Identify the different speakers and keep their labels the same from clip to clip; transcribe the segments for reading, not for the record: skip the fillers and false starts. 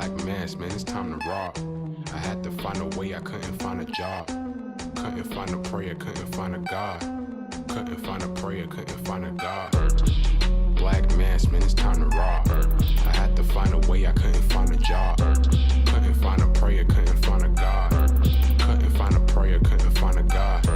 Speaker 1: Black mass, man, it's time to rob. I had to find a way, I couldn't find a job. Couldn't find a prayer, couldn't find a God. Couldn't find a prayer, couldn't find a God. Black mass, man, it's time to rob. I had to find a way, I couldn't find a job. Couldn't find a prayer, couldn't find a God. Couldn't find a prayer, couldn't find a God.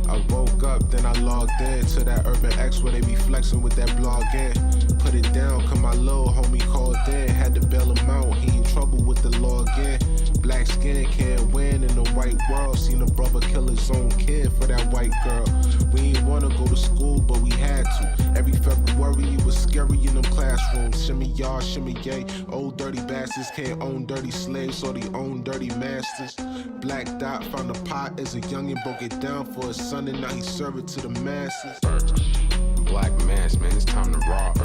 Speaker 2: I woke up, then I logged in to that Urban X where they be flexing with that blog in. Put it down, cause my little homie called in. Had to bail him out, he in trouble with the law again. Black skin can't win in the white world. Seen a brother kill his own kid for that white girl. We ain't wanna go to school, but we had to. Every February it was scary in them classrooms. Shimmy y'all, shimmy yay. Old dirty bastards can't own dirty slaves, so they own dirty masters. Black Dot found a pot as a youngin', broke it down for his son, and now he serve it to the masses.
Speaker 1: Black mass, man, it's time to rob.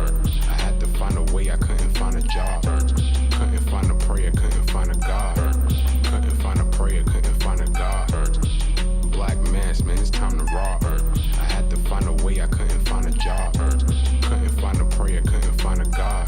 Speaker 1: I had to find a way, I couldn't find a job. Couldn't find a prayer, couldn't find a God. Couldn't find a prayer, couldn't find a God. Black mass, man, it's time to rob. I had to find a way, I couldn't find a job. Couldn't find a prayer, couldn't find a God.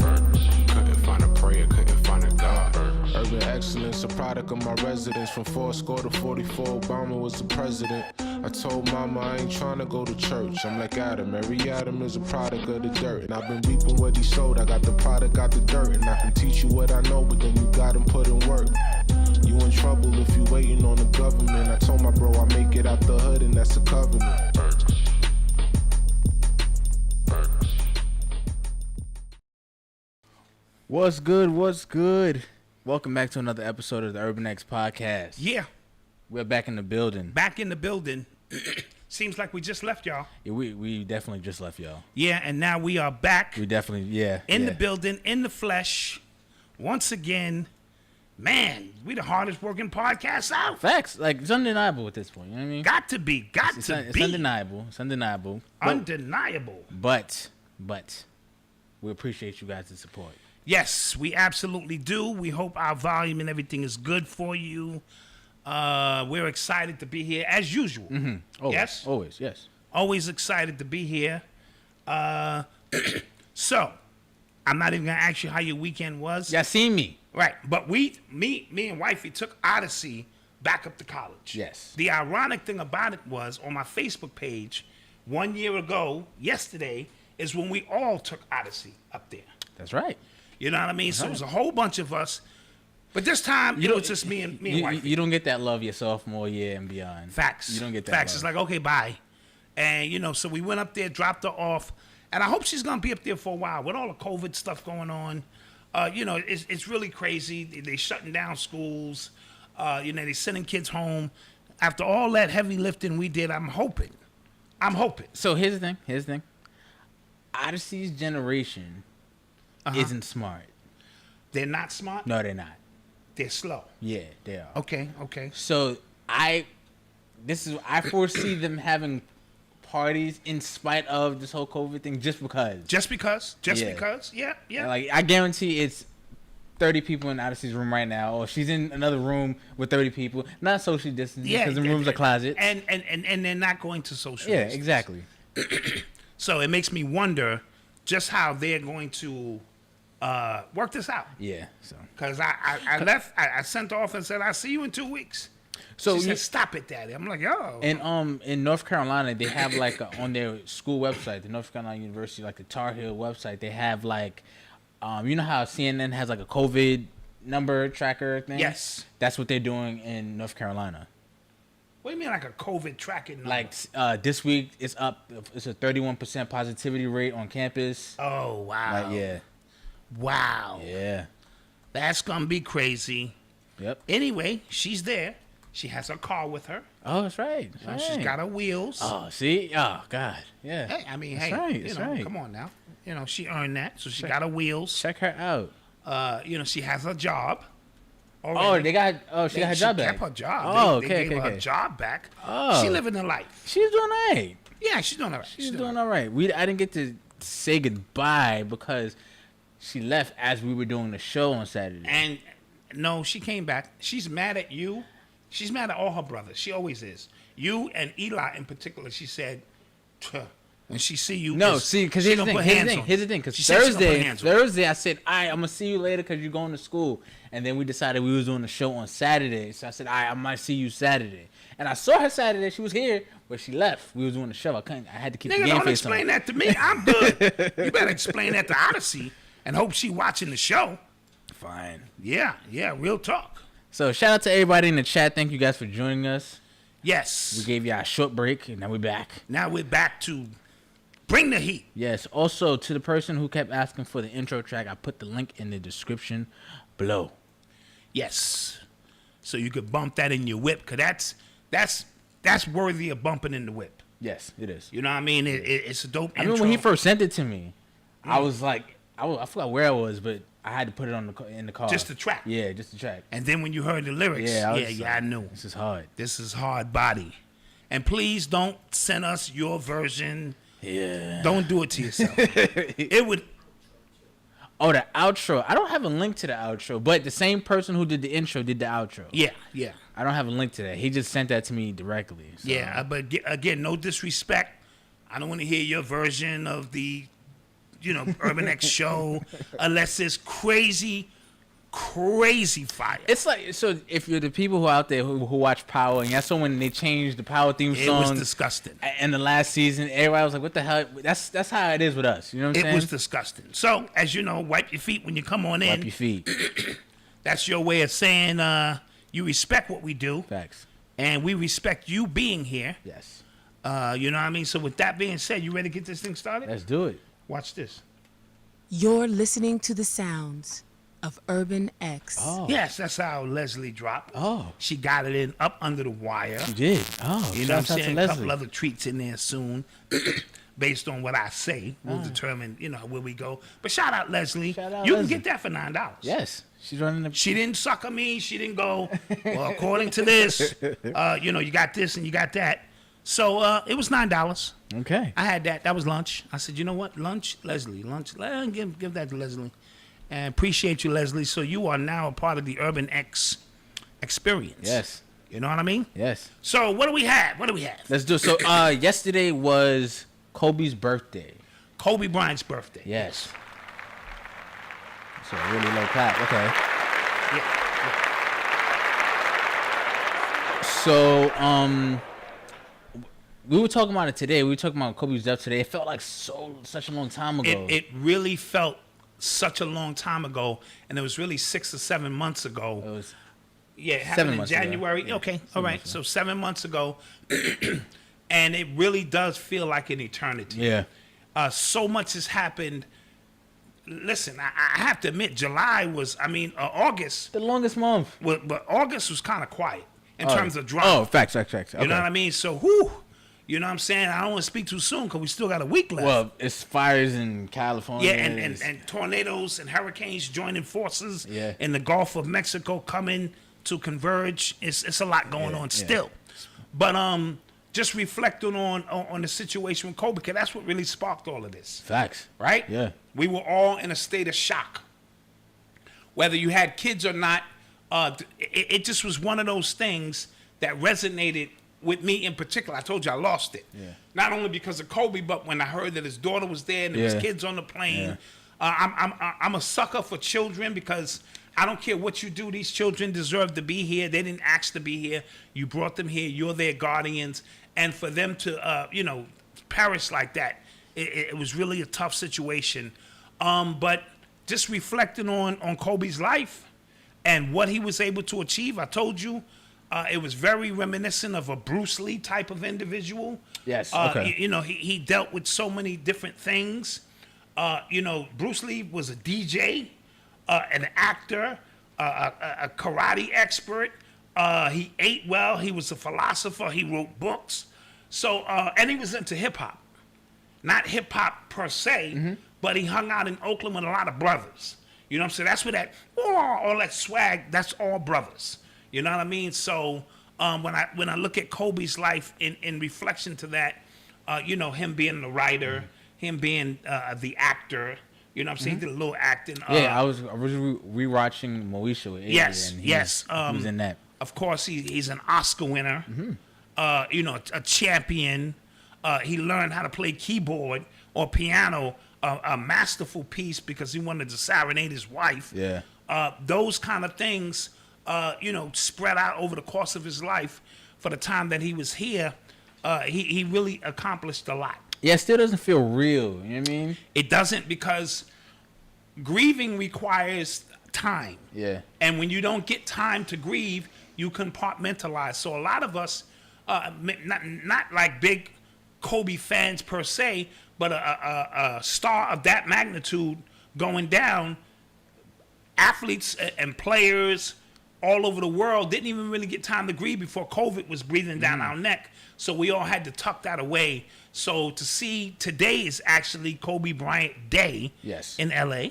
Speaker 1: Couldn't find a prayer, couldn't find a God.
Speaker 2: Urban excellence, a product of my residence. From 4 to 44, Obama was the president. I told mama I ain't trying to go to church. I'm like Adam, every Adam is a product of the dirt. And I've been reaping what he sowed. I got the product, got the dirt. And I can teach you what I know, but then you gotta put in work. You in trouble if you waiting on the government. I told my bro I make it out the hood, and that's a covenant.
Speaker 3: What's good? What's good? Welcome back to another episode of the Urban X podcast.
Speaker 4: Yeah,
Speaker 3: We're back in the building.
Speaker 4: back in the building. Seems like we just left y'all.
Speaker 3: Yeah, we definitely just left y'all.
Speaker 4: Yeah, and now we are back
Speaker 3: We definitely, yeah.
Speaker 4: in
Speaker 3: yeah.
Speaker 4: the building, in the flesh. Once again, man, we the hardest working podcast out.
Speaker 3: Facts. Like, it's undeniable at this point. You know what I mean?
Speaker 4: Got to be,
Speaker 3: It's undeniable. It's undeniable.
Speaker 4: undeniable.
Speaker 3: But, we appreciate you guys' support.
Speaker 4: Yes, we absolutely do. We hope our volume and everything is good for you. We're excited to be here as usual.
Speaker 3: Always,
Speaker 4: Yes?
Speaker 3: Always, yes.
Speaker 4: Always excited to be here. So, I'm not even gonna ask you how your weekend was.
Speaker 3: Y'all seen me?
Speaker 4: Right, but me and wifey took Odyssey back up to college.
Speaker 3: Yes.
Speaker 4: The ironic thing about it was on my Facebook page, 1 year ago, yesterday, is when we all took Odyssey up there.
Speaker 3: That's right.
Speaker 4: You know what I mean? So it was a whole bunch of us, but this time it was just me and wifey.
Speaker 3: You don't get that love your sophomore year and beyond.
Speaker 4: Facts.
Speaker 3: You don't get that
Speaker 4: Facts.
Speaker 3: love.
Speaker 4: It's like, okay, bye. And, so we went up there, dropped her off. And I hope she's going to be up there for a while. With all the COVID stuff going on, it's really crazy. They shutting down schools. They sending kids home. After all that heavy lifting we did, I'm hoping.
Speaker 3: So here's the thing. Odyssey's generation isn't smart.
Speaker 4: They're not smart?
Speaker 3: No, they're not.
Speaker 4: They're slow.
Speaker 3: Yeah, they are.
Speaker 4: Okay.
Speaker 3: So I foresee them having parties in spite of this whole COVID thing, just because.
Speaker 4: Just because?
Speaker 3: Yeah.
Speaker 4: Because? Yeah.
Speaker 3: Like, I guarantee it's 30 people in Odyssey's room right now, or she's in another room with 30 people, not socially distancing because the room's a closet.
Speaker 4: And they're not going to social
Speaker 3: Yeah,
Speaker 4: distance.
Speaker 3: exactly.
Speaker 4: So it makes me wonder just how they're going to work this out.
Speaker 3: Yeah. So.
Speaker 4: Because I left, I sent off and said, I'll see you in 2 weeks.
Speaker 3: So
Speaker 4: she said, stop it, Daddy. I'm like, yo.
Speaker 3: And in North Carolina, they have like on their school website, the North Carolina University, like the Tar Heel website, they have like, you know how CNN has like a COVID number tracker thing?
Speaker 4: Yes.
Speaker 3: That's what they're doing in North Carolina.
Speaker 4: What do you mean like a COVID tracking number?
Speaker 3: Like this week, it's up. It's a 31% positivity rate on campus.
Speaker 4: Oh, wow.
Speaker 3: Like, yeah.
Speaker 4: Wow.
Speaker 3: Yeah.
Speaker 4: That's going to be crazy.
Speaker 3: Yep.
Speaker 4: Anyway, she's there. She has her car with her.
Speaker 3: Oh, that's right.
Speaker 4: She's got her wheels.
Speaker 3: Oh, see? Oh, God. Yeah.
Speaker 4: Hey, I mean,
Speaker 3: that's
Speaker 4: hey,
Speaker 3: right. That's right.
Speaker 4: Come on now. She earned that, so she got her wheels.
Speaker 3: Check her out.
Speaker 4: She has her job.
Speaker 3: Already. She got her job back.
Speaker 4: She kept her job.
Speaker 3: Oh,
Speaker 4: they
Speaker 3: okay,
Speaker 4: gave her
Speaker 3: okay.
Speaker 4: her job back.
Speaker 3: Oh.
Speaker 4: She living her life.
Speaker 3: She's doing all right.
Speaker 4: Yeah, she's doing all right.
Speaker 3: She's doing all right. I didn't get to say goodbye because she left as we were doing the show on Saturday.
Speaker 4: And no, she came back. She's mad at you. She's mad at all her brothers. She always is. You and Eli in particular. She said, When she see you,
Speaker 3: No, see, because here's the thing. Because Thursday, I said, all right, I'm gonna see you later because you're going to school. And then we decided we was doing the show on Saturday, so I said, all right, I might see you Saturday. And I saw her Saturday. She was here, but she left. We was doing the show. I had to keep the game
Speaker 4: don't
Speaker 3: face on.
Speaker 4: explain that to me. I'm good. You better explain that to Odyssey and hope she watching the show.
Speaker 3: Fine.
Speaker 4: Yeah, real talk.
Speaker 3: So shout out to everybody in the chat. Thank you guys for joining us.
Speaker 4: Yes.
Speaker 3: We gave y'all a short break, and now we're back.
Speaker 4: Now we're back to bring the heat.
Speaker 3: Yes. Also, to the person who kept asking for the intro track, I put the link in the description below.
Speaker 4: Yes. So you could bump that in your whip, because that's worthy of bumping in the whip.
Speaker 3: Yes, it is.
Speaker 4: You know what I mean? It's a dope intro.
Speaker 3: I remember when he first sent it to me, I was like, I forgot where I was, but I had to put it in the car.
Speaker 4: Just the track.
Speaker 3: Yeah, just the track.
Speaker 4: And then when you heard the lyrics, I knew.
Speaker 3: This is hard.
Speaker 4: This is hard body. And please don't send us your version.
Speaker 3: Yeah.
Speaker 4: Don't do it to yourself. It would.
Speaker 3: Oh, the outro. I don't have a link to the outro, but the same person who did the intro did the outro.
Speaker 4: Yeah.
Speaker 3: I don't have a link to that. He just sent that to me directly. So.
Speaker 4: Yeah, but again, no disrespect. I don't want to hear your version of the, Urban X show unless it's crazy fire.
Speaker 3: It's like, so if you're the people who are out there who watch Power, and that's when they changed the Power theme song.
Speaker 4: It was disgusting.
Speaker 3: In the last season, everybody was like, what the hell? That's how it is with us. You know what I'm saying?
Speaker 4: It was disgusting. So, as you know, wipe your feet when you come on in.
Speaker 3: Wipe your feet.
Speaker 4: That's your way of saying you respect what we do.
Speaker 3: Facts.
Speaker 4: And we respect you being here.
Speaker 3: Yes.
Speaker 4: You know what I mean? So with that being said, you ready to get this thing started?
Speaker 3: Let's do it.
Speaker 4: Watch this.
Speaker 5: You're listening to the sounds of Urban X.
Speaker 3: Oh.
Speaker 4: Yes, that's how Leslie dropped.
Speaker 3: Oh.
Speaker 4: She got it in up under the wire.
Speaker 3: She did. Oh.
Speaker 4: You know what I'm saying? A couple other treats in there soon. Based on what I say, we'll determine, where we go. But shout out Leslie.
Speaker 3: Shout out
Speaker 4: you
Speaker 3: Leslie.
Speaker 4: can get that for $9.
Speaker 3: Yes. She's running the...
Speaker 4: She didn't sucker me. She didn't go, well, according to this, you got this and you got that. So it was $9.
Speaker 3: Okay.
Speaker 4: I had that. That was lunch. I said, you know what? Lunch, Leslie. Lunch. Give that to Leslie. And appreciate you, Leslie. So you are now a part of the Urban X experience.
Speaker 3: Yes.
Speaker 4: You know what I mean?
Speaker 3: Yes.
Speaker 4: So what do we have?
Speaker 3: Let's do it. So yesterday was Kobe's birthday.
Speaker 4: Kobe Bryant's birthday.
Speaker 3: Yes. So really low clap. Okay.
Speaker 4: Yeah.
Speaker 3: So we were talking about it today. We were talking about Kobe's death today. It felt like such a long time ago.
Speaker 4: It really felt such a long time ago, and it was really 6 or 7 months ago.
Speaker 3: It was
Speaker 4: it happened in January.
Speaker 3: Yeah,
Speaker 4: okay, all right. So 7 months ago, and it really does feel like an eternity.
Speaker 3: Yeah.
Speaker 4: So much has happened. Listen, I have to admit, July was, August.
Speaker 3: The longest month.
Speaker 4: But August was kind of quiet in terms of drama.
Speaker 3: Oh, facts. Okay.
Speaker 4: You know what I mean? So, whew. You know what I'm saying? I don't want to speak too soon because we still got a week left.
Speaker 3: Well, it's fires in California.
Speaker 4: Yeah, and tornadoes and hurricanes joining forces
Speaker 3: Yeah.
Speaker 4: in the Gulf of Mexico coming to converge. It's a lot going on still. But just reflecting on the situation with Kobe, because that's what really sparked all of this.
Speaker 3: Facts.
Speaker 4: Right?
Speaker 3: Yeah.
Speaker 4: We were all in a state of shock. Whether you had kids or not, it just was one of those things that resonated with me in particular. I told you I lost it.
Speaker 3: Yeah.
Speaker 4: Not only because of Kobe, but when I heard that his daughter was there and there was kids on the plane. I'm a sucker for children because I don't care what you do. These children deserve to be here. They didn't ask to be here. You brought them here. You're their guardians. And for them to, perish like that, it was really a tough situation. But just reflecting on Kobe's life and what he was able to achieve, I told you, it was very reminiscent of a Bruce Lee type of individual.
Speaker 3: Yes. Okay.
Speaker 4: He dealt with so many different things. Bruce Lee was a DJ, an actor, a karate expert. He ate well. He was a philosopher. He wrote books. So, and he was into hip hop. Not hip hop per se, but he hung out in Oakland with a lot of brothers. You know what I'm saying? That's where that, all that swag, that's all brothers. You know what I mean? So when I look at Kobe's life in reflection to that, him being the writer, him being the actor, you know what I'm saying? He did a little acting.
Speaker 3: I was rewatching Moesha with Adrian.
Speaker 4: Yes,
Speaker 3: and
Speaker 4: yes.
Speaker 3: He was in that.
Speaker 4: Of course, he's an Oscar winner, a champion. He learned how to play keyboard or piano, a masterful piece because he wanted to serenade his wife.
Speaker 3: Yeah.
Speaker 4: Those kind of things, spread out over the course of his life. For the time that he was here, he really accomplished a lot.
Speaker 3: Yeah, it still doesn't feel real. You know what I mean?
Speaker 4: It doesn't, because grieving requires time.
Speaker 3: Yeah.
Speaker 4: And when you don't get time to grieve, you compartmentalize. So a lot of us, not like big Kobe fans per se, but a star of that magnitude going down, athletes and players all over the world didn't even really get time to grieve before COVID was breathing down our neck. So we all had to tuck that away. So to see today is actually Kobe Bryant Day.
Speaker 3: Yes.
Speaker 4: In LA.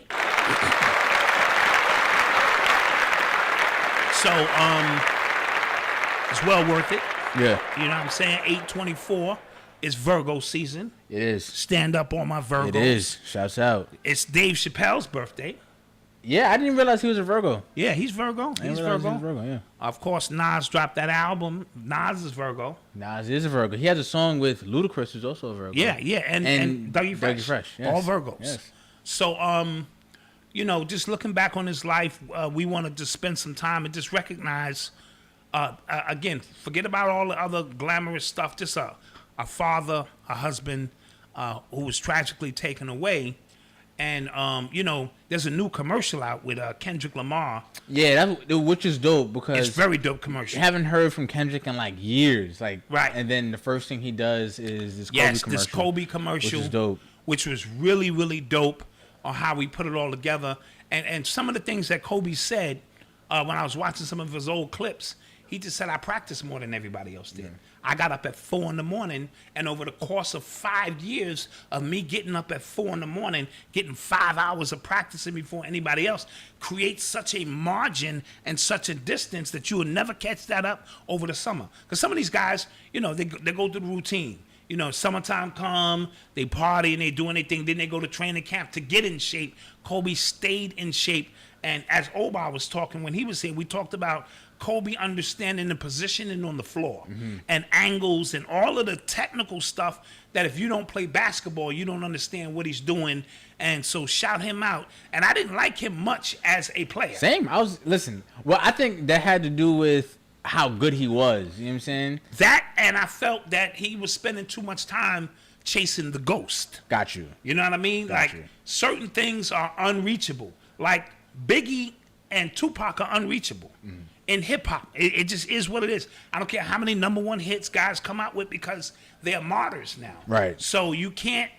Speaker 4: So it's well worth it.
Speaker 3: Yeah.
Speaker 4: You know what I'm saying? 8/24 is Virgo season.
Speaker 3: It is.
Speaker 4: Stand up on my Virgos.
Speaker 3: It is. Shouts out.
Speaker 4: It's Dave Chappelle's birthday.
Speaker 3: Yeah, I didn't realize he was a Virgo.
Speaker 4: Yeah, he's Virgo. He's Virgo.
Speaker 3: Yeah.
Speaker 4: Of course, Nas dropped that album. Nas is Virgo.
Speaker 3: Nas is a Virgo. He has a song with Ludacris, who's also a Virgo.
Speaker 4: Yeah, and Dougie Fresh.
Speaker 3: Yes.
Speaker 4: All Virgos.
Speaker 3: Yes.
Speaker 4: So, just looking back on his life, we wanted to spend some time and just recognize, again, forget about all the other glamorous stuff. Just a father, a husband who was tragically taken away. And, there's a new commercial out with Kendrick Lamar.
Speaker 3: Yeah, which is dope because...
Speaker 4: It's very dope commercial.
Speaker 3: I haven't heard from Kendrick in, like, years. Right. And then the first thing he does is this Kobe commercial.
Speaker 4: Yes, this Kobe commercial.
Speaker 3: Which is dope.
Speaker 4: Which was really, really dope on how we put it all together. And some of the things that Kobe said when I was watching some of his old clips, he just said, I practice more than everybody else did. Yeah. I got up at 4 a.m, and over the course of 5 years of me getting up at 4 a.m, getting 5 hours of practicing before anybody else, creates such a margin and such a distance that you will never catch that up over the summer. Because some of these guys, they go through the routine. Summertime come, they party and they do anything, then they go to training camp to get in shape. Kobe stayed in shape. And as Obar was talking, when he was here, we talked about Kobe understanding the positioning on the floor and angles and all of the technical stuff that if you don't play basketball, you don't understand what he's doing. And so shout him out. And I didn't like him much as a player.
Speaker 3: Same. Well, I think that had to do with how good he was. You know what I'm saying?
Speaker 4: That, and I felt that he was spending too much time chasing the ghost.
Speaker 3: Got you.
Speaker 4: You know what I mean? Certain things are unreachable. Like Biggie and Tupac are unreachable. In hip-hop, it just is what it is. I don't care how many #1 hits guys come out with because they're martyrs now.
Speaker 3: Right.
Speaker 4: So you can't,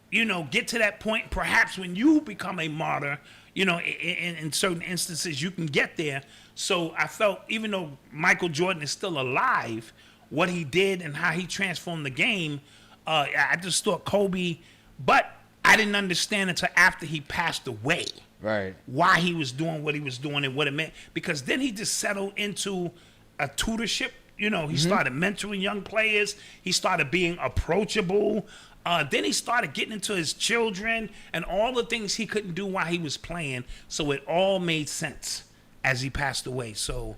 Speaker 4: get to that point. Perhaps when you become a martyr, in certain instances, you can get there. So I felt, even though Michael Jordan is still alive, what he did and how he transformed the game, I just thought Kobe, but I didn't understand until after he passed away.
Speaker 3: Right.
Speaker 4: Why he was doing what he was doing and what it meant. Because then he just settled into a tutorship. He started mentoring young players. He started being approachable. Then he started getting into his children and all the things he couldn't do while he was playing. So it all made sense as he passed away. So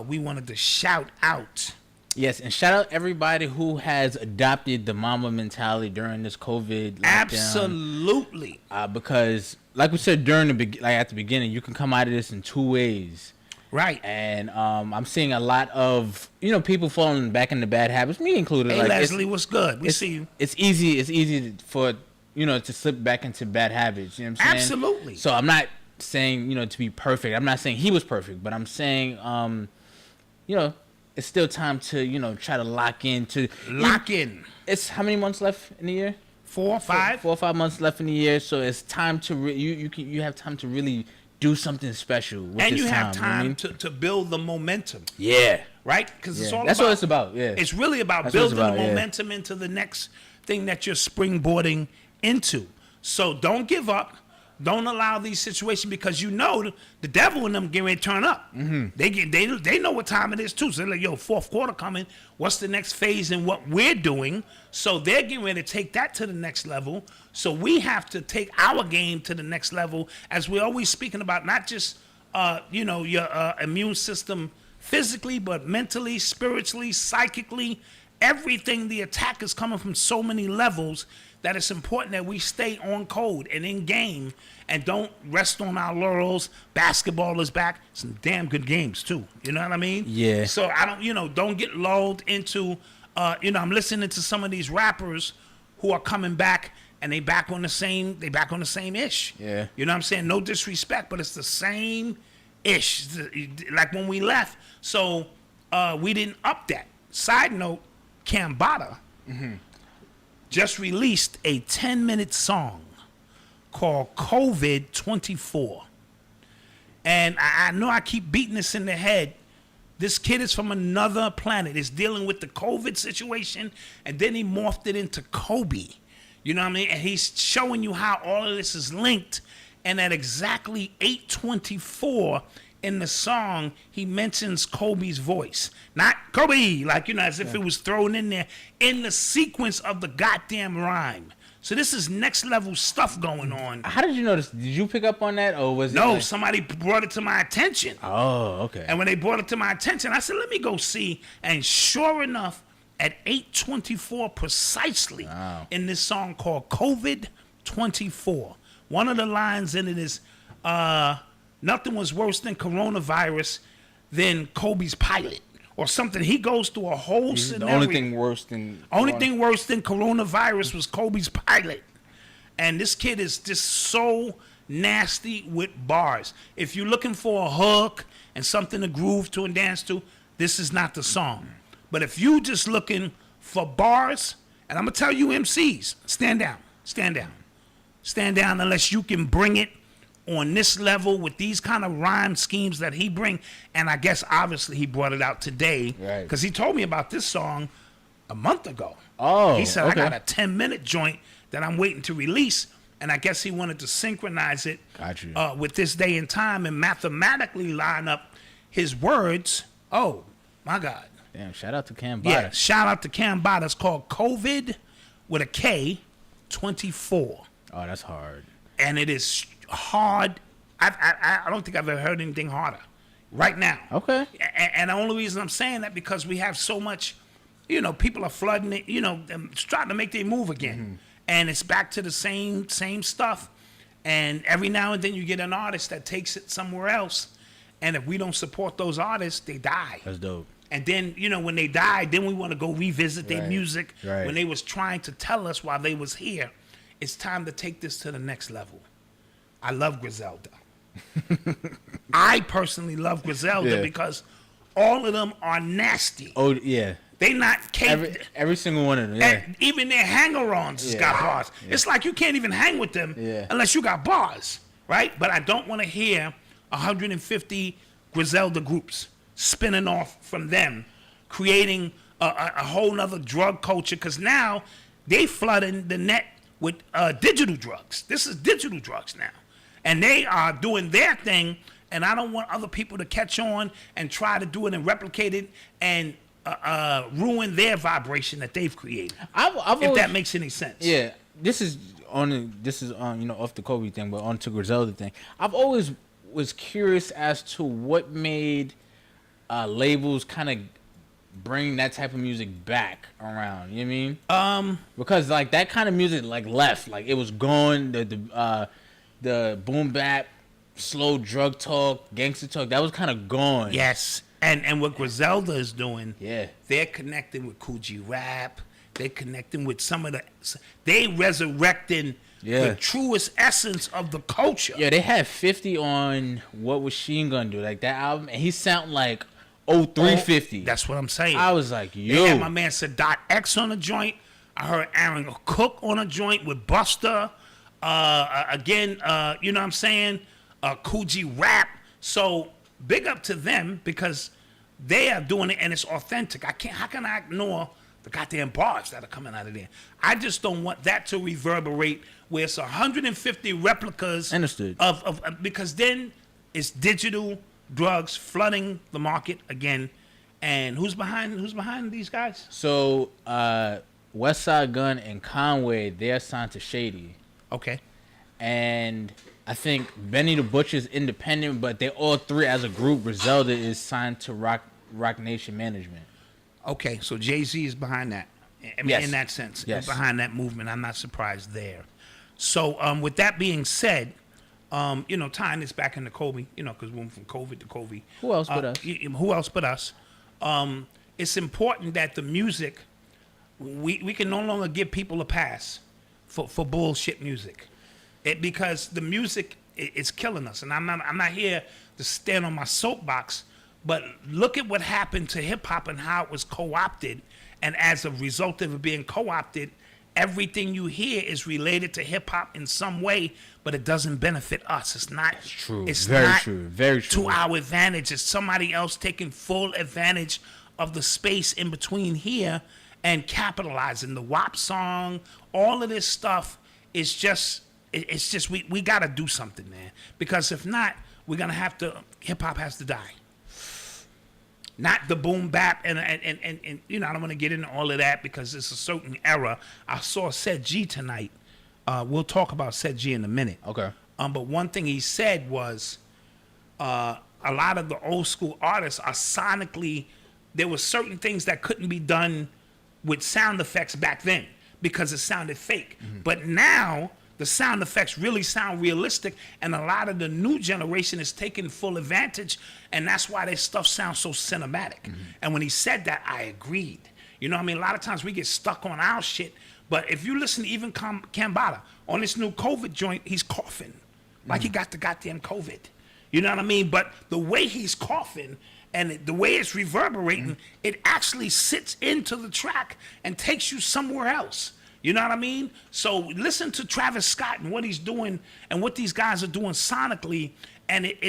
Speaker 4: we wanted to shout out.
Speaker 3: Yes, and shout out everybody who has adopted the Mamba mentality during this COVID lockdown.
Speaker 4: Absolutely.
Speaker 3: Because, like we said at the beginning, you can come out of this in 2 ways.
Speaker 4: Right.
Speaker 3: And I'm seeing a lot of people falling back into bad habits, me included.
Speaker 4: Hey, Leslie, what's good? We see you.
Speaker 3: It's easy for to slip back into bad habits. You know what I'm saying?
Speaker 4: Absolutely.
Speaker 3: So I'm not saying to be perfect. I'm not saying he was perfect, but I'm saying it's still time to, try to lock in. It's how many months left in the year?
Speaker 4: 4 or 5?
Speaker 3: 4 or 5 months left in the year. So it's time to you have time to really do something special with
Speaker 4: and
Speaker 3: this
Speaker 4: you have
Speaker 3: time
Speaker 4: to build the momentum.
Speaker 3: Yeah.
Speaker 4: Right? Because it's all
Speaker 3: that's
Speaker 4: about,
Speaker 3: what it's about. Yeah.
Speaker 4: It's really about building the momentum into the next thing that you're springboarding into. So don't give up. Don't allow these situations, because the devil in them getting ready to turn up. Mm-hmm. They know what time it is too. So they're like, fourth quarter coming. What's the next phase in what we're doing? So they're getting ready to take that to the next level. So we have to take our game to the next level, as we're always speaking about, not just your immune system physically, but mentally, spiritually, psychically, everything, the attack is coming from so many levels that it's important that we stay on code and in game and don't rest on our laurels. Basketball is back. Some damn good games, too. You know what I mean?
Speaker 3: Yeah.
Speaker 4: So I don't get lulled into, I'm listening to some of these rappers who are coming back and they back on the same ish.
Speaker 3: Yeah.
Speaker 4: You know what I'm saying? No disrespect, but it's the same ish. Like when we left. So we didn't up that. Side note, Cambada just released a 10-minute song called COVID 24. And I know I keep beating this in the head. This kid is from another planet. Is dealing with the COVID situation, and then he morphed it into Kobe. You know what I mean? And he's showing you how all of this is linked. And at exactly 8:24 in the song, he mentions Kobe's voice. Not Kobe, as if it was thrown in there in the sequence of the goddamn rhyme. So this is next level stuff going on.
Speaker 3: How did you notice? Did you pick up on that, or was it?
Speaker 4: No, somebody brought it to my attention.
Speaker 3: Oh, okay.
Speaker 4: And when they brought it to my attention, I said, let me go see. And sure enough, at 8:24 precisely, in this song called COVID 24, one of the lines in it is, nothing was worse than coronavirus than Kobe's pilot. Or something. He goes through a whole scenario.
Speaker 3: The only thing worse than
Speaker 4: coronavirus was Kobe's pilot. And this kid is just so nasty with bars. If you're looking for a hook and something to groove to and dance to, this is not the song. But if you just looking for bars, and I'm going to tell you MCs, stand down. Stand down. Stand down unless you can bring it on this level with these kind of rhyme schemes that he bring. And I guess obviously he brought it out today because he told me about this song a month ago.
Speaker 3: Oh,
Speaker 4: he said,
Speaker 3: okay.
Speaker 4: I got a 10-minute joint that I'm waiting to release. And I guess he wanted to synchronize it with this day and time and mathematically line up his words. Oh, my God.
Speaker 3: Damn, shout out to Cambada.
Speaker 4: Yeah, shout out to Cambada. It's called COVID with a K 24.
Speaker 3: Oh, that's hard.
Speaker 4: And it is hard. I don't think I've ever heard anything harder right now.
Speaker 3: Okay.
Speaker 4: And the only reason I'm saying that because we have so much, people are flooding it, trying to make their move again. Mm-hmm. And it's back to the same stuff. And every now and then you get an artist that takes it somewhere else. And if we don't support those artists, they die.
Speaker 3: That's dope.
Speaker 4: And then, when they die, then we want to go revisit their music
Speaker 3: Right.
Speaker 4: when they was trying to tell us while they was here. It's time to take this to the next level. I love Griselda. I personally love Griselda because all of them are nasty.
Speaker 3: Oh, yeah.
Speaker 4: They not
Speaker 3: every single one of them, yeah.
Speaker 4: Even their hanger-ons has got bars. Yeah. It's like you can't even hang with them unless you got bars, right? But I don't want to hear 150 Griselda groups spinning off from them, creating a whole nother drug culture, because now they flooding the net with digital drugs. This is digital drugs now. And they are doing their thing, and I don't want other people to catch on and try to do it and replicate it and ruin their vibration that they've created. If that makes any sense.
Speaker 3: Yeah, this is on off the Kobe thing, but on to Griselda thing. I've always was curious as to what made labels kind of bring that type of music back around. You know what I mean? Because like that kind of music left, it was gone. The boom bap, slow drug talk, gangster talk, that was kind of gone.
Speaker 4: Yes. And what Griselda is doing,
Speaker 3: they're
Speaker 4: connecting with Coogee Rap. They're connecting with they resurrecting the truest essence of the culture.
Speaker 3: Yeah, they had 50 on What Was Machine Gun Do, that album, and he sound like 0350.
Speaker 4: That's what I'm saying.
Speaker 3: I was like, yo.
Speaker 4: They had my man Sadat X on a joint. I heard Aaron Cook on a joint with Busta. You know what I'm saying? Coogee Rap. So big up to them because they are doing it and it's authentic. How can I ignore the goddamn bars that are coming out of there? I just don't want that to reverberate where it's 150 replicas.
Speaker 3: Understood.
Speaker 4: Of because then it's digital drugs flooding the market again. And who's behind these guys?
Speaker 3: So Westside Gun and Conway, they're signed to sh0t.
Speaker 4: Okay.
Speaker 3: And I think Benny the Butcher's independent, but they all three as a group. Griselda is signed to Rock Nation Management.
Speaker 4: Okay, so Jay-Z is behind that. I mean,
Speaker 3: Yes.
Speaker 4: in that sense,
Speaker 3: Yes.
Speaker 4: behind that movement. I'm not surprised there. So, with that being said, tying this back into Kobe, because we went from COVID to Kobe.
Speaker 3: Who else but us?
Speaker 4: Who else but us? It's important that the music, we can no longer give people a pass for bullshit music, because the music is killing us. And I'm not here to stand on my soapbox, but look at what happened to hip hop and how it was co-opted. And as a result of it being co-opted, everything you hear is related to hip hop in some way, but it doesn't benefit us. It's not
Speaker 3: true.
Speaker 4: It's
Speaker 3: Very
Speaker 4: not
Speaker 3: true. Very true.
Speaker 4: to our advantage. It's somebody else taking full advantage of the space in between here and capitalizing. The WAP song, all of this stuff is just, it's just, we got to do something, man. Because if not, we're going to have to, hip hop has to die. Not the boom bap and I don't want to get into all of that because it's a certain era. I saw sh0t tonight. We'll talk about sh0t in a minute.
Speaker 3: Okay.
Speaker 4: But one thing he said was a lot of the old school artists are sonically, there were certain things that couldn't be done with sound effects back then because it sounded fake. Mm-hmm. But now the sound effects really sound realistic, and a lot of the new generation is taking full advantage, and that's why their stuff sounds so cinematic. Mm-hmm. And when he said that, I agreed. You know what I mean? A lot of times we get stuck on our shit, but if you listen to even Kambada, on this new COVID joint, he's coughing. Like he got the goddamn COVID. You know what I mean? But the way he's coughing and the way it's reverberating, it actually sits into the track and takes you somewhere else. You know what I mean? So listen to Travis Scott and what he's doing and what these guys are doing sonically, and it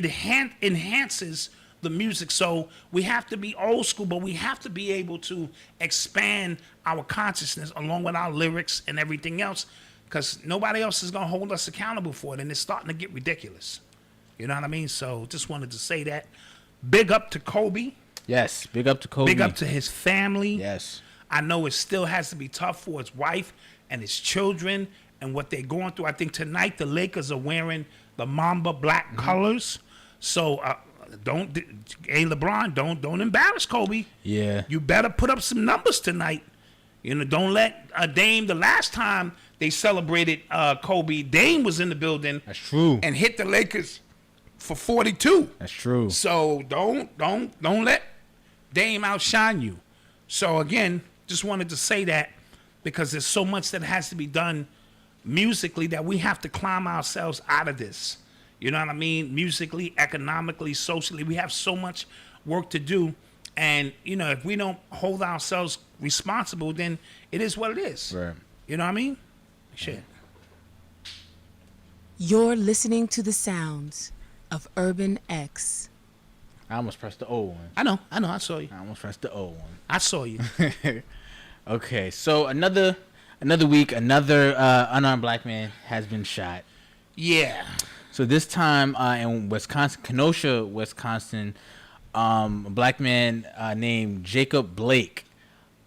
Speaker 4: enhances the music. So we have to be old school, but we have to be able to expand our consciousness along with our lyrics and everything else, because nobody else is going to hold us accountable for it, and it's starting to get ridiculous. You know what I mean? So just wanted to say that. Big up to Kobe.
Speaker 3: Yes, big up to Kobe.
Speaker 4: Big up to his family.
Speaker 3: Yes.
Speaker 4: I know it still has to be tough for his wife and his children and what they're going through. I think tonight the Lakers are wearing the Mamba black colors. So LeBron, don't embarrass Kobe.
Speaker 3: Yeah.
Speaker 4: You better put up some numbers tonight. Don't let Dame. The last time they celebrated Kobe, Dame was in the building.
Speaker 3: That's true.
Speaker 4: And hit the Lakers for 42.
Speaker 3: That's true.
Speaker 4: So don't let Dame outshine you. So again, just wanted to say that because there's so much that has to be done musically that we have to climb ourselves out of this. You know what I mean? Musically, economically, socially, we have so much work to do. And, if we don't hold ourselves responsible, then it is what it is.
Speaker 3: Right.
Speaker 4: You know what I mean? Shit.
Speaker 5: You're listening to the sounds of Urban X.
Speaker 3: I almost pressed the O one.
Speaker 4: I know. I saw you.
Speaker 3: I almost pressed the O one.
Speaker 4: I saw you.
Speaker 3: Okay, so another week, another unarmed black man has been shot.
Speaker 4: Yeah.
Speaker 3: So this time in Wisconsin, Kenosha, Wisconsin, a black man named Jacob Blake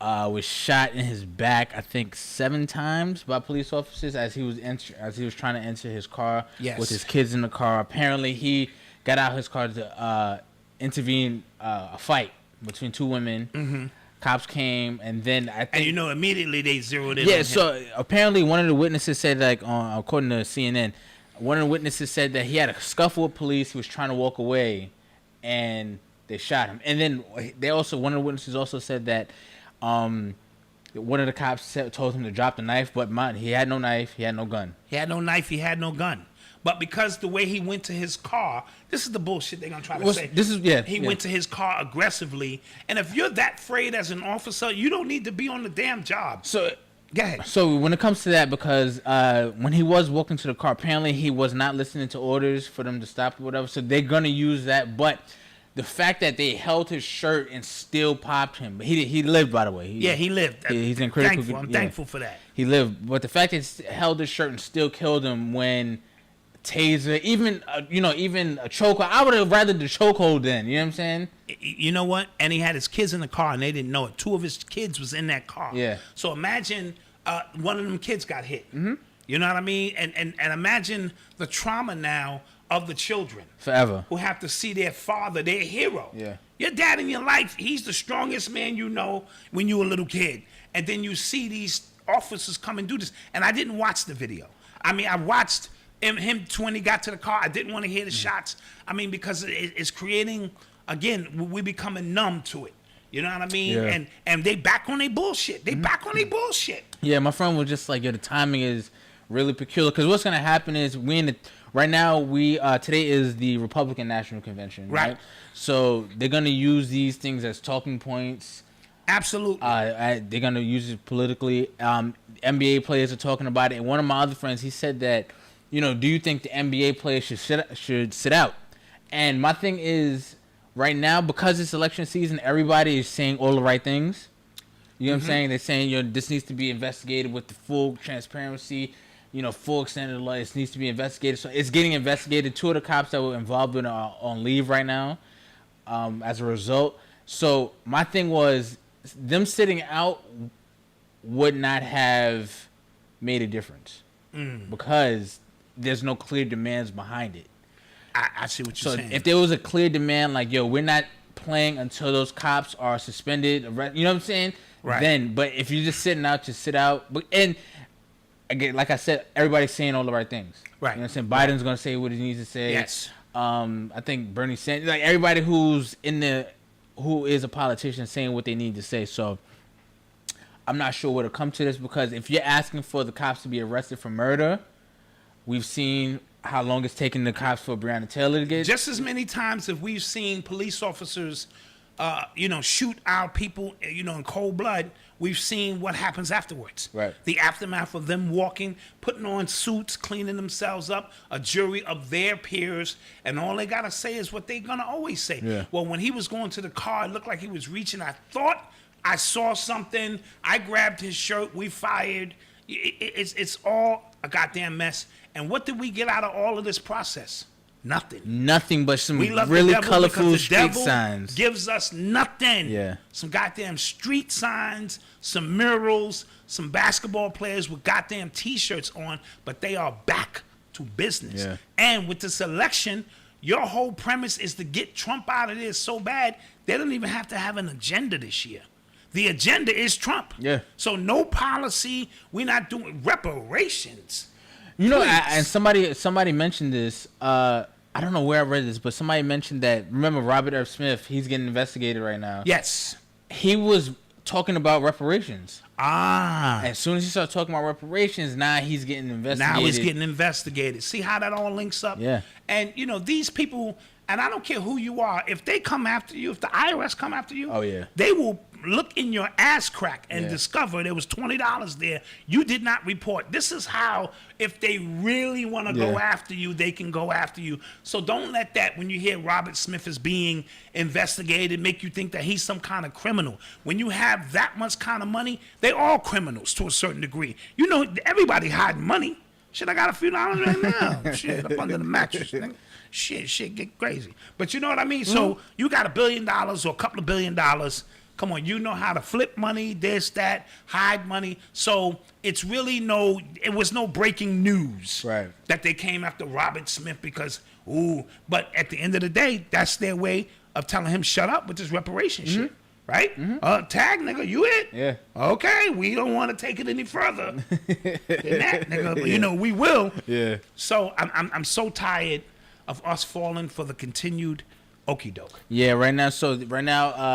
Speaker 3: was shot in his back, I think 7 times by police officers as he was trying to enter his car with his kids in the car. Apparently, he got out his car to intervene a fight between 2 women. Mm-hmm. Cops came, and then I think...
Speaker 4: And immediately they zeroed in on him.
Speaker 3: Yeah, so apparently one of the witnesses said, according to CNN, one of the witnesses said that he had a scuffle with police, he was trying to walk away, and they shot him. And then one of the witnesses also said that one of the cops told him to drop the knife, but he had no knife, he had no gun.
Speaker 4: He had no knife, he had no gun. But because the way he went to his car, this is the bullshit they're going to try to say. He went to his car aggressively. And if you're that afraid as an officer, you don't need to be on the damn job.
Speaker 3: So,
Speaker 4: go ahead.
Speaker 3: So when it comes to that, because when he was walking to the car, apparently he was not listening to orders for them to stop or whatever. So they're going to use that. But the fact that they held his shirt and still popped him. He lived, by the way.
Speaker 4: He lived.
Speaker 3: He's in critical.
Speaker 4: I'm thankful for that.
Speaker 3: He lived. But the fact that he held his shirt and still killed him when... taser, even a chokehold. I would have rather the chokehold then. You know what I'm saying?
Speaker 4: You know what? And he had his kids in the car, and they didn't know it. 2 of his kids was in that car.
Speaker 3: Yeah.
Speaker 4: So imagine one of them kids got hit.
Speaker 3: Mm-hmm.
Speaker 4: You know what I mean? And imagine the trauma now of the children.
Speaker 3: Forever.
Speaker 4: Who have to see their father, their hero.
Speaker 3: Yeah.
Speaker 4: Your dad in your life, he's the strongest man you know when you were a little kid. And then you see these officers come and do this. And I didn't watch the video. I mean, I watched him when he got to the car. I didn't want to hear the shots. I mean, because it's creating, again, we becoming numb to it. You know what I mean?
Speaker 3: Yeah.
Speaker 4: And they back on their bullshit. They back on their bullshit.
Speaker 3: Yeah, my friend was just like, yo, the timing is really peculiar. Because what's going to happen is right now, today is the Republican National Convention, right? So they're going to use these things as talking points.
Speaker 4: Absolutely.
Speaker 3: They're going to use it politically. NBA players are talking about it. And one of my other friends, he said that, you know, do you think the NBA players should sit out? And my thing is, right now, because it's election season, everybody is saying all the right things. You know what I'm saying? They're saying, you know, this needs to be investigated with the full transparency, you know, full extent of the law. It needs to be investigated. So it's getting investigated. 2 of the cops that were involved in are on leave right now as a result. So my thing was, them sitting out would not have made a difference because there's no clear demands behind it.
Speaker 4: I see what you're saying.
Speaker 3: So if there was a clear demand, like, yo, we're not playing until those cops are suspended, you know what I'm saying?
Speaker 4: Right.
Speaker 3: Then, but if you're just sitting out, just sit out. But, and again, like I said, everybody's saying all the right things.
Speaker 4: Right.
Speaker 3: You know what I'm saying? Biden's going to say what he needs to say.
Speaker 4: Yes.
Speaker 3: I think Bernie Sanders, like everybody who is a politician saying what they need to say. So I'm not sure what'll come to this, because if you're asking for the cops to be arrested for murder, we've seen how long it's taken the cops for Breonna Taylor to get.
Speaker 4: Just as many times as we've seen police officers, shoot our people, in cold blood, we've seen what happens afterwards.
Speaker 3: Right.
Speaker 4: The aftermath of them walking, putting on suits, cleaning themselves up, a jury of their peers, and all they got to say is what they're going to always say.
Speaker 3: Yeah.
Speaker 4: Well, when he was going to the car, it looked like he was reaching. I thought I saw something. I grabbed his shirt. We fired. It's all a goddamn mess. And what did we get out of all of this process? Nothing.
Speaker 3: Nothing but some
Speaker 4: We love
Speaker 3: really
Speaker 4: the devil
Speaker 3: colorful
Speaker 4: because the
Speaker 3: street
Speaker 4: devil
Speaker 3: signs.
Speaker 4: gives us nothing.
Speaker 3: Yeah.
Speaker 4: Some goddamn street signs, some murals, some basketball players with goddamn T-shirts on, but they are back to business.
Speaker 3: Yeah.
Speaker 4: And with this election, your whole premise is to get Trump out of there so bad, they don't even have to have an agenda this year. The agenda is Trump.
Speaker 3: Yeah.
Speaker 4: So no policy. We're not doing reparations.
Speaker 3: You know, and somebody mentioned this. I don't know where I read this, but somebody mentioned that. Remember Robert F. Smith? He's getting investigated right now.
Speaker 4: Yes.
Speaker 3: He was talking about reparations.
Speaker 4: Ah.
Speaker 3: As soon as he started talking about reparations, now he's getting investigated.
Speaker 4: Now he's getting investigated. See how that all links up?
Speaker 3: Yeah.
Speaker 4: And, these people, and I don't care who you are, if they come after you, if the IRS come after you,
Speaker 3: oh yeah,
Speaker 4: they will look in your ass crack and
Speaker 3: Yeah.
Speaker 4: discover there was $20 there. You did not report. This is how, if they really want to go after you, they can go after you. So don't let that, when you hear Robert Smith is being investigated, make you think that he's some kind of criminal. When you have that much kind of money, they all criminals to a certain degree. Everybody hiding money. Shit, I got a few dollars right now. Shit, up under the mattress. Nigga. Shit, get crazy. But you know what I mean? So you got $1 billion or a couple of $1 billion. Come on, you know how to flip money, this, that, hide money. So it's really it was no breaking news that they came after Robert Smith because, but at the end of the day, that's their way of telling him shut up with this reparation shit. Right? Tag, nigga, you it?
Speaker 3: Yeah.
Speaker 4: Okay, we don't want to take it any further than that, nigga. But, we will.
Speaker 3: Yeah.
Speaker 4: So I'm so tired of us falling for the continued okie doke.
Speaker 3: Yeah, right now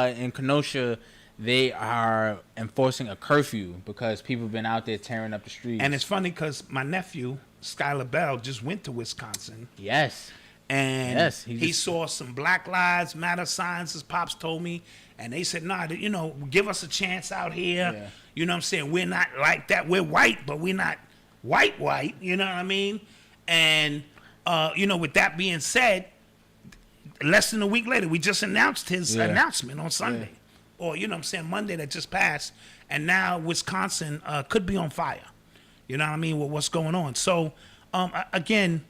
Speaker 3: in Kenosha, they are enforcing a curfew because people have been out there tearing up the streets.
Speaker 4: And it's funny because my nephew, Skylar Bell, just went to Wisconsin.
Speaker 3: Yes.
Speaker 4: And he saw some Black Lives Matter signs, his pops told me. And they said, nah, give us a chance out here.
Speaker 3: Yeah.
Speaker 4: You know what I'm saying? We're not like that. We're white, but we're not white. You know what I mean? And, with that being said, less than a week later, we just announced his announcement on Sunday. Or, Monday that just passed. And now Wisconsin could be on fire. You know what I mean? With what's going on. So, again,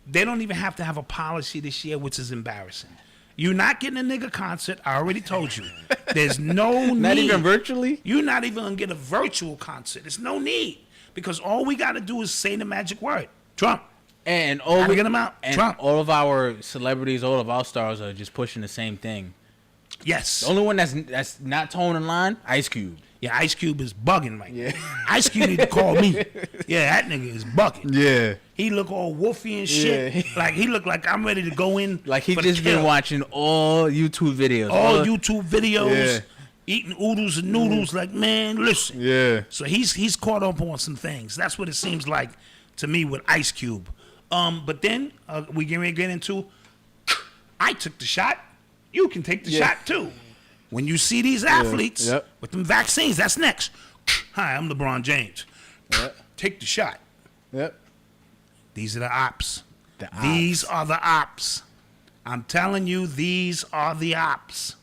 Speaker 4: they don't even have to have a policy this year, which is embarrassing. You're not getting a nigga concert. I already told you. There's no need.
Speaker 3: Not even virtually?
Speaker 4: You're not even going to get a virtual concert. There's no need. Because all we got to do is say the magic word. Trump.
Speaker 3: And
Speaker 4: gotta get them out.
Speaker 3: And
Speaker 4: Trump.
Speaker 3: all of our celebrities, all of our stars are just pushing the same thing.
Speaker 4: Yes.
Speaker 3: The only one that's not towing in line, Ice Cube.
Speaker 4: Yeah, Ice Cube is bugging right now. Ice Cube need to call me. Yeah, that nigga is bugging.
Speaker 3: Yeah.
Speaker 4: He look all woofy and shit.
Speaker 3: Yeah.
Speaker 4: Like he look like I'm ready to go in.
Speaker 3: Like he
Speaker 4: for the
Speaker 3: just been
Speaker 4: kill.
Speaker 3: watching all YouTube videos.
Speaker 4: all YouTube videos,
Speaker 3: Yeah.
Speaker 4: eating oodles and noodles. Like, man, listen.
Speaker 3: Yeah.
Speaker 4: So he's caught up on some things. That's what it seems like to me with Ice Cube. But then we get ready to get into. I took the shot. You can take the shot too. When you see these athletes with them vaccines, that's next. Hi, I'm LeBron James. Take the shot.
Speaker 3: Yep.
Speaker 4: These are the ops. These are the ops. I'm telling you, these are the ops.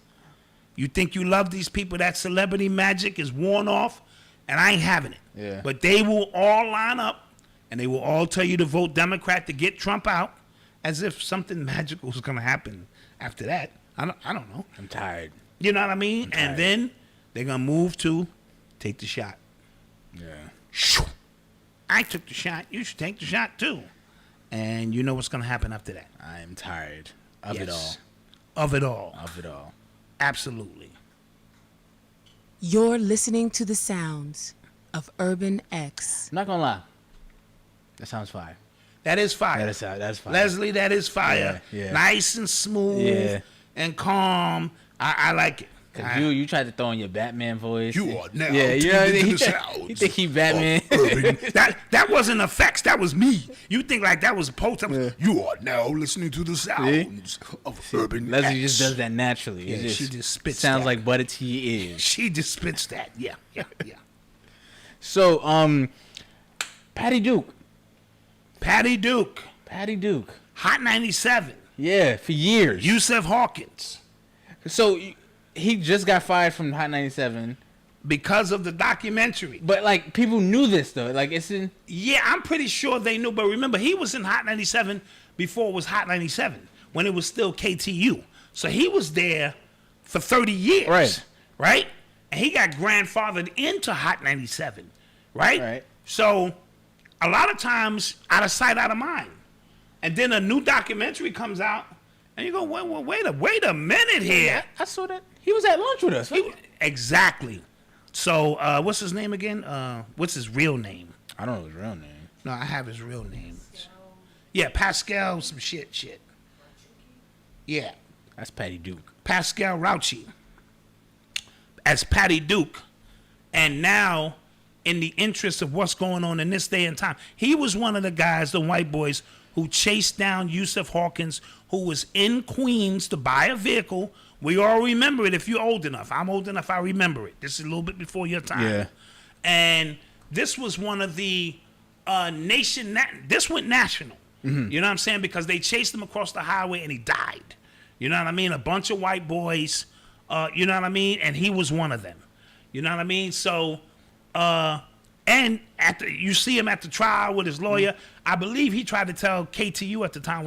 Speaker 4: You think you love these people? That celebrity magic is worn off, and I ain't having it.
Speaker 3: Yeah.
Speaker 4: But they will all line up, and they will all tell you to vote Democrat to get Trump out, as if something magical is going to happen after that. I don't know.
Speaker 3: I'm tired.
Speaker 4: You know what I mean? And then they're going to move to take the shot.
Speaker 3: Yeah.
Speaker 4: I took the shot. You should take the shot too. And you know what's going to happen after that.
Speaker 3: I am tired of it all.
Speaker 4: Yes. Of it all.
Speaker 3: Of it all.
Speaker 4: Absolutely.
Speaker 5: You're listening to the sounds of Urban X.
Speaker 3: I'm not gonna lie. That sounds fire.
Speaker 4: That is fire.
Speaker 3: That's fire.
Speaker 4: Leslie, that is fire.
Speaker 3: Yeah.
Speaker 4: Nice and smooth and calm. I like it.
Speaker 3: Cause you tried to throw in your Batman voice.
Speaker 2: You are now
Speaker 3: you
Speaker 2: tuned
Speaker 3: know,
Speaker 2: into
Speaker 3: he
Speaker 2: the sounds.
Speaker 3: You think he Batman?
Speaker 4: That wasn't effects. That was me. You think like that was a post?
Speaker 2: You are now listening to the sounds of Urban
Speaker 3: Leslie
Speaker 2: X.
Speaker 3: just does that naturally.
Speaker 4: Yeah,
Speaker 3: It
Speaker 4: she just spits
Speaker 3: sounds
Speaker 4: that.
Speaker 3: like Buddy T is.
Speaker 4: She just spits that. Yeah.
Speaker 3: So, Patty Duke.
Speaker 4: Hot 97.
Speaker 3: Yeah, for years.
Speaker 4: Yusef Hawkins.
Speaker 3: So he just got fired from Hot 97
Speaker 4: because of the documentary.
Speaker 3: But like people knew this though. Like it's in.
Speaker 4: Yeah, I'm pretty sure they knew. But remember, he was in Hot 97 before it was Hot 97 when it was still KTU. So he was there for 30 years. Right. And he got grandfathered into Hot 97. Right. So a lot of times out of sight, out of mind. And then a new documentary comes out, and you go, wait a minute here.
Speaker 3: I saw that. He was at lunch with us.
Speaker 4: Exactly. So, what's his name again? What's his real name?
Speaker 3: I don't know his real name.
Speaker 4: No, I have his real name. Yeah, Pascal some shit. Yeah.
Speaker 3: That's Patty Duke.
Speaker 4: Pascal Raucci. As Patty Duke. And now, in the interest of what's going on in this day and time, he was one of the guys, the white boys, who chased down Yusef Hawkins, who was in Queens to buy a vehicle. We all remember it if you're old enough. I'm old enough, I remember it. This is a little bit before your time.
Speaker 3: Yeah.
Speaker 4: And this was one of the this went national. Mm-hmm. You know what I'm saying? Because they chased him across the highway and he died. You know what I mean? A bunch of white boys, you know what I mean? And he was one of them. You know what I mean? So, and you see him at the trial with his lawyer. Mm-hmm. I believe he tried to tell KTU at the time,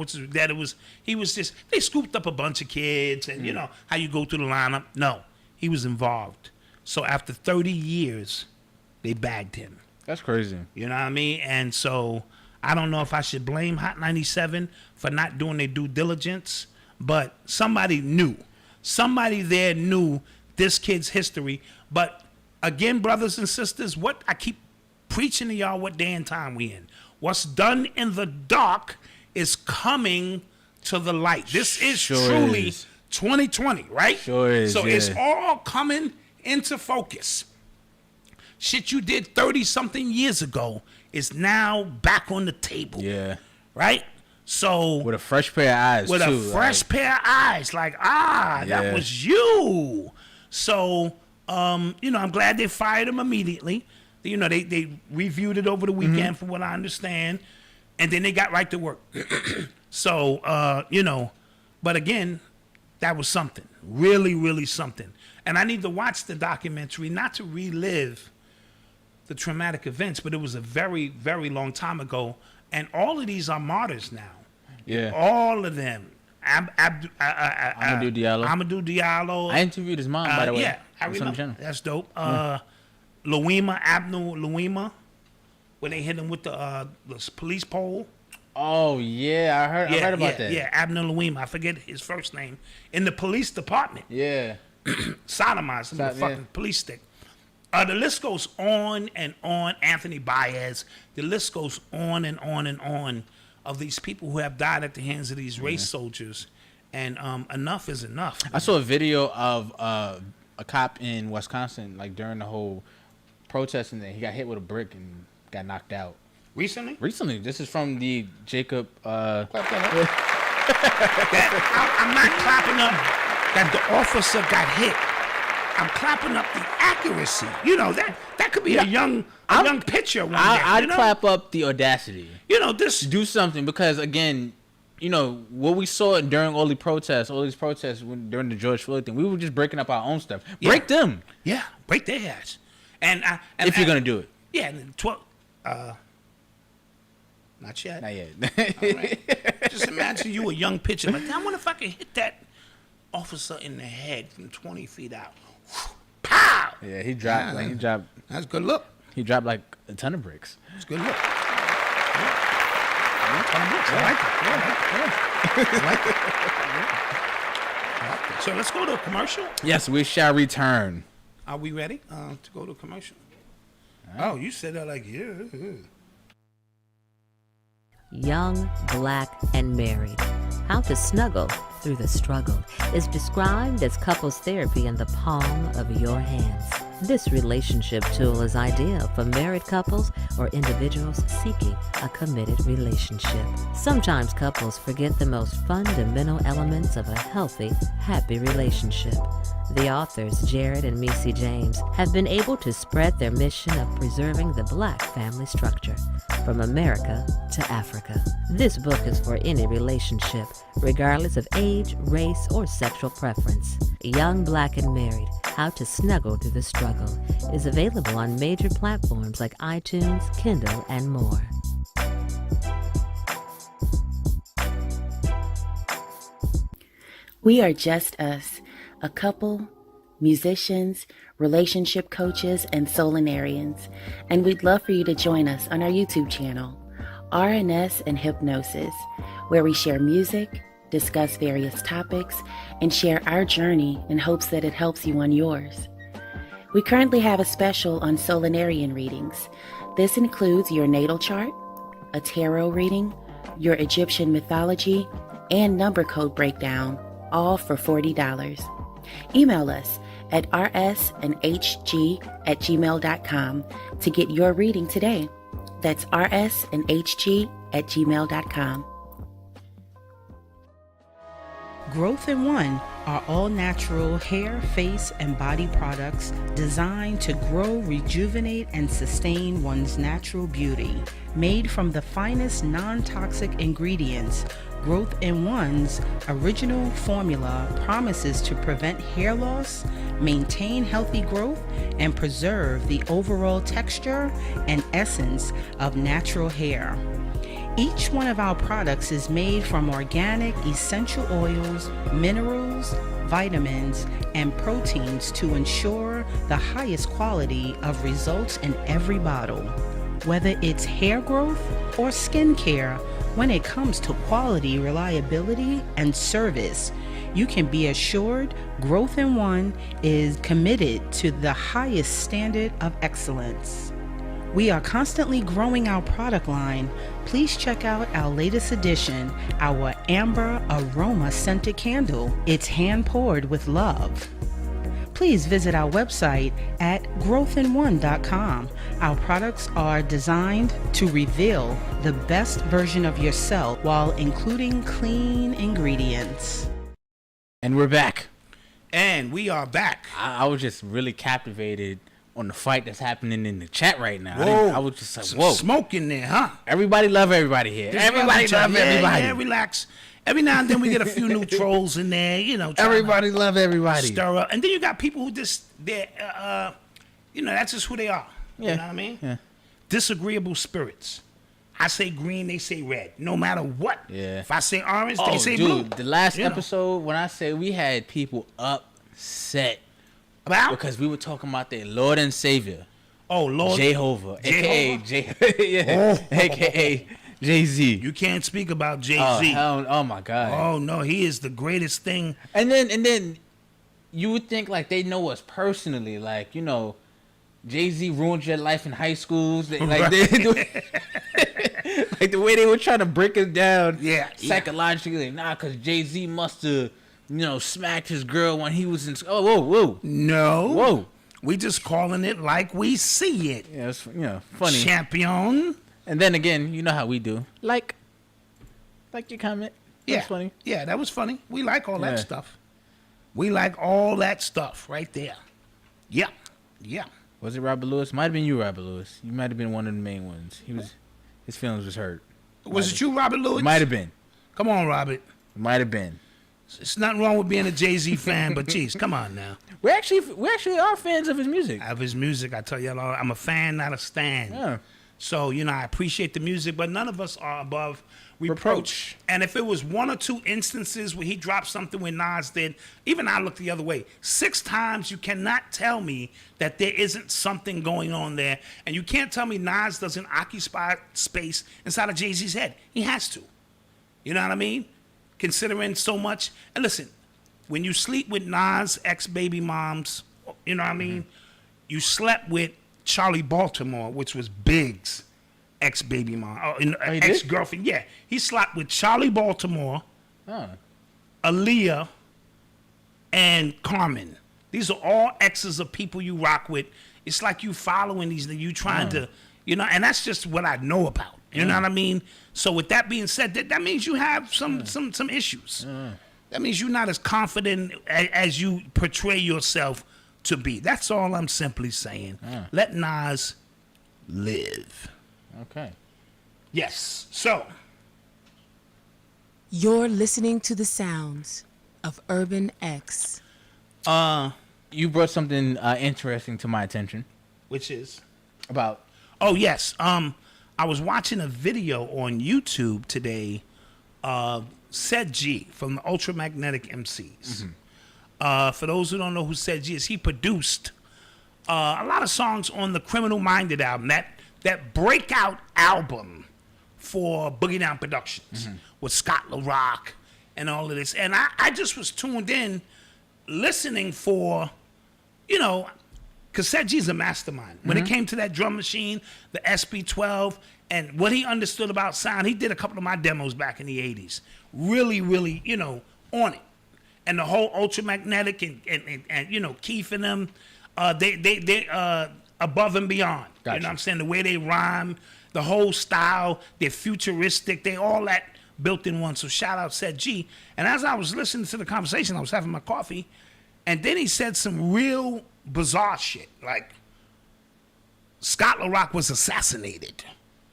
Speaker 4: they scooped up a bunch of kids and you know how you go through the lineup. No, he was involved. So after 30 years, they bagged him.
Speaker 3: That's crazy.
Speaker 4: You know what I mean? And so I don't know if I should blame Hot 97 for not doing their due diligence, but somebody there knew this kid's history. But again, brothers and sisters, what I keep preaching to y'all, what day and time we in. What's done in the dark is coming to the light. This is truly 2020, right?
Speaker 3: Sure is.
Speaker 4: So it's all coming into focus. Shit you did 30-something years ago is now back on the table.
Speaker 3: Yeah.
Speaker 4: Right? So
Speaker 3: with a fresh pair of eyes,
Speaker 4: with a fresh pair of eyes. Like, that was you. So, you know, I'm glad they fired him immediately. You know, they reviewed it over the weekend from what I understand. And then they got right to work. So, you know, but again, that was something. Really, really something. And I need to watch the documentary, not to relive the traumatic events, but it was a very, very long time ago. And all of these are martyrs now.
Speaker 3: Yeah.
Speaker 4: All of them.
Speaker 3: Amadou
Speaker 4: Diallo.
Speaker 3: I interviewed his mom, by the way.
Speaker 4: Yeah, I remember. That's dope. Louima, Abnu Louima, when they hit him with the police pole.
Speaker 3: Oh yeah, I heard about that.
Speaker 4: Yeah, Abner Louima. I forget his first name. In the police department.
Speaker 3: Yeah.
Speaker 4: Sodomized him with a fucking police stick. The list goes on and on. Anthony Baez. The list goes on and on and on of these people who have died at the hands of these race soldiers. And enough is enough. Man.
Speaker 3: I saw a video of a cop in Wisconsin, like during the whole protesting, that he got hit with a brick and got knocked out.
Speaker 4: Recently?
Speaker 3: This is from the Jacob.
Speaker 4: I'm not clapping up that the officer got hit. I'm clapping up the accuracy. You know, that could be a young pitcher one day.
Speaker 3: I'd clap up the audacity.
Speaker 4: You know, this...
Speaker 3: Do something, because, again, you know, what we saw during all these protests during the George Floyd thing, we were just breaking up our own stuff. Break them.
Speaker 4: Yeah, break their ass. And
Speaker 3: if you're going to do it.
Speaker 4: Yeah, 12... Not yet.
Speaker 3: Not yet.
Speaker 4: All right. Just imagine you a young pitcher. Like, I wonder if I can hit that officer in the head from 20 feet out. Pow!
Speaker 3: Yeah, he dropped.
Speaker 4: That's a good look.
Speaker 3: He dropped like a ton of bricks.
Speaker 4: It's a good look. I like it. So let's go to a commercial.
Speaker 3: Yes, we shall return.
Speaker 4: Are we ready to go to a commercial? Right. Oh, you said that like, yeah.
Speaker 6: Young, Black, and Married. How to Snuggle Through the Struggle is described as couples therapy in the palm of your hands. This relationship tool is ideal for married couples or individuals seeking a committed relationship. Sometimes couples forget the most fundamental elements of a healthy, happy relationship. The authors, Jared and Missy James, have been able to spread their mission of preserving the Black family structure from America to Africa. This book is for any relationship, regardless of age, race, or sexual preference. Young, Black, and Married, How to Snuggle Through the Struggle is available on major platforms like iTunes, Kindle, and more.
Speaker 7: We are just us, a couple, musicians, relationship coaches, and Soulinarians, and we'd love for you to join us on our YouTube channel, R&S and Hip-Gnosis, where we share music, discuss various topics, and share our journey in hopes that it helps you on yours. We currently have a special on Soulinarian readings. This includes your natal chart, a tarot reading, your Egyptian mythology, and number code breakdown, all for $40. Email us at rsandhg@gmail.com to get your reading today. That's rsandhg@gmail.com.
Speaker 8: Growth in One are all-natural hair, face, and body products designed to grow, rejuvenate, and sustain one's natural beauty. Made from the finest non-toxic ingredients, Growth in One's original formula promises to prevent hair loss, maintain healthy growth, and preserve the overall texture and essence of natural hair. Each one of our products is made from organic essential oils, minerals, vitamins, and proteins to ensure the highest quality of results in every bottle. Whether it's hair growth or skin care, when it comes to quality, reliability, and service, you can be assured Growth in One is committed to the highest standard of excellence. We are constantly growing our product line. Please check out our latest edition, our Amber Aroma Scented Candle. It's hand poured with love. Please visit our website at growthin1.com. Our products are designed to reveal the best version of yourself while including clean ingredients.
Speaker 3: And we're back.
Speaker 4: And we are back.
Speaker 3: I was just really captivated on the fight that's happening in the chat right now.
Speaker 4: Whoa.
Speaker 3: I was just like,
Speaker 4: Some
Speaker 3: whoa.
Speaker 4: smoke in there, huh?
Speaker 3: Everybody love everybody here. Everybody love everybody.
Speaker 4: Yeah, relax. Every now and then we get a few new trolls in there, you know.
Speaker 3: Everybody love everybody.
Speaker 4: Stir up. And then you got people who just, you know, that's just who they are.
Speaker 3: Yeah.
Speaker 4: You know what I mean?
Speaker 3: Yeah.
Speaker 4: Disagreeable spirits. I say green, they say red. No matter what.
Speaker 3: Yeah.
Speaker 4: If I say orange, they say blue.
Speaker 3: The last
Speaker 4: You know.
Speaker 3: episode, when I say we had people upset
Speaker 4: About?
Speaker 3: because we were talking about their Lord and Savior,
Speaker 4: Oh, Lord.
Speaker 3: Jehovah, a.k.a.
Speaker 4: Jehovah?
Speaker 3: A.k.a. Jay-Z.
Speaker 4: You can't speak about Jay-Z.
Speaker 3: Oh my God.
Speaker 4: Oh no, he is the greatest thing.
Speaker 3: And then you would think like they know us personally, like, you know, Jay-Z ruined your life in high schools. Like like the way they were trying to break us down psychologically. Nah, because Jay-Z must have, you know, smacked his girl when he was in school. Oh, whoa.
Speaker 4: No.
Speaker 3: Whoa.
Speaker 4: We just calling it like we see it.
Speaker 3: Yeah, it's, you know, funny.
Speaker 4: Champion.
Speaker 3: And then again, you know how we do. Like your comment. That's funny.
Speaker 4: Yeah, that was funny. We like all that stuff. We like all that stuff right there. Yeah. Yeah.
Speaker 3: Was it Robert Lewis? Might have been you, Robert Lewis. You might have been one of the main ones. His feelings was hurt.
Speaker 4: Was it you, Robert Lewis?
Speaker 3: Might have been.
Speaker 4: Come on, Robert.
Speaker 3: Might have been.
Speaker 4: It's nothing wrong with being a Jay-Z fan, but geez, come on now.
Speaker 3: We actually are fans of his music.
Speaker 4: Of his music, I tell you, I'm a fan, not a stan.
Speaker 3: Yeah.
Speaker 4: So, you know, I appreciate the music, but none of us are above reproach. And if it was one or two instances where he dropped something when Nas did, even I look the other way. 6 times, you cannot tell me that there isn't something going on there. And you can't tell me Nas doesn't occupy space inside of Jay-Z's head. He has to. You know what I mean? Considering so much. And listen, when you sleep with Nas' ex-baby moms, you know what I mean? You slept with Charlie Baltimore, which was Big's ex-baby mom, ex-girlfriend. Yeah, he slept with Charlie Baltimore, Aaliyah, and Carmen. These are all exes of people you rock with. It's like you following these, you trying to, you know, and that's just what I know about. You know what I mean? So with that being said, that means you have some issues. That means you're not as confident as you portray yourself to be. That's all I'm simply saying. Let Nas live.
Speaker 3: Okay.
Speaker 4: Yes. So.
Speaker 5: You're listening to the sounds of Urban X.
Speaker 3: You brought something interesting to my attention.
Speaker 4: Which is?
Speaker 3: About.
Speaker 4: Oh, yes. I was watching a video on YouTube today of sh0t from the Ultramagnetic MCs. For those who don't know who sh0t is, he produced a lot of songs on the Criminal Minded album, that breakout album for Boogie Down Productions with Scott LaRock and all of this. And I just was tuned in listening for, you know, because sh0t's a mastermind. When it came to that drum machine, the SP12, and what he understood about sound, he did a couple of my demos back in the 80s. Really, really, you know, on it. And the whole Ultramagnetic and you know, Keith and them, they above and beyond. Gotcha. You know what I'm saying? The way they rhyme, the whole style, they're futuristic, they all that built in one. So shout out sh0t. And as I was listening to the conversation, I was having my coffee, and then he said some real bizarre shit, like Scott LaRock was assassinated.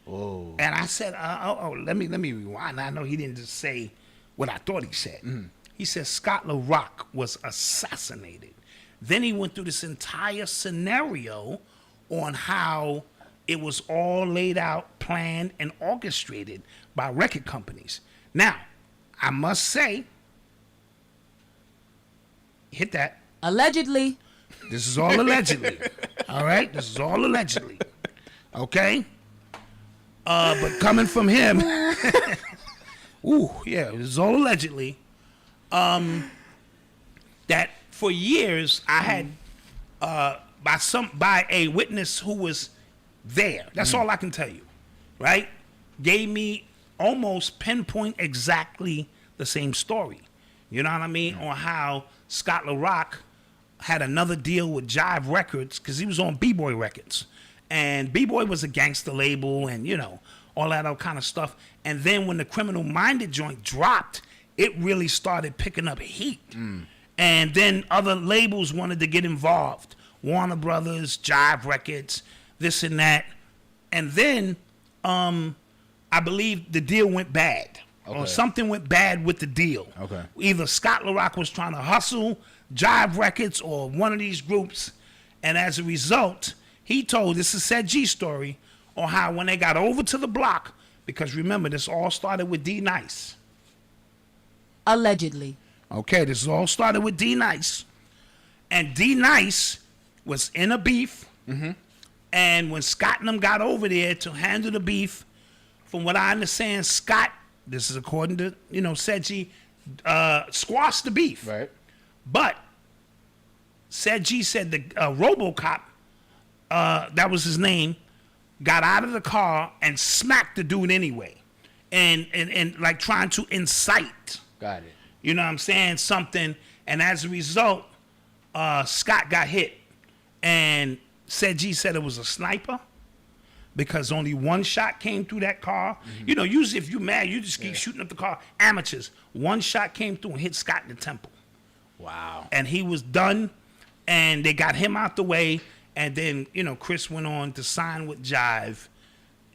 Speaker 3: Whoa.
Speaker 4: And I said, let me rewind. I know he didn't just say what I thought he said. He said Scott LaRock was assassinated. Then he went through this entire scenario on how it was all laid out, planned, and orchestrated by record companies. Now, I must say, hit that.
Speaker 5: Allegedly.
Speaker 4: This is all allegedly. All right? This is all allegedly. Okay? But coming from him, ooh, yeah, this is all allegedly. That for years I had by a witness who was there. That's all I can tell you, right? Gave me almost pinpoint exactly the same story. You know what I mean? On how Scott LaRock had another deal with Jive Records because he was on B-Boy Records, and B-Boy was a gangster label, and you know all that other kind of stuff. And then when the Criminal Minded joint dropped, it really started picking up heat. And then other labels wanted to get involved. Warner Brothers, Jive Records, this and that. And then I believe the deal went bad. Okay. Or something went bad with the deal. Okay. Either Scott LaRock was trying to hustle Jive Records or one of these groups. And as a result, he told, this is sh0t story, on how when they got over to the block, because remember, this all started with D Nice.
Speaker 5: Allegedly.
Speaker 4: Okay, this all started with D Nice. And D Nice was in a beef. And when Scott and them got over there to handle the beef, from what I understand, Scott, this is according to, Sedgy, squashed the beef.
Speaker 3: Right.
Speaker 4: But Sedgy said the RoboCop, that was his name, got out of the car and smacked the dude anyway. And like trying to incite.
Speaker 3: Got it.
Speaker 4: You know what I'm saying? Something. And as a result, Scott got hit. And Sedgy said it was a sniper because only one shot came through that car. Mm-hmm. Usually if you're mad, you just keep shooting up the car. Amateurs. One shot came through and hit Scott in the temple.
Speaker 3: Wow.
Speaker 4: And he was done. And they got him out the way. And then, Chris went on to sign with Jive.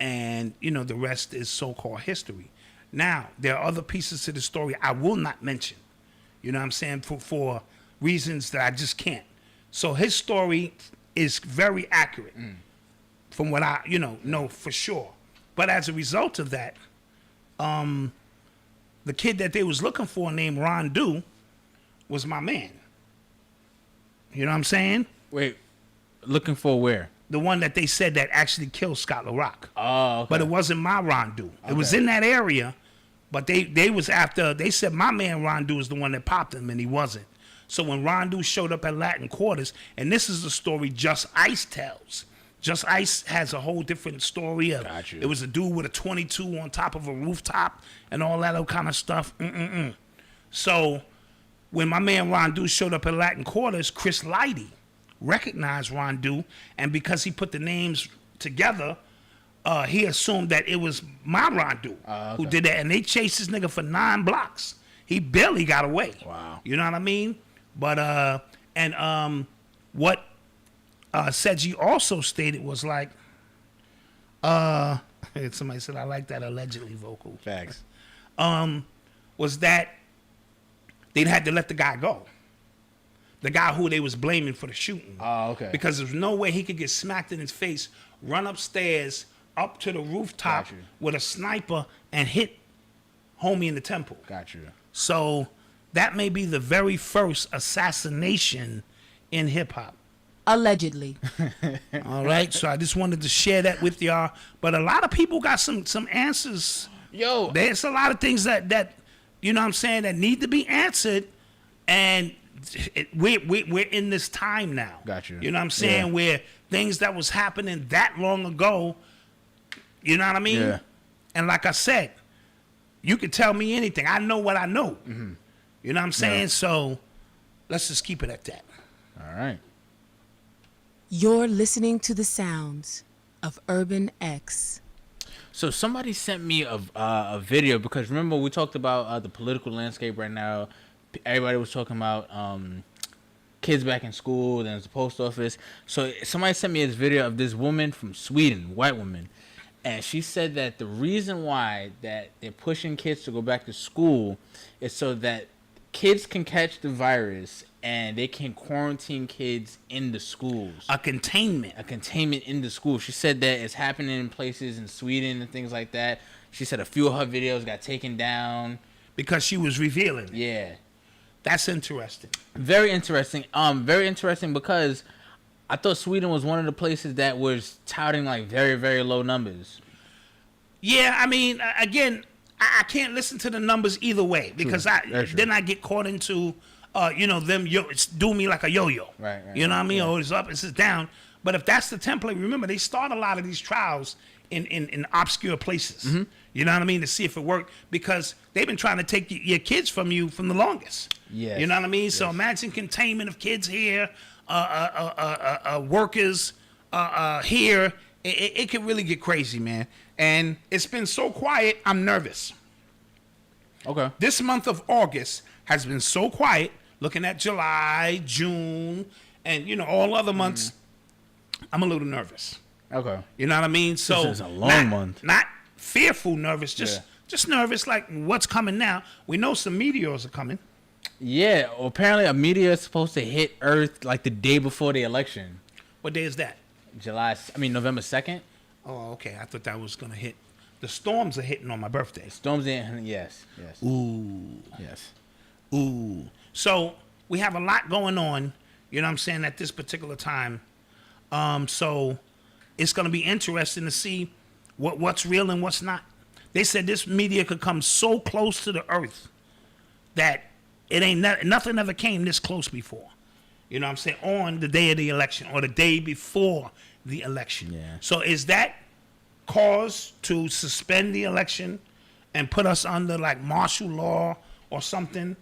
Speaker 4: And, the rest is so-called history. Now, there are other pieces to the story I will not mention. You know what I'm saying? For reasons that I just can't. So his story is very accurate from what I, know for sure. But as a result of that, the kid that they was looking for named Rondu was my man. You know what I'm saying?
Speaker 3: Wait, looking for where?
Speaker 4: The one that they said that actually killed Scott LaRock.
Speaker 3: Oh, okay. But
Speaker 4: it wasn't my Rondu. It was in that area, but they was after, they said my man Rondu was the one that popped him, and he wasn't. So when Rondu showed up at Latin Quarters, and this is the story Just Ice tells. Just Ice has a whole different story. It was a dude with a 22 on top of a rooftop and all that other kind of stuff. So when my man Rondu showed up at Latin Quarters, Chris Lighty recognized Rondu, and because he put the names together, he assumed that it was my Rondu who did that, and they chased this nigga for 9 blocks. He barely got away.
Speaker 3: Wow.
Speaker 4: You know what I mean? But what Sedgy also stated was like, somebody said I like that allegedly vocal.
Speaker 3: Facts.
Speaker 4: Was that they'd had to let the guy go. The guy who they was blaming for the shooting.
Speaker 3: Oh, okay.
Speaker 4: Because there's no way he could get smacked in his face, run upstairs, up to the rooftop with a sniper and hit homie in the temple.
Speaker 3: Got you.
Speaker 4: So that may be the very first assassination in hip-hop.
Speaker 5: Allegedly.
Speaker 4: All right, so I just wanted to share that with y'all. But a lot of people got some answers.
Speaker 3: Yo.
Speaker 4: There's a lot of things that you know what I'm saying, that need to be answered. And we're in this time now.
Speaker 3: Got you.
Speaker 4: You know what I'm saying? Where things that was happening that long ago, you know what I mean?
Speaker 3: Yeah.
Speaker 4: And like I said, you can tell me anything. I know what I know. Mm-hmm. You know what I'm saying?
Speaker 3: Yeah.
Speaker 4: So let's just keep it at that.
Speaker 3: All right.
Speaker 5: You're listening to the sounds of Urban X.
Speaker 3: So somebody sent me a video, because remember we talked about the political landscape right now. Everybody was talking about kids back in school, then there's the post office. So somebody sent me this video of this woman from Sweden, white woman, and she said that the reason why that they're pushing kids to go back to school is so that kids can catch the virus and they can quarantine kids in the schools.
Speaker 4: A containment
Speaker 3: in the school. She said that it's happening in places in Sweden and things like that. She said a few of her videos got taken down
Speaker 4: because she was revealing it.
Speaker 3: Yeah.
Speaker 4: That's interesting.
Speaker 3: Very interesting. Very interesting, because I thought Sweden was one of the places that was touting like very, very low numbers.
Speaker 4: Yeah, I mean, again, I can't listen to the numbers either way, because then I get caught into, them it's doing me like a yo-yo.
Speaker 3: Right.
Speaker 4: You know what I mean? Oh, it's up, it's down. But if that's the template, remember, they start a lot of these trials in obscure places. Mm-hmm. You know what I mean? To see if it worked, because they've been trying to take your kids from you from the longest.
Speaker 3: Yes.
Speaker 4: You know what I mean?
Speaker 3: Yes.
Speaker 4: So imagine containment of kids here, workers here. It could really get crazy, man. And it's been so quiet, I'm nervous.
Speaker 3: Okay.
Speaker 4: This month of August has been so quiet, looking at July, June, and, all other months, I'm a little nervous.
Speaker 3: Okay.
Speaker 4: You know what I mean? So
Speaker 3: this is a long month.
Speaker 4: Not fearful nervous, just nervous, like what's coming now. We know some meteors are coming.
Speaker 3: Yeah, well, apparently a meteor is supposed to hit Earth like the day before the election.
Speaker 4: What day is that?
Speaker 3: November 2nd.
Speaker 4: Oh, okay. I thought that was going to hit. The storms are hitting on my birthday.
Speaker 3: Storms in, yes.
Speaker 4: Ooh.
Speaker 3: Yes.
Speaker 4: Ooh. So we have a lot going on, you know what I'm saying, at this particular time. So it's going to be interesting to see what's real and what's not. They said this meteor could come so close to the Earth that it ain't nothing ever came this close before. You know what I'm saying? On the day of the election or the day before the election.
Speaker 3: Yeah.
Speaker 4: So is that cause to suspend the election and put us under like martial law or something?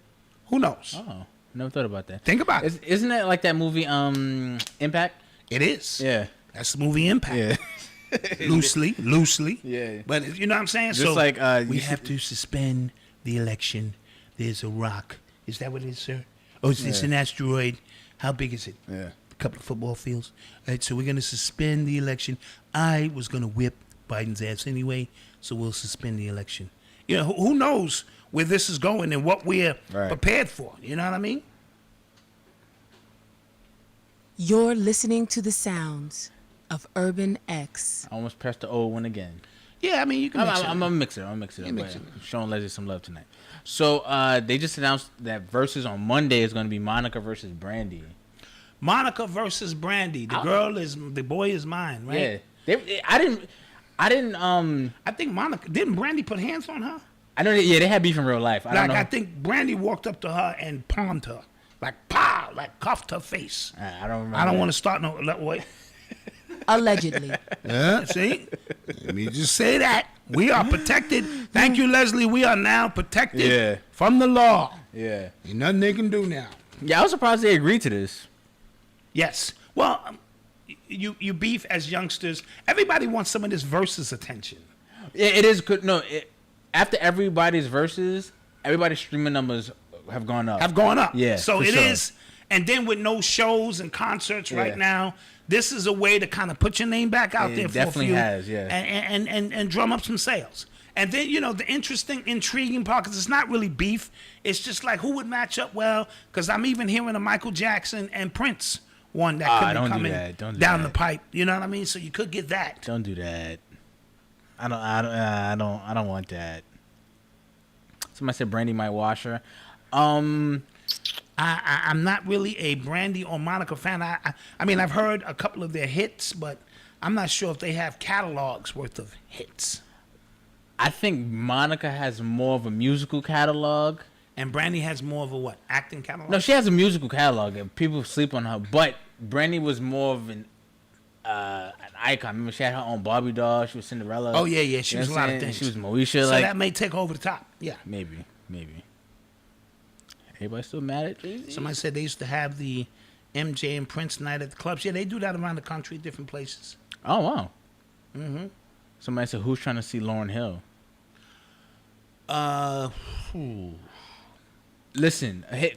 Speaker 4: Who knows?
Speaker 3: Oh, never thought about that.
Speaker 4: Think about it.
Speaker 3: Isn't that like that movie Impact?
Speaker 4: It is.
Speaker 3: Yeah.
Speaker 4: That's the movie Impact.
Speaker 3: Yeah.
Speaker 4: loosely.
Speaker 3: Yeah.
Speaker 4: But you know what I'm saying?
Speaker 3: Just
Speaker 4: so
Speaker 3: like
Speaker 4: we have to suspend the election. There's a rock. Is that what it is, sir? Oh, it's an asteroid. How big is it?
Speaker 3: Yeah.
Speaker 4: A couple of football fields. All right, so we're going to suspend the election. I was going to whip Biden's ass anyway, so we'll suspend the election. You know, who knows where this is going and what we're prepared for. You know what I mean?
Speaker 5: You're listening to the sounds of Urban X.
Speaker 3: I almost pressed the old one again.
Speaker 4: Yeah, I mean, you can mix it.
Speaker 3: I'm going to mix it. I'm showing Leslie some love tonight. So they just announced that Versus on Monday is going to be Monica versus Brandy.
Speaker 4: Monica versus Brandy. The boy is mine, right?
Speaker 3: Yeah. I
Speaker 4: think Monica, didn't Brandy put hands on her?
Speaker 3: I know. Yeah, they had beef in real life.
Speaker 4: I think Brandy walked up to her and palmed her. Like, pow, like cuffed her face.
Speaker 3: I don't remember.
Speaker 4: I don't want to start no way.
Speaker 5: Allegedly.
Speaker 4: Yeah, see? Let me just say that. We are protected. Thank you, Leslie. We are now protected from the law.
Speaker 3: Yeah.
Speaker 4: Ain't nothing they can do now.
Speaker 3: Yeah, I was surprised they agreed to this.
Speaker 4: Yes. Well, you beef as youngsters. Everybody wants some of this Versus attention.
Speaker 3: Yeah, it is good. No, after everybody's Versus, everybody's streaming numbers have gone up. Yeah.
Speaker 4: So it is. And then with no shows and concerts right now, this is a way to kind of put your name back out there for a few.
Speaker 3: Definitely has, yeah.
Speaker 4: And drum up some sales. And then, you know, the intriguing part, because it's not really beef. It's just like who would match up well. Because I'm even hearing a Michael Jackson and Prince one that could be coming down the pipe. You know what I mean? So you could get that.
Speaker 3: Don't do that. I don't want that. Somebody said Brandy might wash her. I'm
Speaker 4: not really a Brandy or Monica fan. I mean, I've heard a couple of their hits, but I'm not sure if they have catalogs worth of hits.
Speaker 3: I think Monica has more of a musical catalog.
Speaker 4: And Brandy has more of a what? Acting catalog?
Speaker 3: No, she has a musical catalog, and people sleep on her. But Brandy was more of an icon. Remember, she had her own Barbie doll. She was Cinderella.
Speaker 4: Oh, yeah. She was a lot of things.
Speaker 3: She was Moesha.
Speaker 4: So that may take over the top. Yeah.
Speaker 3: Maybe. Everybody still mad at Jay-Z?
Speaker 4: Somebody said they used to have the MJ and Prince night at the clubs. Yeah, they do that around the country, different places.
Speaker 3: Oh, wow. Mm-hmm. Somebody said, who's trying to see Lauryn Hill? Listen, I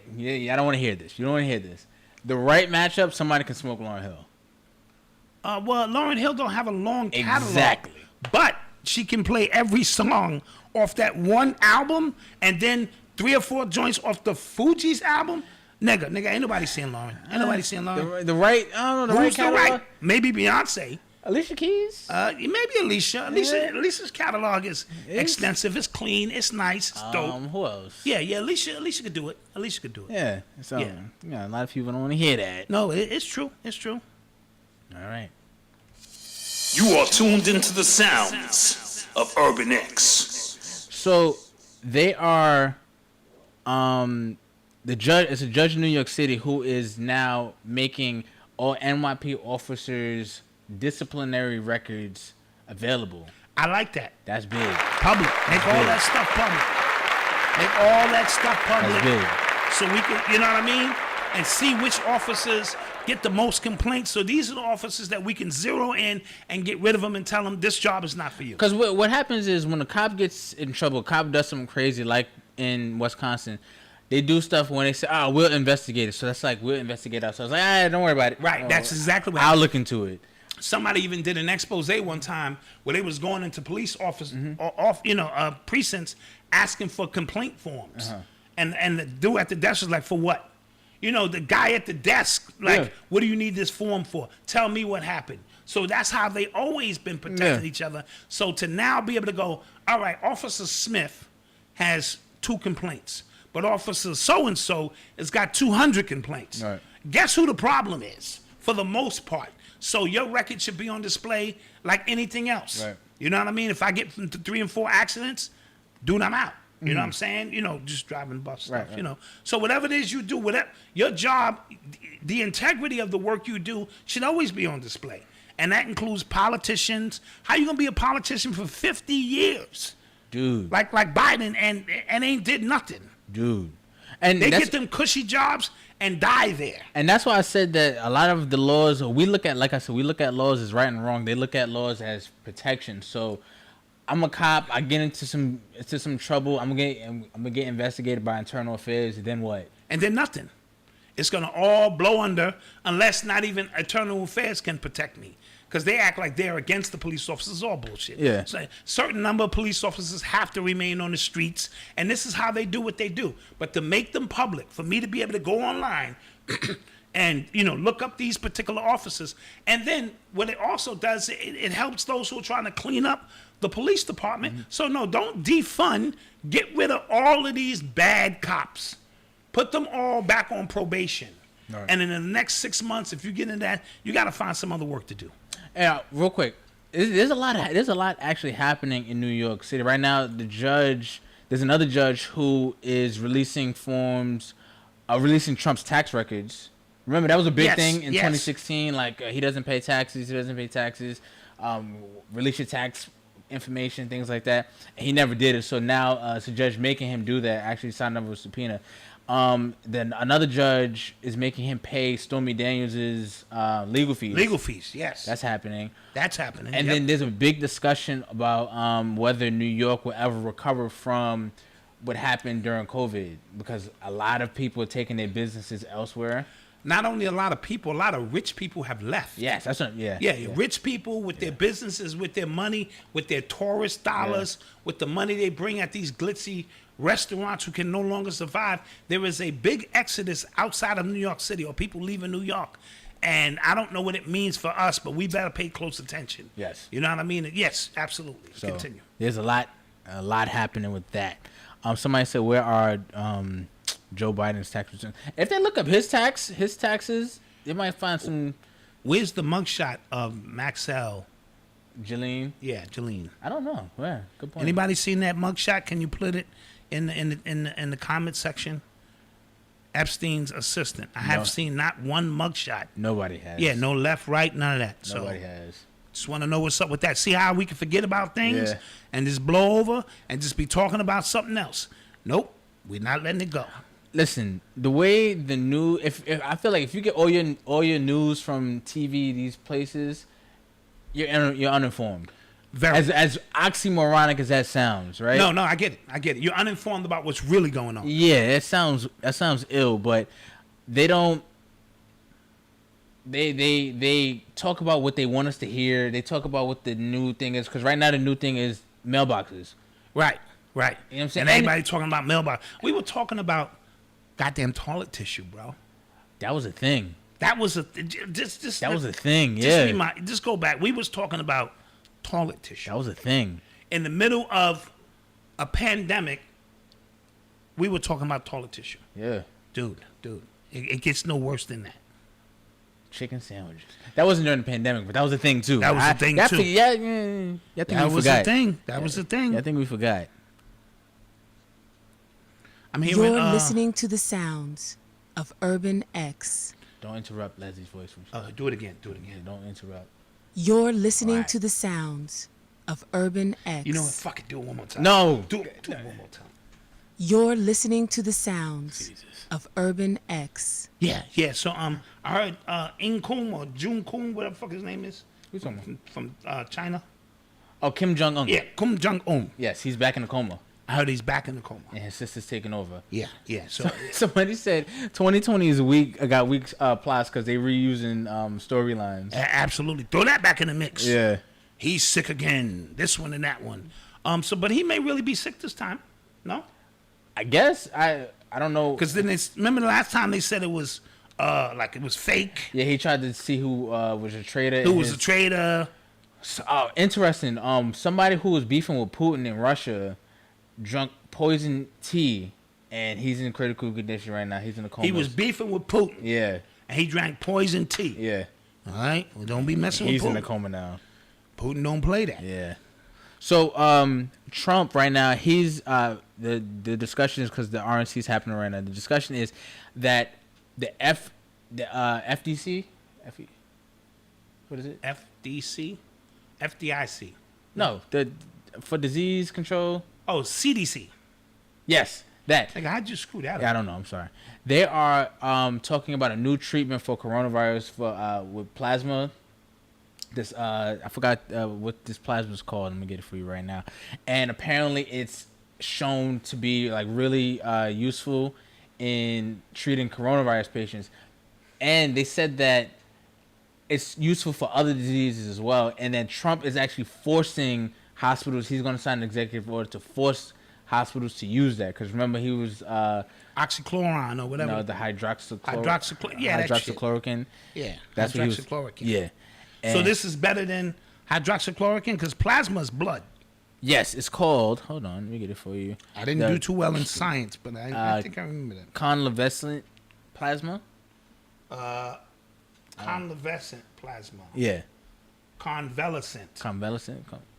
Speaker 3: don't want to hear this. You don't want to hear this. The right matchup, somebody can smoke Lauryn Hill.
Speaker 4: Well, Lauryn Hill don't have a long catalog.
Speaker 3: Exactly.
Speaker 4: But she can play every song off that one album and then 3 or 4 joints off the Fugees album. Nigga, ain't nobody seeing Lauryn. Ain't nobody seeing Lauryn.
Speaker 3: The right, I don't know,
Speaker 4: Who's the right? Maybe Beyonce.
Speaker 3: Alicia Keys?
Speaker 4: Maybe Alicia. Alicia's catalog is extensive. It's clean. It's nice. It's dope.
Speaker 3: Who else?
Speaker 4: Yeah. Alicia could do it.
Speaker 3: Yeah. So, a lot of people don't want to hear that.
Speaker 4: No, it's true. It's true.
Speaker 3: All right.
Speaker 9: You are tuned into the sounds of Urban X.
Speaker 3: So, they are, it's a judge in New York City who is now making all NYPD officers' disciplinary records available.
Speaker 4: I like that.
Speaker 3: That's big.
Speaker 4: Public. Make all that stuff public.
Speaker 3: That's big.
Speaker 4: So we can, you know what I mean? And see which officers get the most complaints. So these are the officers that we can zero in and get rid of them and tell them this job is not for you.
Speaker 3: Because what happens is when a cop gets in trouble, a cop does something crazy like in Wisconsin, they do stuff when they say, we'll investigate it. So that's like, we'll investigate ourselves. Like, don't worry about it.
Speaker 4: Right. That's exactly what
Speaker 3: I'll look into it.
Speaker 4: Somebody even did an expose one time where they was going into police office precincts asking for complaint forms. And the dude at the desk was like, for what? You know, the guy at the desk, what do you need this form for? Tell me what happened. So that's how they always been protecting each other. So to now be able to go, all right, Officer Smith has 2 complaints, but Officer so-and-so has got 200 complaints.
Speaker 3: Right.
Speaker 4: Guess who the problem is for the most part? So your record should be on display like anything else.
Speaker 3: Right.
Speaker 4: You know what I mean? If I get into 3 and 4 accidents, dude, I'm out. You know what I'm saying? You know, just driving bus stuff,
Speaker 3: Right.
Speaker 4: you know. So whatever it is you do, whatever your job, the integrity of the work you do should always be on display. And that includes politicians. How you going to be a politician for 50 years?
Speaker 3: Dude.
Speaker 4: Like Biden and ain't did nothing.
Speaker 3: Dude. And
Speaker 4: they get them cushy jobs and die there.
Speaker 3: And that's why I said that a lot of the laws, we look at, like I said, we look at laws as right and wrong. They look at laws as protection. So I'm a cop. I get into some trouble. I'm gonna get investigated by internal affairs. Then what?
Speaker 4: And then nothing. It's gonna all blow under unless not even internal affairs can protect me, because they act like they're against the police officers. It's all bullshit.
Speaker 3: Yeah.
Speaker 4: So certain number of police officers have to remain on the streets, and this is how they do what they do. But to make them public, for me to be able to go online and look up these particular officers, and then what it also does, it helps those who are trying to clean up the police department. Mm-hmm. So no, don't defund. Get rid of all of these bad cops. Put them all back on probation. Right. And in the next 6 months, if you get into that, you got to find some other work to do.
Speaker 3: Yeah, real quick. There's a lot actually happening in New York City right now. There's another judge who is releasing releasing Trump's tax records. Remember, that was a big thing in 2016. Like, he doesn't pay taxes. Release your tax information, things like that. And he never did it. So now it's a judge making him do that, actually signed up with a subpoena. Then another judge is making him pay Stormy Daniels' legal fees.
Speaker 4: Legal fees, yes.
Speaker 3: That's happening. And then there's a big discussion about whether New York will ever recover from what happened during COVID, because a lot of people are taking their businesses elsewhere.
Speaker 4: Not only a lot of people, a lot of rich people have left.
Speaker 3: Yes, that's what. Yeah.
Speaker 4: Rich people with their businesses, with their money, with their tourist dollars, with the money they bring at these glitzy restaurants who can no longer survive. There is a big exodus outside of New York City, or people leaving New York. And I don't know what it means for us, but we better pay close attention.
Speaker 3: Yes.
Speaker 4: You know what I mean? Yes, absolutely. So continue.
Speaker 3: There's a lot happening with that. Somebody said, where are Joe Biden's tax returns? If they look up his taxes, they might find some.
Speaker 4: Where's the mugshot of Maxell?
Speaker 3: Jillian?
Speaker 4: Yeah, Jillian.
Speaker 3: I don't know. Where? Good point.
Speaker 4: Anybody seen that mugshot? Can you put it in the comment section? Epstein's assistant. I have seen not one mugshot.
Speaker 3: Nobody has.
Speaker 4: Yeah, no left, right, none of that.
Speaker 3: Nobody has.
Speaker 4: Just want to know what's up with that. See how we can forget about things and just blow over and just be talking about something else. Nope, we're not letting it go.
Speaker 3: Listen, the way the news, if I feel like if you get all your news from TV, these places, you're uninformed. Very. As oxymoronic as that sounds, right?
Speaker 4: No, I get it. You're uninformed about what's really going on.
Speaker 3: Yeah, that sounds ill, but they don't. They talk about what they want us to hear. They talk about what the new thing is, because right now the new thing is mailboxes.
Speaker 4: Right. You know what I'm saying? And everybody talking about mailbox. We were talking about goddamn toilet tissue, bro.
Speaker 3: That was a thing.
Speaker 4: That was a
Speaker 3: thing. Yeah.
Speaker 4: Just go back. We was talking about toilet tissue.
Speaker 3: That was a thing.
Speaker 4: In the middle of a pandemic, we were talking about toilet tissue.
Speaker 3: Yeah.
Speaker 4: Dude. It gets no worse than that.
Speaker 3: Chicken sandwiches. That wasn't during the pandemic, but that was a thing too.
Speaker 4: That was a thing too.
Speaker 3: I think
Speaker 4: that was a thing. That was a thing.
Speaker 3: I think we forgot.
Speaker 5: You're listening to the sounds of Urban X.
Speaker 3: Don't interrupt Leslie's voice.
Speaker 4: Do it again.
Speaker 3: Don't interrupt.
Speaker 5: You're listening to the sounds of Urban X.
Speaker 4: You know what? Fuck it. Do it one more time.
Speaker 3: No.
Speaker 4: Do it one more time.
Speaker 5: You're listening to the sounds of Urban X.
Speaker 4: Yeah. So I heard In Kum or Jun Kum, whatever the fuck his name is.
Speaker 3: Who's talking
Speaker 4: from China?
Speaker 3: Oh, Kim Jong-un.
Speaker 4: Yeah, Kim Jong-un.
Speaker 3: Yes, he's back in the coma.
Speaker 4: I heard he's back in the coma.
Speaker 3: And his sister's taking over.
Speaker 4: Yeah. So
Speaker 3: somebody said 2020 is got weak plots because they reusing storylines.
Speaker 4: Absolutely. Throw that back in the mix.
Speaker 3: Yeah.
Speaker 4: He's sick again. This one and that one. But he may really be sick this time. No?
Speaker 3: I guess. I don't know.
Speaker 4: Because then remember the last time they said it was like it was fake.
Speaker 3: Yeah, he tried to see who was a traitor.
Speaker 4: Who was a traitor.
Speaker 3: Interesting. Somebody who was beefing with Putin in Russia drunk poison tea, and he's in critical condition right now. He's in a coma.
Speaker 4: He was beefing with Putin.
Speaker 3: Yeah.
Speaker 4: And he drank poison tea.
Speaker 3: Yeah.
Speaker 4: All right? Well, don't be messing with Putin.
Speaker 3: He's in a coma now.
Speaker 4: Putin don't play that.
Speaker 3: Yeah. So Trump right now, he's the discussion is because the RNC is happening right now. The discussion is that the FDC, what is it?
Speaker 4: FDC, FDIC.
Speaker 3: No, for disease control.
Speaker 4: Oh, CDC.
Speaker 3: Yes, that.
Speaker 4: Like, how'd you screw that up?
Speaker 3: Yeah, I don't know. I'm sorry. They are talking about a new treatment for coronavirus for with plasma. This I forgot what this plasma is called. Let me get it for you right now. And apparently, it's shown to be like really useful in treating coronavirus patients. And they said that it's useful for other diseases as well. And then Trump is actually forcing hospitals. He's going to sign an executive order to force hospitals to use that. Because remember, he was
Speaker 4: oxychloroquine or whatever.
Speaker 3: No, the
Speaker 4: hydroxychloroquine. Yeah,
Speaker 3: that's what he was.
Speaker 4: Hydroxychloroquine.
Speaker 3: Yeah. And
Speaker 4: so this is better than hydroxychloroquine because plasma is blood.
Speaker 3: Yes, it's called. Hold on, let me get it for you.
Speaker 4: I didn't do too well in science, but I think I remember that.
Speaker 3: Convalescent plasma.
Speaker 4: Convalescent plasma.
Speaker 3: Yeah.
Speaker 4: Convalescent.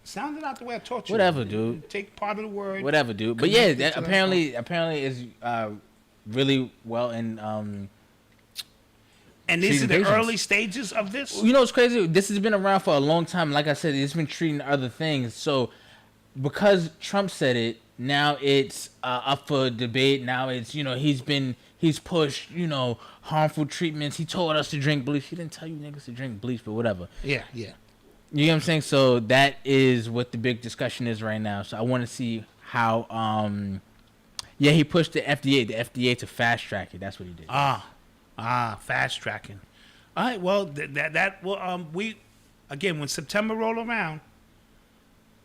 Speaker 4: Sounded out the way I taught you.
Speaker 3: Whatever, dude.
Speaker 4: Take part of the word.
Speaker 3: Whatever, dude. But yeah, that apparently is really well in.
Speaker 4: And these are the early stages of this?
Speaker 3: You know what's crazy? This has been around for a long time. Like I said, it's been treating other things. So because Trump said it, now it's up for debate. Now it's, he's pushed, harmful treatments. He told us to drink bleach. He didn't tell you niggas to drink bleach, but whatever.
Speaker 4: Yeah.
Speaker 3: You know what I'm saying? So that is what the big discussion is right now. So I want to see how, he pushed the FDA to fast track it. That's what he did.
Speaker 4: Fast tracking. All right, well, we again, when September roll around,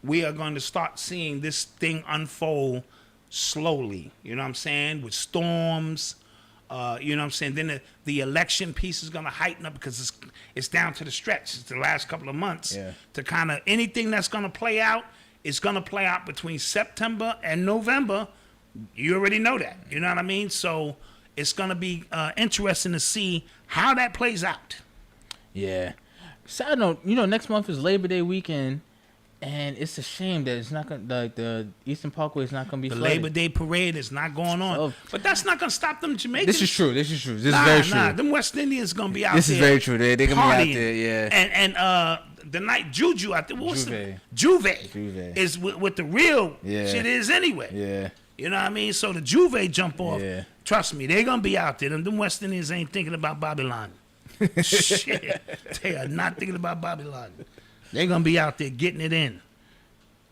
Speaker 4: we are going to start seeing this thing unfold slowly. You know what I'm saying? With storms, you know what I'm saying? Then the election piece is going to heighten up because it's down to the stretch. It's the last couple of months to kind of anything that's going to play out. It's going to play out between September and November. You already know that. You know what I mean? So it's going to be interesting to see how that plays out.
Speaker 3: Yeah. Side note, next month is Labor Day weekend, and it's a shame that it's not going to, the Eastern Parkway is not going to be flooded.
Speaker 4: Labor Day parade is not going on. But that's not going to stop them Jamaicans.
Speaker 3: This is true. This is very true.
Speaker 4: Them West Indians going to be out
Speaker 3: there. This is very true. They're going to be out there, yeah.
Speaker 4: And the night Juju out there, Juve is what the real shit is anyway.
Speaker 3: Yeah.
Speaker 4: You know what I mean? So the Juve jump off. Yeah. Trust me, they're going to be out there. Them West Indians ain't thinking about Babylon. Shit. They are not thinking about Babylon. They're going to be out there getting it in.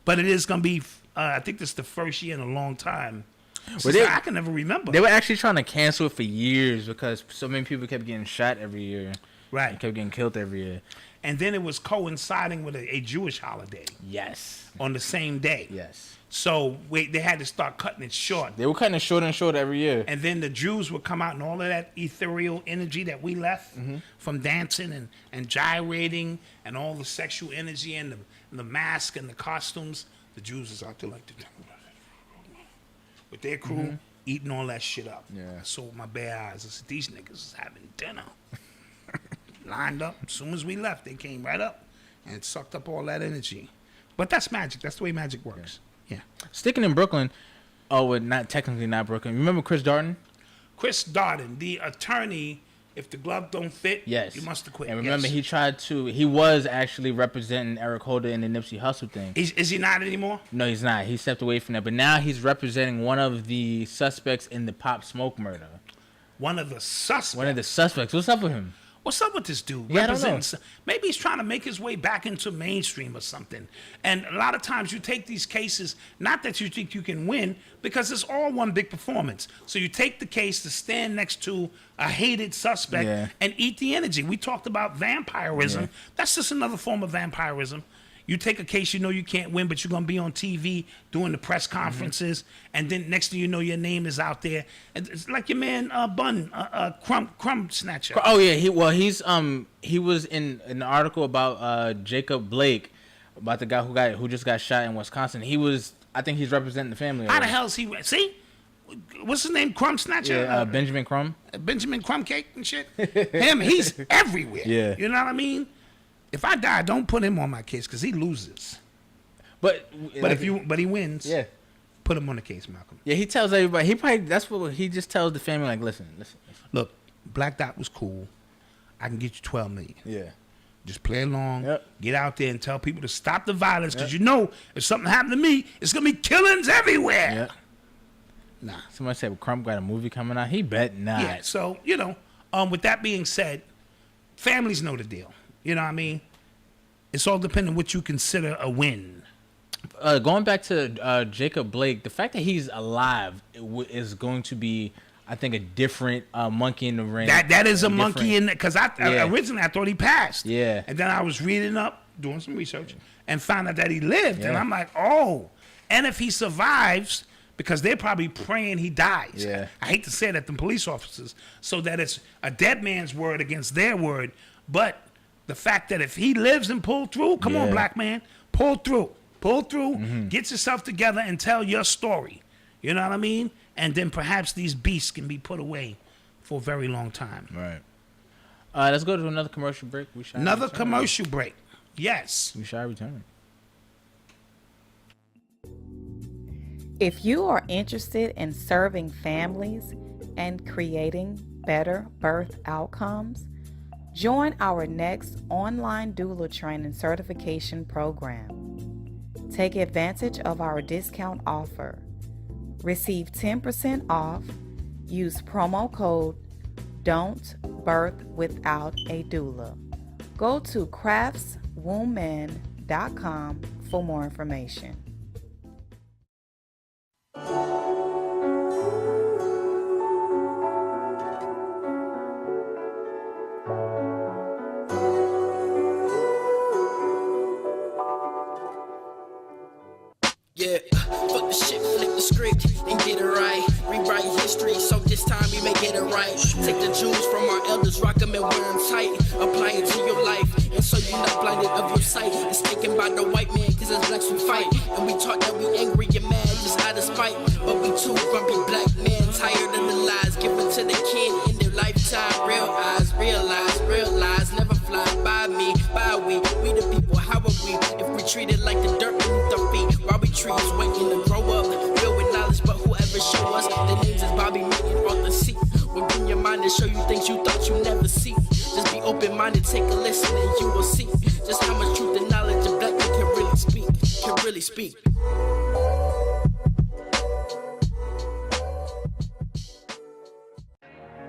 Speaker 4: But it is going to be, I think this is the first year in a long time. I can never remember.
Speaker 3: They were actually trying to cancel it for years because so many people kept getting shot every year.
Speaker 4: Right.
Speaker 3: And kept getting killed every year.
Speaker 4: And then it was coinciding with a Jewish holiday.
Speaker 3: Yes.
Speaker 4: On the same day.
Speaker 3: Yes.
Speaker 4: So they had to start cutting it short.
Speaker 3: They were cutting it shorter and shorter every year.
Speaker 4: And then the Jews would come out and all of that ethereal energy that we left from dancing and gyrating and all the sexual energy and the mask and the costumes. The Jews is out there like with their crew eating all that shit up.
Speaker 3: Yeah.
Speaker 4: I saw with my bare eyes. I said, these niggas is having dinner. Lined up. As soon as we left, they came right up and sucked up all that energy. But that's magic. That's the way magic works. Yeah.
Speaker 3: Sticking in Brooklyn, not Brooklyn. Remember Chris Darden?
Speaker 4: Chris Darden, the attorney, if the glove don't fit,
Speaker 3: yes,
Speaker 4: you must have quit.
Speaker 3: And remember, he was actually representing Eric Holder in the Nipsey Hussle thing.
Speaker 4: Is he not anymore?
Speaker 3: No, he's not. He stepped away from that. But now he's representing one of the suspects in the Pop Smoke murder.
Speaker 4: One of the suspects?
Speaker 3: One of the suspects. What's up with him?
Speaker 4: What's up with this dude?
Speaker 3: Yeah, I don't know.
Speaker 4: Maybe he's trying to make his way back into mainstream or something. And a lot of times you take these cases, not that you think you can win, because it's all one big performance. So you take the case to stand next to a hated suspect and eat the energy. We talked about vampirism. Yeah. That's just another form of vampirism. You take a case you know you can't win, but you're going to be on TV doing the press conferences, and then next thing you know, your name is out there. It's like your man Bun, Crumb Snatcher.
Speaker 3: Oh yeah, he was in an article about Jacob Blake, about the guy who just got shot in Wisconsin. I think he's representing the family.
Speaker 4: How the hell is he? See, what's his name? Crumb Snatcher.
Speaker 3: Yeah, Benjamin Crumb.
Speaker 4: Benjamin Crumb Cake and shit. He's everywhere.
Speaker 3: Yeah,
Speaker 4: you know what I mean. If I die, don't put him on my case because he loses. But he wins.
Speaker 3: Yeah.
Speaker 4: Put him on the case, Malcolm.
Speaker 3: Yeah, he tells everybody. That's what he just tells the family. Like, listen.
Speaker 4: Look, Black Dot was cool. I can get you $12 million.
Speaker 3: Yeah.
Speaker 4: Just play along.
Speaker 3: Yep.
Speaker 4: Get out there and tell people to stop the violence, because you know if something happened to me, it's gonna be killings everywhere.
Speaker 3: Yep.
Speaker 4: Nah.
Speaker 3: Somebody said Crump got a movie coming out. He bet not.
Speaker 4: Yeah. So with that being said, families know the deal. You know what I mean? It's all depending on what you consider a win.
Speaker 3: Going back to Jacob Blake, the fact that he's alive is going to be, I think, a different monkey in the ring.
Speaker 4: That is a monkey in, because originally I thought he passed.
Speaker 3: Yeah.
Speaker 4: And then I was reading up, doing some research, and found out that he lived.
Speaker 3: Yeah.
Speaker 4: And I'm like, oh. And if he survives, because they're probably praying he dies.
Speaker 3: Yeah.
Speaker 4: I hate to say that to police officers, so that it's a dead man's word against their word. But the fact that if he lives and pull through, come on, black man, pull through. Pull through, get yourself together and tell your story. You know what I mean? And then perhaps these beasts can be put away for a very long time.
Speaker 3: Right. Let's go to another commercial break.
Speaker 4: Another commercial break. Yes.
Speaker 3: We shall return.
Speaker 10: If you are interested in serving families and creating better birth outcomes, join our next online doula training certification program. Take advantage of our discount offer. Receive 10% off. Use promo code Don't Birth Without a Doula. Go to craftswombman.com for more information.
Speaker 11: Yeah, fuck the shit, flip the script and get it right. Rewrite history, so this time we may get it right. Take the jewels from our elders, rock them and wear them tight. Apply it to your life, and so you're not blinded of your sight. It's taken by the white man, cause it's blacks who fight. And we taught that we angry and mad, just out of spite. But we too grumpy black men, tired of the lies given to the kid in their lifetime. Real eyes, realize, never fly by me, by we the people, how are we? If we treated like the dirt beneath our feet, while we trees waiting to grow up, filled with knowledge, but whoever show us, the names is Bobby, me, and Arthur C. We'll bring your mind and show you things you thought you never see. Just be open-minded, take a listen, and you will see just how much truth and knowledge a black man can really speak.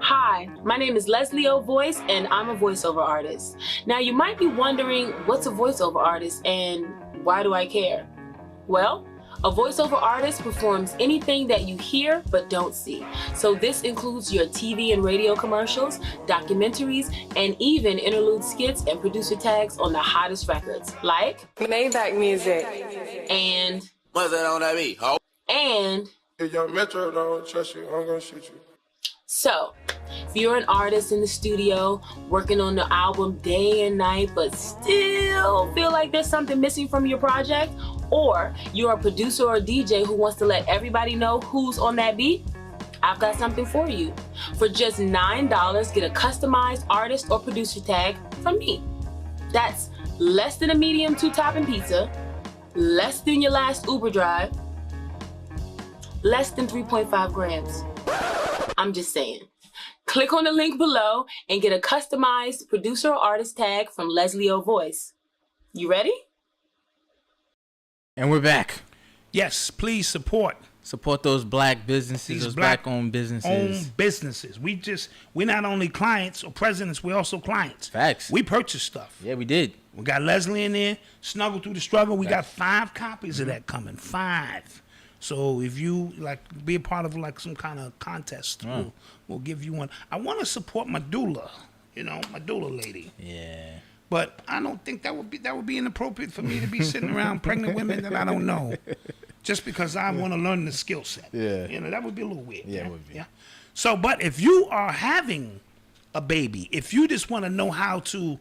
Speaker 12: Hi, my name is Leslie O. Voice, and I'm a voiceover artist. Now, you might be wondering, what's a voiceover artist and why do I care? Well, a voiceover artist performs anything that you hear but don't see. So this includes your TV and radio commercials, documentaries, and even interlude skits and producer tags on the hottest records, like
Speaker 13: Maybach music.
Speaker 12: And
Speaker 11: What's that on that beat, ho?
Speaker 12: And
Speaker 13: If your metro don't trust you, I'm gonna shoot you.
Speaker 12: So, if you're an artist in the studio working on the album day and night, but still feel like there's something missing from your project, or you're a producer or a DJ who wants to let everybody know who's on that beat, I've got something for you. For just $9, get a customized artist or producer tag from me. That's less than a medium 2-topping pizza, less than your last Uber drive, less than 3.5 grams. I'm just saying. Click on the link below and get a customized producer or artist tag from Leslie O. Voice. You ready?
Speaker 3: And we're back.
Speaker 4: Yes, please support
Speaker 3: those black businesses, those black-owned businesses. We're not only clients or presidents, we're also clients. Facts.
Speaker 4: We purchase stuff.
Speaker 3: Yeah, we did.
Speaker 4: We got Leslie in there, Snuggle Through the Struggle. We got 5 copies of that coming. 5. So if you be a part of some kind of contest, we'll give you one. I want to support my doula, my doula lady.
Speaker 3: Yeah.
Speaker 4: But I don't think that would be inappropriate for me to be sitting around pregnant women that I don't know, just because I want to learn the skill set.
Speaker 3: Yeah.
Speaker 4: That would be a little weird.
Speaker 3: Yeah, it would be.
Speaker 4: Yeah. So, but if you are having a baby, if you just want to know how to,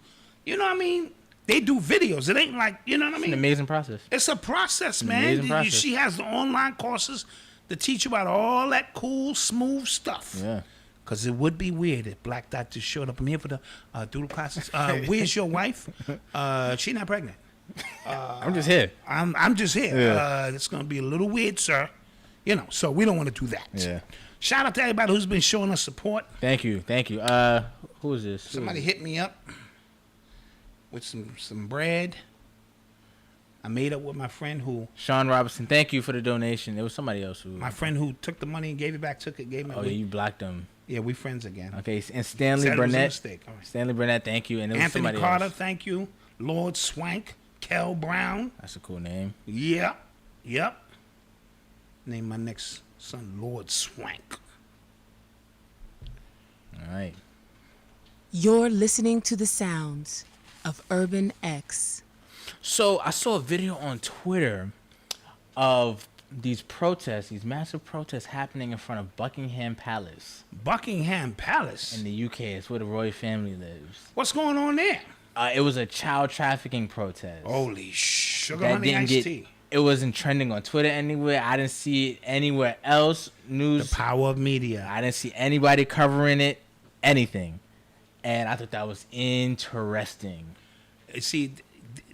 Speaker 4: they do videos. It ain't like,
Speaker 3: It's an amazing process.
Speaker 4: It's a process, man.
Speaker 3: Amazing process.
Speaker 4: She has the online courses to teach you about all that cool, smooth stuff.
Speaker 3: Yeah.
Speaker 4: Because it would be weird if Black Dot just showed up. I'm here for the doodle classes. Where's your wife? She's not pregnant.
Speaker 3: I'm just here.
Speaker 4: I'm just here.
Speaker 3: Yeah.
Speaker 4: It's gonna be a little weird, sir. You know, so we don't want to do that.
Speaker 3: Yeah.
Speaker 4: Shout out to everybody who's been showing us support.
Speaker 3: Thank you. Who is this?
Speaker 4: Somebody hit me up with some bread. I made up with my friend who...
Speaker 3: Sean Robinson, thank you for the donation. It was somebody else who...
Speaker 4: My friend who took the money and gave it back, gave me...
Speaker 3: Oh, yeah, you blocked him.
Speaker 4: Yeah, we friends again.
Speaker 3: Okay, and Stanley
Speaker 4: Said
Speaker 3: Burnett.
Speaker 4: It was a mistake. All right.
Speaker 3: Stanley Burnett, thank you. And it was
Speaker 4: Anthony
Speaker 3: somebody
Speaker 4: Carter,
Speaker 3: else.
Speaker 4: thank you. Lord Swank. Kel Brown.
Speaker 3: That's a cool name.
Speaker 4: Yep. Name my next son Lord Swank.
Speaker 3: All right.
Speaker 5: You're listening to the sounds of Urban X.
Speaker 3: So I saw a video on Twitter of these protests, these massive protests happening in front of Buckingham Palace.
Speaker 4: Buckingham Palace?
Speaker 3: In the UK. It's where the royal family lives.
Speaker 4: What's going on there?
Speaker 3: It was a child trafficking protest.
Speaker 4: Holy sugar honey iced tea.
Speaker 3: It wasn't trending on Twitter anywhere. I didn't see it anywhere else. News.
Speaker 4: The power of media.
Speaker 3: I didn't see anybody covering it, anything. And I thought that was interesting.
Speaker 4: See,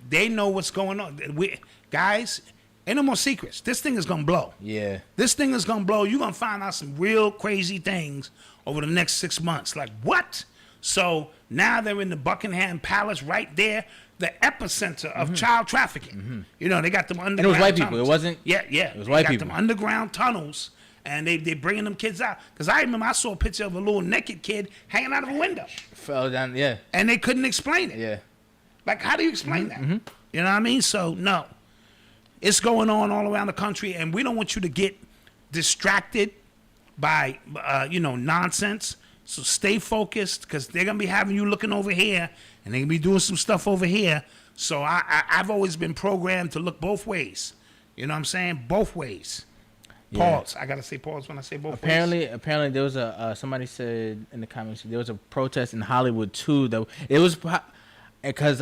Speaker 4: they know what's going on. Guys, ain't no more secrets. This thing is going to blow.
Speaker 3: Yeah.
Speaker 4: This thing is going to blow. You're going to find out some real crazy things over the next 6 months. Like, what? So now they're in the Buckingham Palace right there, the epicenter of child trafficking. Mm-hmm. You know, they got them underground
Speaker 3: And it was white
Speaker 4: tunnels.
Speaker 3: people. It wasn't?
Speaker 4: Yeah.
Speaker 3: It was white
Speaker 4: they
Speaker 3: people.
Speaker 4: got them underground tunnels, and they bringing them kids out. Because I remember I saw a picture of a little naked kid hanging out of a window.
Speaker 3: Fell down, yeah.
Speaker 4: And they couldn't explain it.
Speaker 3: Yeah.
Speaker 4: Like, how do you explain that?
Speaker 3: Mm-hmm.
Speaker 4: You know what I mean? So, no. It's going on all around the country, and we don't want you to get distracted by, nonsense. So stay focused, because they're going to be having you looking over here, and they're going to be doing some stuff over here. So I've always been programmed to look both ways. You know what I'm saying? Both ways.
Speaker 3: Yeah.
Speaker 4: Pause. I got to say pause when I say both
Speaker 3: Apparently,
Speaker 4: ways.
Speaker 3: there was somebody said in the comments, there was a protest in Hollywood too. It was because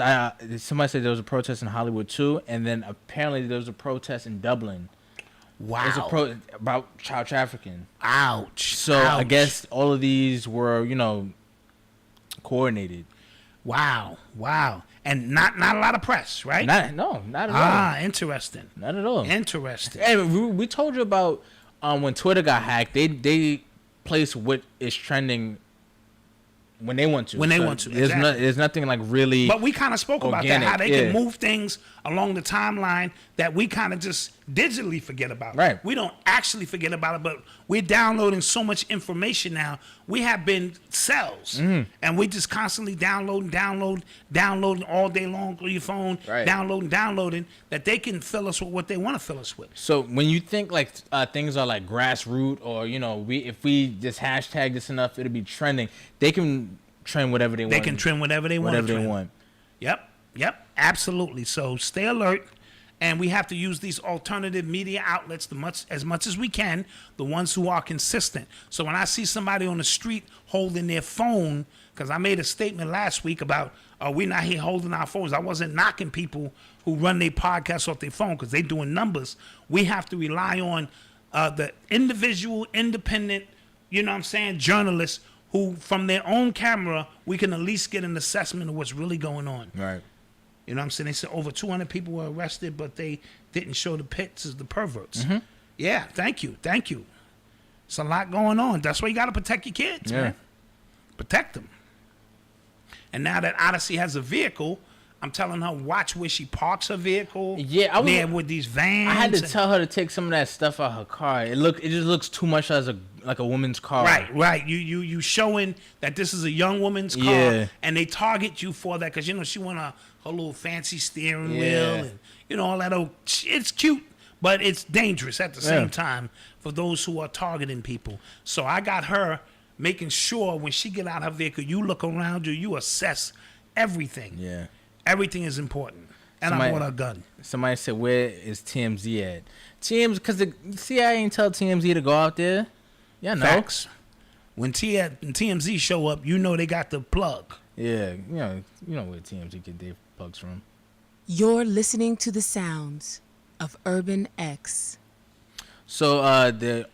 Speaker 3: somebody said there was a protest in Hollywood too, and then apparently there was a protest in Dublin.
Speaker 4: Wow.
Speaker 3: There's about child trafficking.
Speaker 4: Ouch.
Speaker 3: So I guess all of these were, coordinated.
Speaker 4: Wow. And not a lot of press, right?
Speaker 3: Not at all.
Speaker 4: Interesting.
Speaker 3: Not at all.
Speaker 4: Interesting.
Speaker 3: Hey, we told you about when Twitter got hacked. They place what is trending when they want to. There's nothing like really.
Speaker 4: But we kind of spoke
Speaker 3: organic,
Speaker 4: about that, how they can move things along the timeline that we kind of just digitally forget about.
Speaker 3: Right.
Speaker 4: We don't actually forget about it, but we're downloading so much information now. We have been cells, and we just constantly downloading all day long through your phone,
Speaker 3: right.
Speaker 4: downloading, that they can fill us with what they want to fill us with.
Speaker 3: So when you think like things are like grassroots, or if we just hashtag this enough, it'll be trending. They can trend whatever they want.
Speaker 4: They can trend whatever they want.
Speaker 3: Whatever they want.
Speaker 4: Yep, absolutely. So stay alert, and we have to use these alternative media outlets as much as we can, the ones who are consistent. So when I see somebody on the street holding their phone, because I made a statement last week about we're not here holding our phones. I wasn't knocking people who run their podcasts off their phone because they're doing numbers. We have to rely on the individual, independent, journalists who, from their own camera, we can at least get an assessment of what's really going on.
Speaker 3: Right.
Speaker 4: You know what I'm saying? They said over 200 people were arrested, but they didn't show the pictures, the perverts.
Speaker 3: Mm-hmm.
Speaker 4: Yeah, thank you. It's a lot going on. That's why you got to protect your kids, man. Protect them. And now that Odyssey has a vehicle, I'm telling her, watch where she parks her vehicle.
Speaker 3: Yeah,
Speaker 4: there with these vans.
Speaker 3: I had to tell her to take some of that stuff out of her car. It just looks too much as a woman's car.
Speaker 4: Right. You showing that this is a young woman's car, and they target you for that because she want her little fancy steering wheel and all that. It's cute, but it's dangerous at the same time for those who are targeting people. So I got her making sure when she get out her vehicle, you look around you assess everything.
Speaker 3: Yeah.
Speaker 4: Everything is important. And I bought a gun.
Speaker 3: Somebody said, where is TMZ at? Because the CIA ain't tell TMZ to go out there. Yeah, no.
Speaker 4: Facts. When TMZ show up, they got the plug.
Speaker 3: Yeah, you know where TMZ get their plugs from.
Speaker 5: You're listening to the sounds of Urban X.
Speaker 3: So the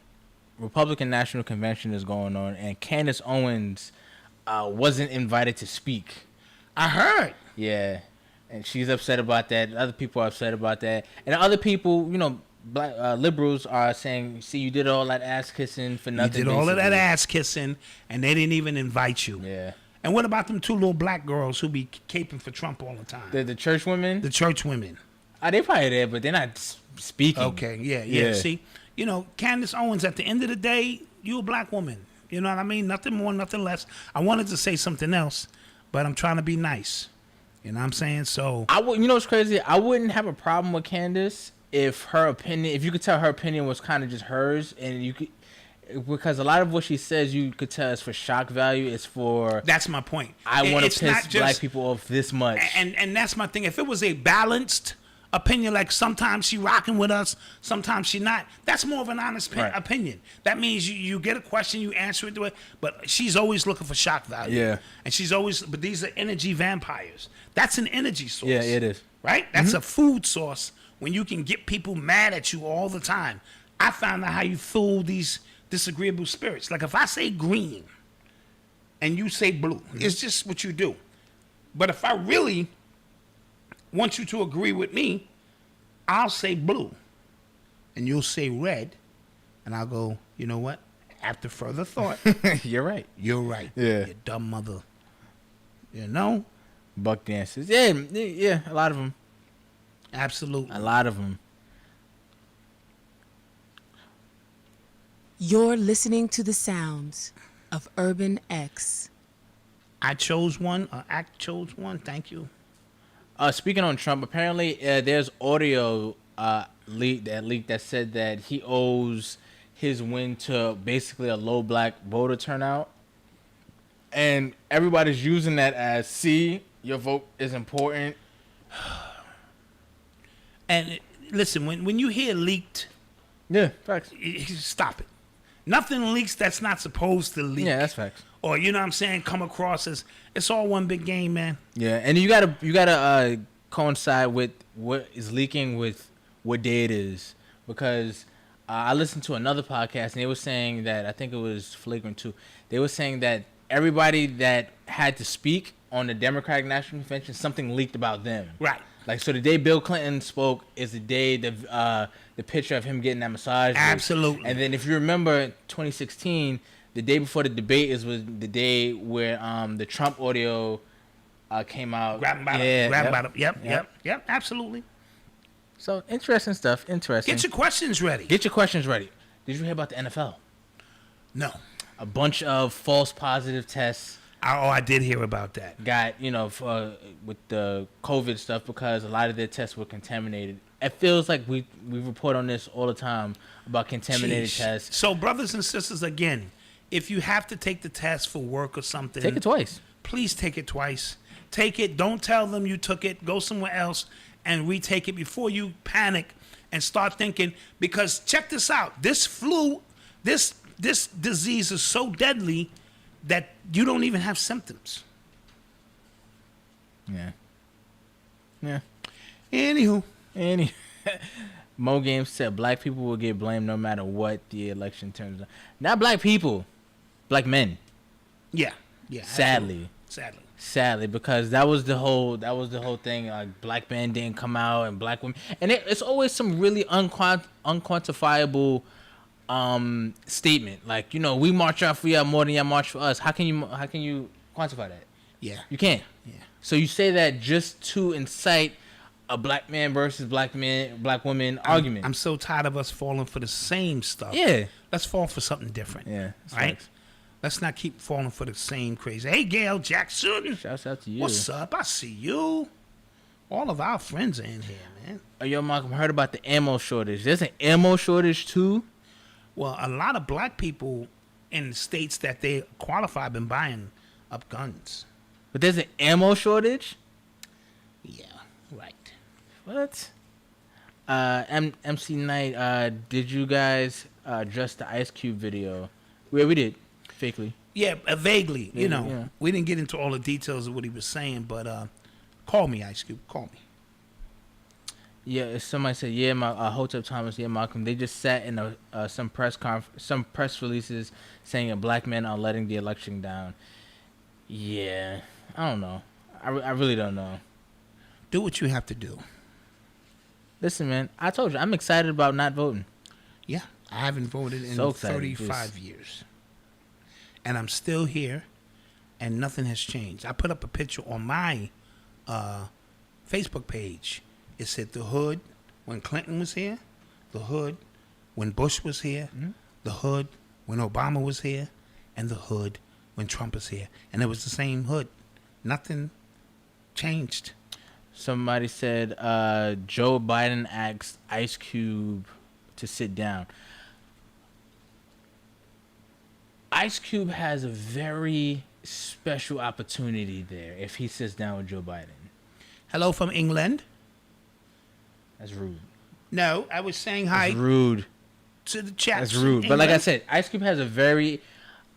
Speaker 3: Republican National Convention is going on, and Candace Owens wasn't invited to speak.
Speaker 4: I heard.
Speaker 3: Yeah. and she's upset about that. Other people are upset about that, and other people, you know, black liberals are saying, "See, you did all that ass kissing for nothing."
Speaker 4: You did all of that ass kissing, and they didn't even invite you.
Speaker 3: Yeah.
Speaker 4: And what about them 2 little black girls who be caping for Trump all the time?
Speaker 3: The church women.
Speaker 4: The church women.
Speaker 3: They probably there, but they're not speaking.
Speaker 4: Okay. Yeah. See, you know, Candace Owens. At the end of the day, you a black woman. You know what I mean? Nothing more, nothing less. I wanted to say something else, but I'm trying to be nice. You know what I'm saying? So
Speaker 3: I would. You know what's crazy? I wouldn't have a problem with Candace if her opinion, if you could tell her opinion was kind of just hers, and you could, because a lot of what she says you could tell is for shock value. It's for
Speaker 4: that's my point.
Speaker 3: I want to piss black people off this much,
Speaker 4: and that's my thing. If it was a balanced opinion, like sometimes she rocking with us, sometimes she not, that's more of an honest opinion. That means you get a question, you answer it to it, but she's always looking for shock value.
Speaker 3: Yeah.
Speaker 4: And she's always, but these are energy vampires. That's an energy source.
Speaker 3: Yeah, it is.
Speaker 4: Right? That's a food source when you can get people mad at you all the time. I found out how you fool these disagreeable spirits. Like if I say green and you say blue, it's just what you do. But if I really want you to agree with me, I'll say blue and you'll say red, and I'll go, you know what? After further thought,
Speaker 3: you're right.
Speaker 4: You're right.
Speaker 3: Yeah.
Speaker 4: You dumb mother. You know?
Speaker 3: Buck dances. Yeah, a lot of them.
Speaker 4: Absolutely.
Speaker 3: A lot of them.
Speaker 5: You're listening to the sounds of Urban X.
Speaker 4: I chose one. Act chose one. Thank you.
Speaker 3: Speaking on Trump, apparently there's audio leaked that said that he owes his win to basically a low black voter turnout, and everybody's using that as, see, your vote is important.
Speaker 4: And listen, when you hear leaked,
Speaker 3: facts.
Speaker 4: Stop it. Nothing leaks that's not supposed to leak.
Speaker 3: Yeah, that's facts.
Speaker 4: Or, you know what I'm saying, come across as, it's all one big game, man.
Speaker 3: Yeah, and you gotta coincide with what is leaking with what day it is, because I listened to another podcast and they were saying that, I think it was Flagrant 2, they were saying that everybody that had to speak on the Democratic National Convention, something leaked about them.
Speaker 4: Right.
Speaker 3: Like, so the day Bill Clinton spoke is the day the picture of him getting that massage.
Speaker 4: Absolutely.
Speaker 3: And then if you remember 2016, the day before the debate was the day where the Trump audio came out.
Speaker 4: Grab him by the Yep, absolutely.
Speaker 3: So, interesting stuff. Interesting.
Speaker 4: Get your questions ready.
Speaker 3: Get your questions ready. Did you hear about the NFL?
Speaker 4: No.
Speaker 3: A bunch of false positive tests.
Speaker 4: Oh, I did hear about that.
Speaker 3: Got, with the COVID stuff, because a lot of their tests were contaminated. It feels like we report on this all the time about contaminated tests.
Speaker 4: So, brothers and sisters, again, if you have to take the test for work or something,
Speaker 3: take it twice.
Speaker 4: Please take it twice. Take it. Don't tell them you took it. Go somewhere else and retake it before you panic and start thinking. Because check this out. This flu, this disease is so deadly that you don't even have symptoms.
Speaker 3: Yeah.
Speaker 4: Anywho.
Speaker 3: Mo Games said black people will get blamed no matter what the election turns out. Not black people, black men.
Speaker 4: Yeah.
Speaker 3: Sadly, because that was the whole thing. Like, black men didn't come out and black women, and it's always some really unquantifiable statement. Like, we march out for y'all more than y'all march for us. How can you quantify that?
Speaker 4: Yeah,
Speaker 3: you can't.
Speaker 4: Yeah.
Speaker 3: So you say that just to incite a black man versus black woman argument.
Speaker 4: I'm so tired of us falling for the same stuff.
Speaker 3: Yeah.
Speaker 4: Let's fall for something different.
Speaker 3: Yeah.
Speaker 4: Right? Let's not keep falling for the same crazy. Hey, Gail Jackson.
Speaker 3: Shouts out to you.
Speaker 4: What's up? I see you. All of our friends are in here, man.
Speaker 3: Yo, Malcolm, heard about the ammo shortage. There's an ammo shortage, too?
Speaker 4: Well, a lot of black people in the states that they qualify been buying up guns.
Speaker 3: But there's an ammo shortage?
Speaker 4: Yeah, right.
Speaker 3: What? MC Knight, did you guys address the Ice Cube video? Yeah, we did. Fakely.
Speaker 4: Yeah, vaguely. Yeah. We didn't get into all the details of what he was saying, but call me, Ice Cube. Call me.
Speaker 3: Yeah, somebody said, Hotep Thomas, Malcolm. They just sat in some press releases saying that black men are letting the election down. Yeah, I don't know. I really don't know.
Speaker 4: Do what you have to do.
Speaker 3: Listen, man, I told you, I'm excited about not voting.
Speaker 4: Yeah, I haven't voted in 35 years. And I'm still here, and nothing has changed. I put up a picture on my Facebook page. It said the hood when Clinton was here, the hood when Bush was here, the hood when Obama was here, and the hood when Trump was here. And it was the same hood. Nothing changed.
Speaker 3: Somebody said Joe Biden asked Ice Cube to sit down. Ice Cube has a very special opportunity there if he sits down with Joe Biden.
Speaker 4: Hello from England.
Speaker 3: That's rude.
Speaker 4: No, I was saying hi.
Speaker 3: That's rude.
Speaker 4: To the chat.
Speaker 3: That's rude. But like I said, Ice Cube has a very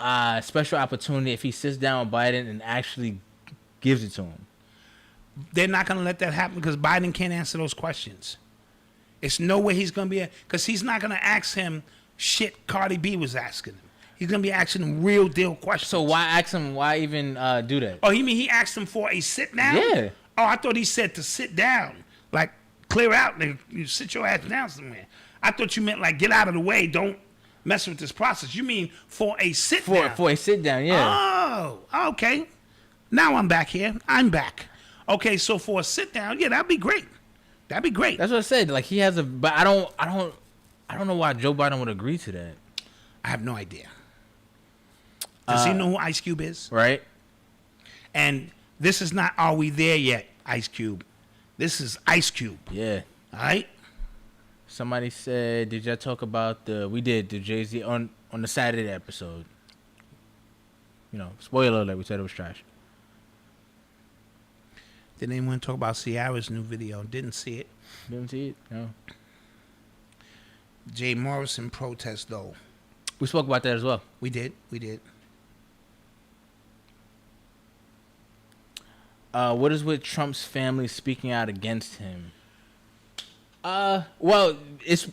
Speaker 3: special opportunity if he sits down with Biden and actually gives it to him.
Speaker 4: They're not going to let that happen because Biden can't answer those questions. It's no way he's going to be, because he's not going to ask him shit Cardi B was asking him. He's going to be asking him real deal questions.
Speaker 3: So why ask him, why even do that?
Speaker 4: Oh, you mean he asked him for a sit down?
Speaker 3: Yeah.
Speaker 4: Oh, I thought he said to sit down. Like, clear out, nigga. You sit your ass down somewhere. I thought you meant, like, get out of the way. Don't mess with this process. You mean for a sit down?
Speaker 3: For a sit down, yeah.
Speaker 4: Oh, okay. Now I'm back here. I'm back. Okay, so for a sit down, yeah, that'd be great. That'd be great.
Speaker 3: That's what I said. Like he has a, but I don't know why Joe Biden would agree to that.
Speaker 4: I have no idea. Does he know who Ice Cube is?
Speaker 3: Right.
Speaker 4: And this is not Are We There Yet, Ice Cube. This is Ice Cube.
Speaker 3: Yeah.
Speaker 4: All right.
Speaker 3: Somebody said, did y'all talk about we did the Jay-Z on the Saturday episode. You know, spoiler alert, we said it was trash.
Speaker 4: Did anyone talk about Ciara's new video? Didn't see it.
Speaker 3: Didn't see it? No.
Speaker 4: Jay Morrison protest, though.
Speaker 3: We spoke about that as well.
Speaker 4: We did. We did.
Speaker 3: What is with Trump's family speaking out against him? Well, it's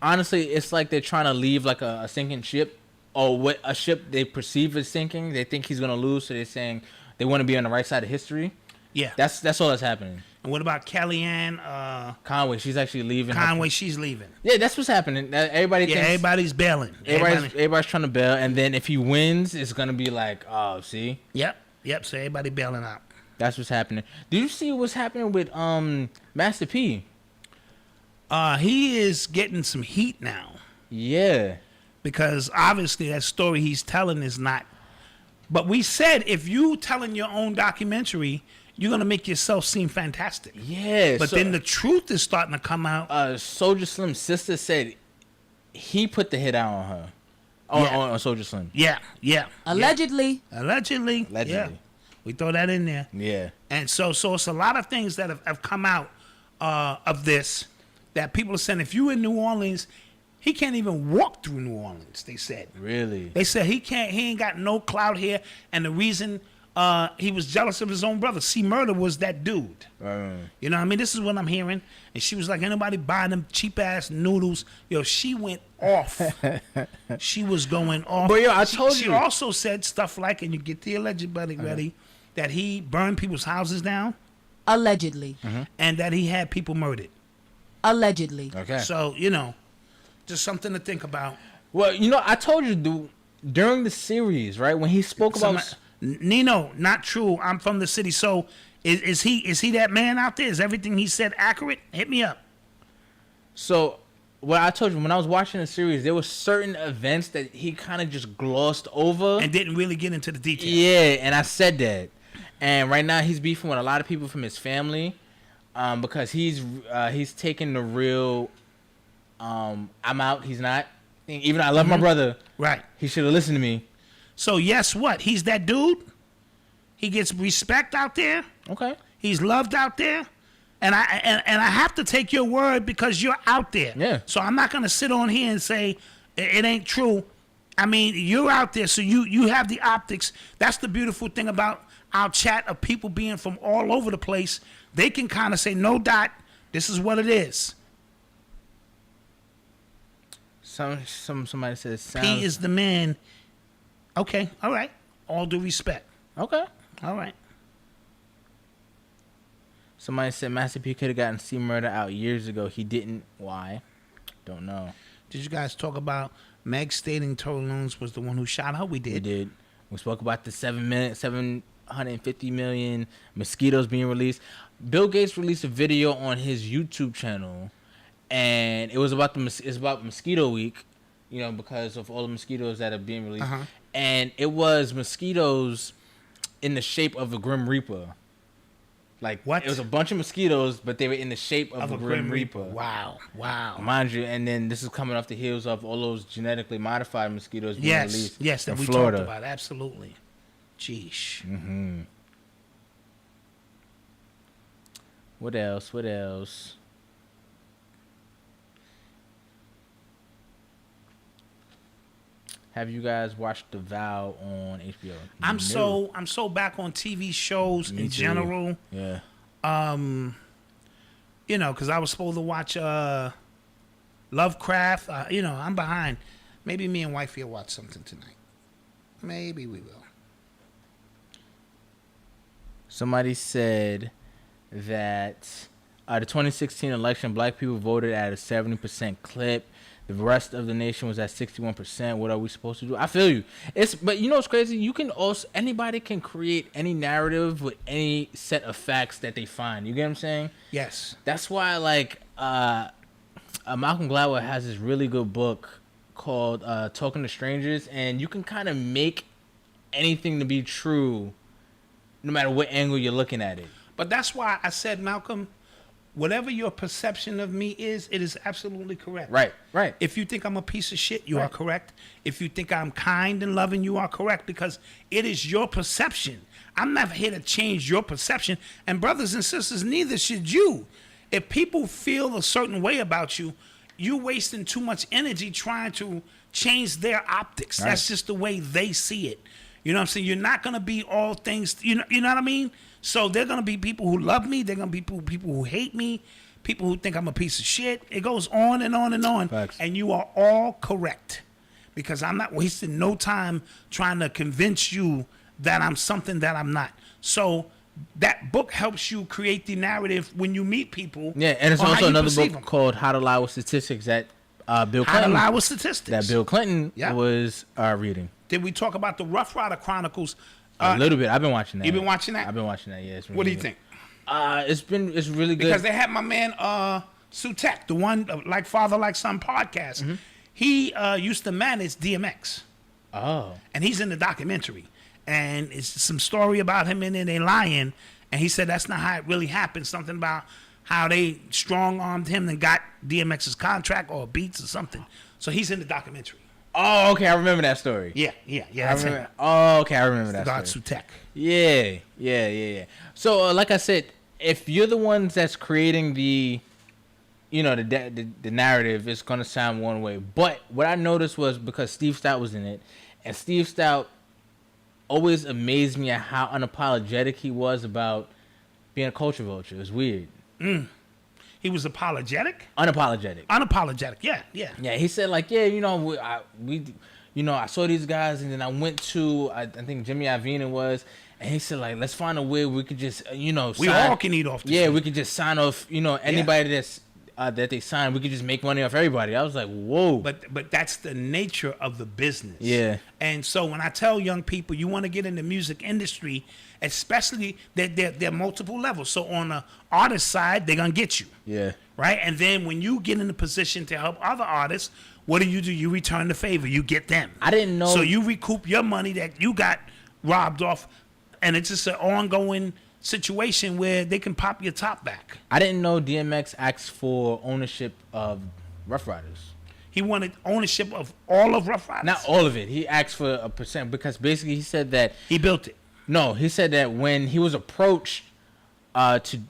Speaker 3: honestly, it's like they're trying to leave like a sinking ship, or what a ship they perceive as sinking. They think he's gonna lose, so they're saying they want to be on the right side of history.
Speaker 4: Yeah,
Speaker 3: that's all that's happening.
Speaker 4: And what about Kellyanne
Speaker 3: Conway? She's actually leaving.
Speaker 4: She's leaving.
Speaker 3: Yeah, that's what's happening.
Speaker 4: Everybody's bailing.
Speaker 3: Everybody's trying to bail, and then if he wins, it's gonna be like, oh, see.
Speaker 4: Yep. So everybody bailing out.
Speaker 3: That's what's happening. Do you see what's happening with Master P?
Speaker 4: He is getting some heat now.
Speaker 3: Yeah.
Speaker 4: Because obviously that story he's telling is not. But we said if you telling your own documentary, you're gonna make yourself seem fantastic.
Speaker 3: Yeah.
Speaker 4: But then the truth is starting to come out.
Speaker 3: Soulja Slim's sister said he put the hit out on her. On Soulja Slim.
Speaker 4: Yeah.
Speaker 5: Allegedly.
Speaker 4: Allegedly. Yeah. We throw that in there.
Speaker 3: Yeah.
Speaker 4: And so it's a lot of things that have come out of this that people are saying if you in New Orleans, he can't even walk through New Orleans, they said.
Speaker 3: Really?
Speaker 4: They said he ain't got no clout here, and the reason he was jealous of his own brother. C-Murder was that dude. You know what I mean? This is what I'm hearing. And she was like, anybody buying them cheap-ass noodles? Yo, she went off. She was going off.
Speaker 3: But yo, I told you.
Speaker 4: She also said stuff like, and you get the alleged buddy ready, that he burned people's houses down.
Speaker 5: Allegedly.
Speaker 4: And that he had people murdered.
Speaker 5: Allegedly.
Speaker 3: Okay.
Speaker 4: So, just something to think about.
Speaker 3: Well, I told you during the series, right, when he spoke about
Speaker 4: Nino, not true. I'm from the city. So is he that man out there? Is everything he said accurate? Hit me up.
Speaker 3: So what I told you, when I was watching the series, there were certain events that he kind of just glossed over
Speaker 4: and didn't really get into the details.
Speaker 3: Yeah, and I said that. And right now he's beefing with a lot of people from his family, because he's taking the real I'm out, he's not. Even though I love my brother,
Speaker 4: right? He
Speaker 3: should have listened to me.
Speaker 4: So yes, what? He's that dude. He gets respect out there.
Speaker 3: Okay.
Speaker 4: He's loved out there. And I have to take your word because you're out there.
Speaker 3: Yeah.
Speaker 4: So I'm not gonna sit on here and say it ain't true. I mean, you're out there, so you have the optics. That's the beautiful thing about our chat of people being from all over the place. They can kind of say, no, Dot, this is what it is.
Speaker 3: Somebody says
Speaker 4: P is the man. Okay, all right. All due respect.
Speaker 3: Okay.
Speaker 4: All right.
Speaker 3: Somebody said Master P could have gotten C Murder out years ago. He didn't. Why? Don't know.
Speaker 4: Did you guys talk about Meg stating Tory Lanez was the one who shot her? We did.
Speaker 3: We did. We spoke about the 750 million mosquitoes being released. Bill Gates released a video on his YouTube channel, and it was about it's about Mosquito Week, you know, because of all the mosquitoes that are being released. And it was mosquitoes in the shape of a Grim Reaper. Like, what? It was a bunch of mosquitoes, but they were in the shape of a Grim Reaper.
Speaker 4: Wow.
Speaker 3: Mind you, and then this is coming off the heels of all those genetically modified mosquitoes being released
Speaker 4: that
Speaker 3: in
Speaker 4: we
Speaker 3: Florida.
Speaker 4: Talked about. Absolutely. Jeesh.
Speaker 3: Mm-hmm. What else? Have you guys watched The Vow on HBO?
Speaker 4: I'm so back on TV shows in general.
Speaker 3: Yeah.
Speaker 4: You know, because I was supposed to watch Lovecraft. You know, I'm behind. Maybe me and wifey will watch something tonight. Maybe we will.
Speaker 3: Somebody said that the 2016 election, black people voted at a 70% clip. The rest of the nation was at 61%. What are we supposed to do? I feel you. But you know what's crazy? You can also, anybody can create any narrative with any set of facts that they find. You get what I'm saying?
Speaker 4: Yes.
Speaker 3: That's why, like, Malcolm Gladwell has this really good book called Talking to Strangers, and you can kind of make anything to be true no matter what angle you're looking at it.
Speaker 4: But that's why I said, Malcolm, whatever your perception of me is, it is absolutely correct.
Speaker 3: Right.
Speaker 4: If you think I'm a piece of shit, you are correct. If you think I'm kind and loving, you are correct, because it is your perception. I'm never here to change your perception. And brothers and sisters, neither should you. If people feel a certain way about you, you're wasting too much energy trying to change their optics. Right. That's just the way they see it. You know what I'm saying? You're not going to be all things, you know what I mean? So there are going to be people who love me. There are going to be people who hate me, people who think I'm a piece of shit. It goes on and on and on.
Speaker 3: Facts.
Speaker 4: And you are all correct, because I'm not wasting no time trying to convince you that I'm something that I'm not. So that book helps you create the narrative when you meet people.
Speaker 3: Yeah, and it's also another book called How to Lie with Statistics that Bill Clinton.
Speaker 4: How to Lie with Statistics.
Speaker 3: That Bill Clinton was reading.
Speaker 4: Did we talk about the Rough Rider Chronicles?
Speaker 3: A little bit. I've been watching that.
Speaker 4: You've been watching that?
Speaker 3: I've been watching that. Yeah. It's really
Speaker 4: what do you
Speaker 3: good.
Speaker 4: think?
Speaker 3: It's really good
Speaker 4: because they had my man sh0t, the one like Father Like Son podcast. Mm-hmm. He used to manage DMX.
Speaker 3: Oh.
Speaker 4: And he's in the documentary, and it's some story about him and then they lying, and he said that's not how it really happened. Something about how they strong-armed him and got DMX's contract or beats or something. So he's in the documentary.
Speaker 3: Oh, okay. I remember that story.
Speaker 4: Yeah.
Speaker 3: That's him. Oh, okay. I remember that
Speaker 4: God
Speaker 3: story.
Speaker 4: sh0t.
Speaker 3: Yeah. So, like I said, if you're the ones that's creating the narrative, it's gonna sound one way. But what I noticed was, because Steve Stout was in it, and Steve Stout always amazed me at how unapologetic he was about being a culture vulture. It was weird.
Speaker 4: He was apologetic?
Speaker 3: Unapologetic.
Speaker 4: Yeah.
Speaker 3: Yeah, he said, like, I saw these guys, and then I went to, I think Jimmy Iovine was, and he said, like, let's find a way we could just, we
Speaker 4: all can eat off this.
Speaker 3: Yeah, we could just sign off, anybody that's, that they sign, we could just make money off everybody. I was like, whoa.
Speaker 4: But that's the nature of the business.
Speaker 3: Yeah.
Speaker 4: And so when I tell young people, you want to get in the music industry, especially there are multiple levels. So on the artist side, they're going to get you.
Speaker 3: Yeah.
Speaker 4: Right? And then when you get in a position to help other artists, what do? You return the favor. You get them.
Speaker 3: I didn't know.
Speaker 4: So you recoup your money that you got robbed off, and it's just an ongoing situation where they can pop your top back.
Speaker 3: I didn't know DMX asked for ownership of Rough Riders.
Speaker 4: He wanted ownership of all of Rough Riders?
Speaker 3: Not all of it. He asked for a percent, because basically he said that
Speaker 4: he built it.
Speaker 3: No, he said that when he was approached to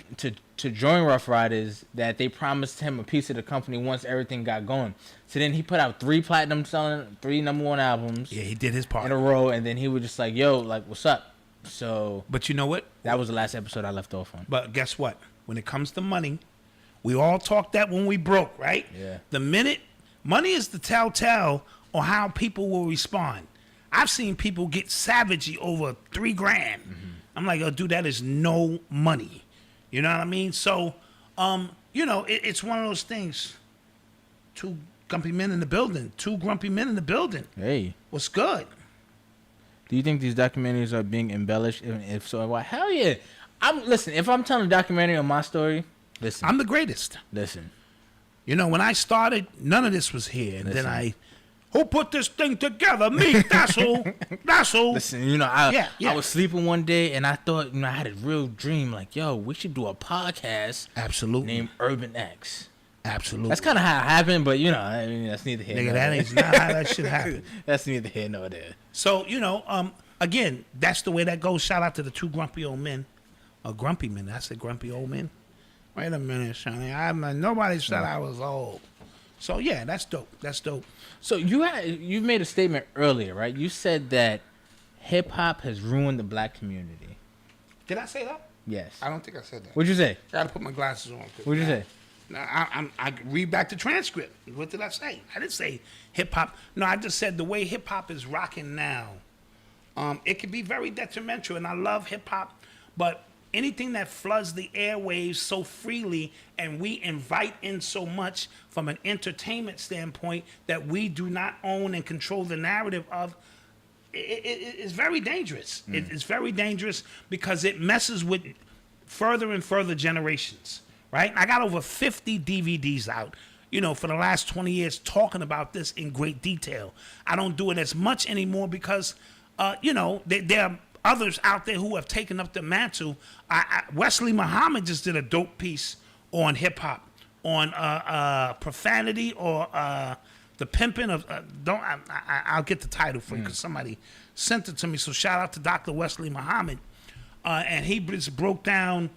Speaker 3: join Rough Riders, that they promised him a piece of the company once everything got going. So then he put out 3 number 1 albums.
Speaker 4: Yeah, he did his part
Speaker 3: in a row, and then he was just like, "Yo, like, what's up?" So,
Speaker 4: but you know what?
Speaker 3: That was the last episode I left off on.
Speaker 4: But guess what? When it comes to money, we all talked that when we broke, right?
Speaker 3: Yeah.
Speaker 4: The minute money is the telltale on how people will respond. I've seen people get savagey over $3,000. Mm-hmm. I'm like, oh, dude, that is no money. You know what I mean? So, it's one of those things. Two grumpy men in the building.
Speaker 3: Hey.
Speaker 4: What's good?
Speaker 3: Do you think these documentaries are being embellished? If so, why? Hell yeah. Listen, if I'm telling a documentary on my story, listen.
Speaker 4: I'm the greatest.
Speaker 3: Listen.
Speaker 4: When I started, none of this was here. And then who put this thing together? Me. That's who.
Speaker 3: Listen, I was sleeping one day and I thought, I had a real dream. Like, yo, we should do a podcast.
Speaker 4: Absolutely.
Speaker 3: Named Urban X.
Speaker 4: Absolutely.
Speaker 3: That's kind of how it happened, but that's neither here nor there.
Speaker 4: That ain't not how that shit happened.
Speaker 3: That's neither here nor there.
Speaker 4: So, again, that's the way that goes. Shout out to the two grumpy old men. Grumpy men. I said grumpy old men. Wait a minute, Sonny. Nobody said I was old. So, yeah, that's dope.
Speaker 3: So you made a statement earlier, right? You said that hip-hop has ruined the black community.
Speaker 4: Did I say that?
Speaker 3: Yes.
Speaker 4: I don't think I said that.
Speaker 3: What'd you say?
Speaker 4: I got to put my glasses on.
Speaker 3: What'd you say?
Speaker 4: I read back the transcript. What did I say? I didn't say hip-hop. No, I just said the way hip-hop is rocking now, it can be very detrimental, and I love hip-hop, but anything that floods the airwaves so freely and we invite in so much from an entertainment standpoint that we do not own and control the narrative of, it's very dangerous. It's very dangerous because it messes with further and further generations, right? I got over 50 DVDs out, for the last 20 years talking about this in great detail. I don't do it as much anymore because, there are others out there who have taken up the mantle. Wesley Muhammad just did a dope piece on hip-hop, on profanity or the pimping of... I'll get the title for you because somebody sent it to me. So shout out to Dr. Wesley Muhammad. And he just broke down,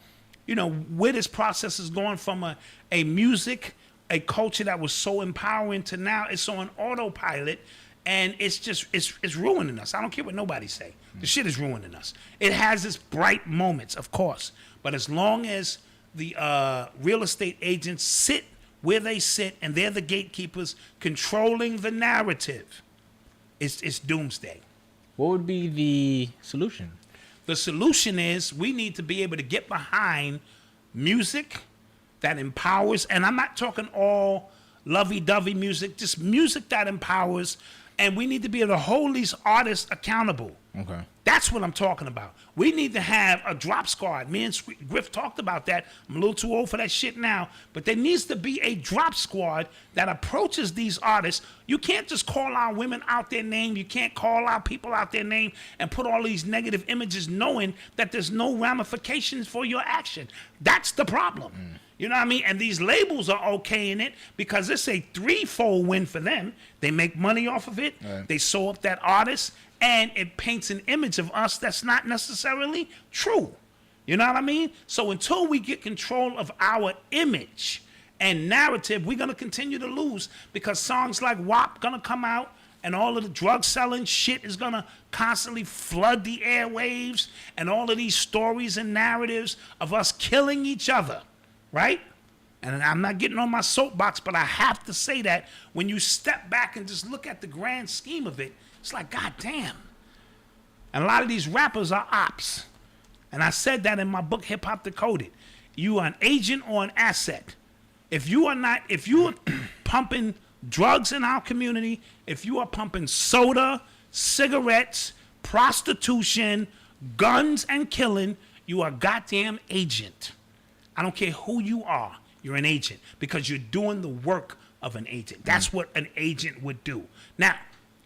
Speaker 4: where this process is going from a music, a culture that was so empowering to now it's on autopilot. And it's ruining us. I don't care what nobody say. The shit is ruining us. It has its bright moments, of course. But as long as the real estate agents sit where they sit and they're the gatekeepers controlling the narrative, it's doomsday.
Speaker 3: What would be the solution?
Speaker 4: The solution is we need to be able to get behind music that empowers. And I'm not talking all lovey-dovey music, just music that empowers. And we need to be able to hold these artists accountable.
Speaker 3: Okay.
Speaker 4: That's what I'm talking about. We need to have a drop squad. Me and Griff talked about that. I'm a little too old for that shit now. But there needs to be a drop squad that approaches these artists. You can't just call out women out their name. You can't call out people out their name and put all these negative images knowing that there's no ramifications for your action. That's the problem. You know what I mean? And these labels are okay in it because it's a threefold win for them. They make money off of it. Right. They sew up that artist. And it paints an image of us that's not necessarily true. You know what I mean? So until we get control of our image and narrative, we're going to continue to lose because songs like WAP going to come out and all of the drug selling shit is going to constantly flood the airwaves and all of these stories and narratives of us killing each other, right? And I'm not getting on my soapbox, but I have to say that when you step back and just look at the grand scheme of it, it's like, God damn. And a lot of these rappers are ops. And I said that in my book, Hip Hop Decoded. You are an agent or an asset. If you are pumping drugs in our community, if you are pumping soda, cigarettes, prostitution, guns, and killing, you are a goddamn agent. I don't care who you are, you're an agent because you're doing the work of an agent. That's what an agent would do. Now,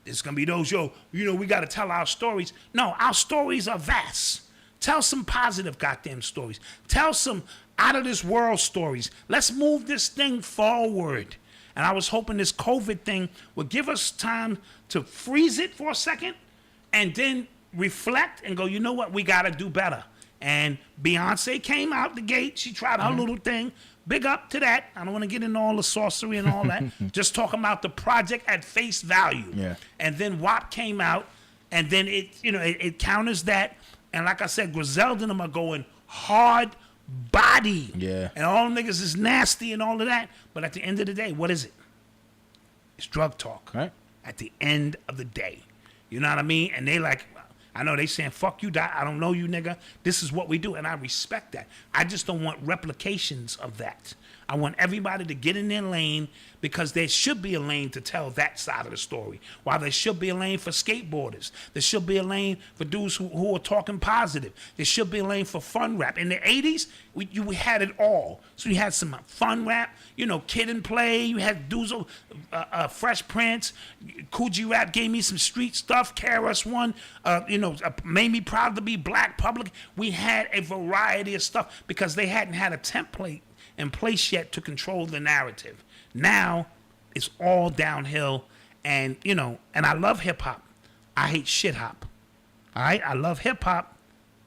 Speaker 4: there's going to be those, we got to tell our stories. No, our stories are vast. Tell some positive goddamn stories. Tell some out-of-this-world stories. Let's move this thing forward. And I was hoping this COVID thing would give us time to freeze it for a second and then reflect and go, you know what? We got to do better. And Beyonce came out the gate. She tried her little thing. Big up to that. I don't want to get into all the sorcery and all that. Just talking about the project at face value. Yeah. And then WAP came out, and then it counters that. And like I said, Griselda and them are going hard body. Yeah. And all them niggas is nasty and all of that. But at the end of the day, what is it? It's drug talk.
Speaker 3: Right.
Speaker 4: At the end of the day. You know what I mean? And they like, I know they saying, fuck you, I don't know you, nigga. This is what we do, and I respect that. I just don't want replications of that. I want everybody to get in their lane, because there should be a lane to tell that side of the story. While there should be a lane for skateboarders. There should be a lane for dudes who are talking positive. There should be a lane for fun rap. In the 80s, we had it all. So you had some fun rap, Kid and Play. You had dudes, Fresh Prince. Coogee Rap gave me some street stuff. KRS-One, made me proud to be black. Public. We had a variety of stuff because they hadn't had a template in place yet to control the narrative. Now it's all downhill, and and I love hip hop. I hate shit hop. All right, I love hip hop,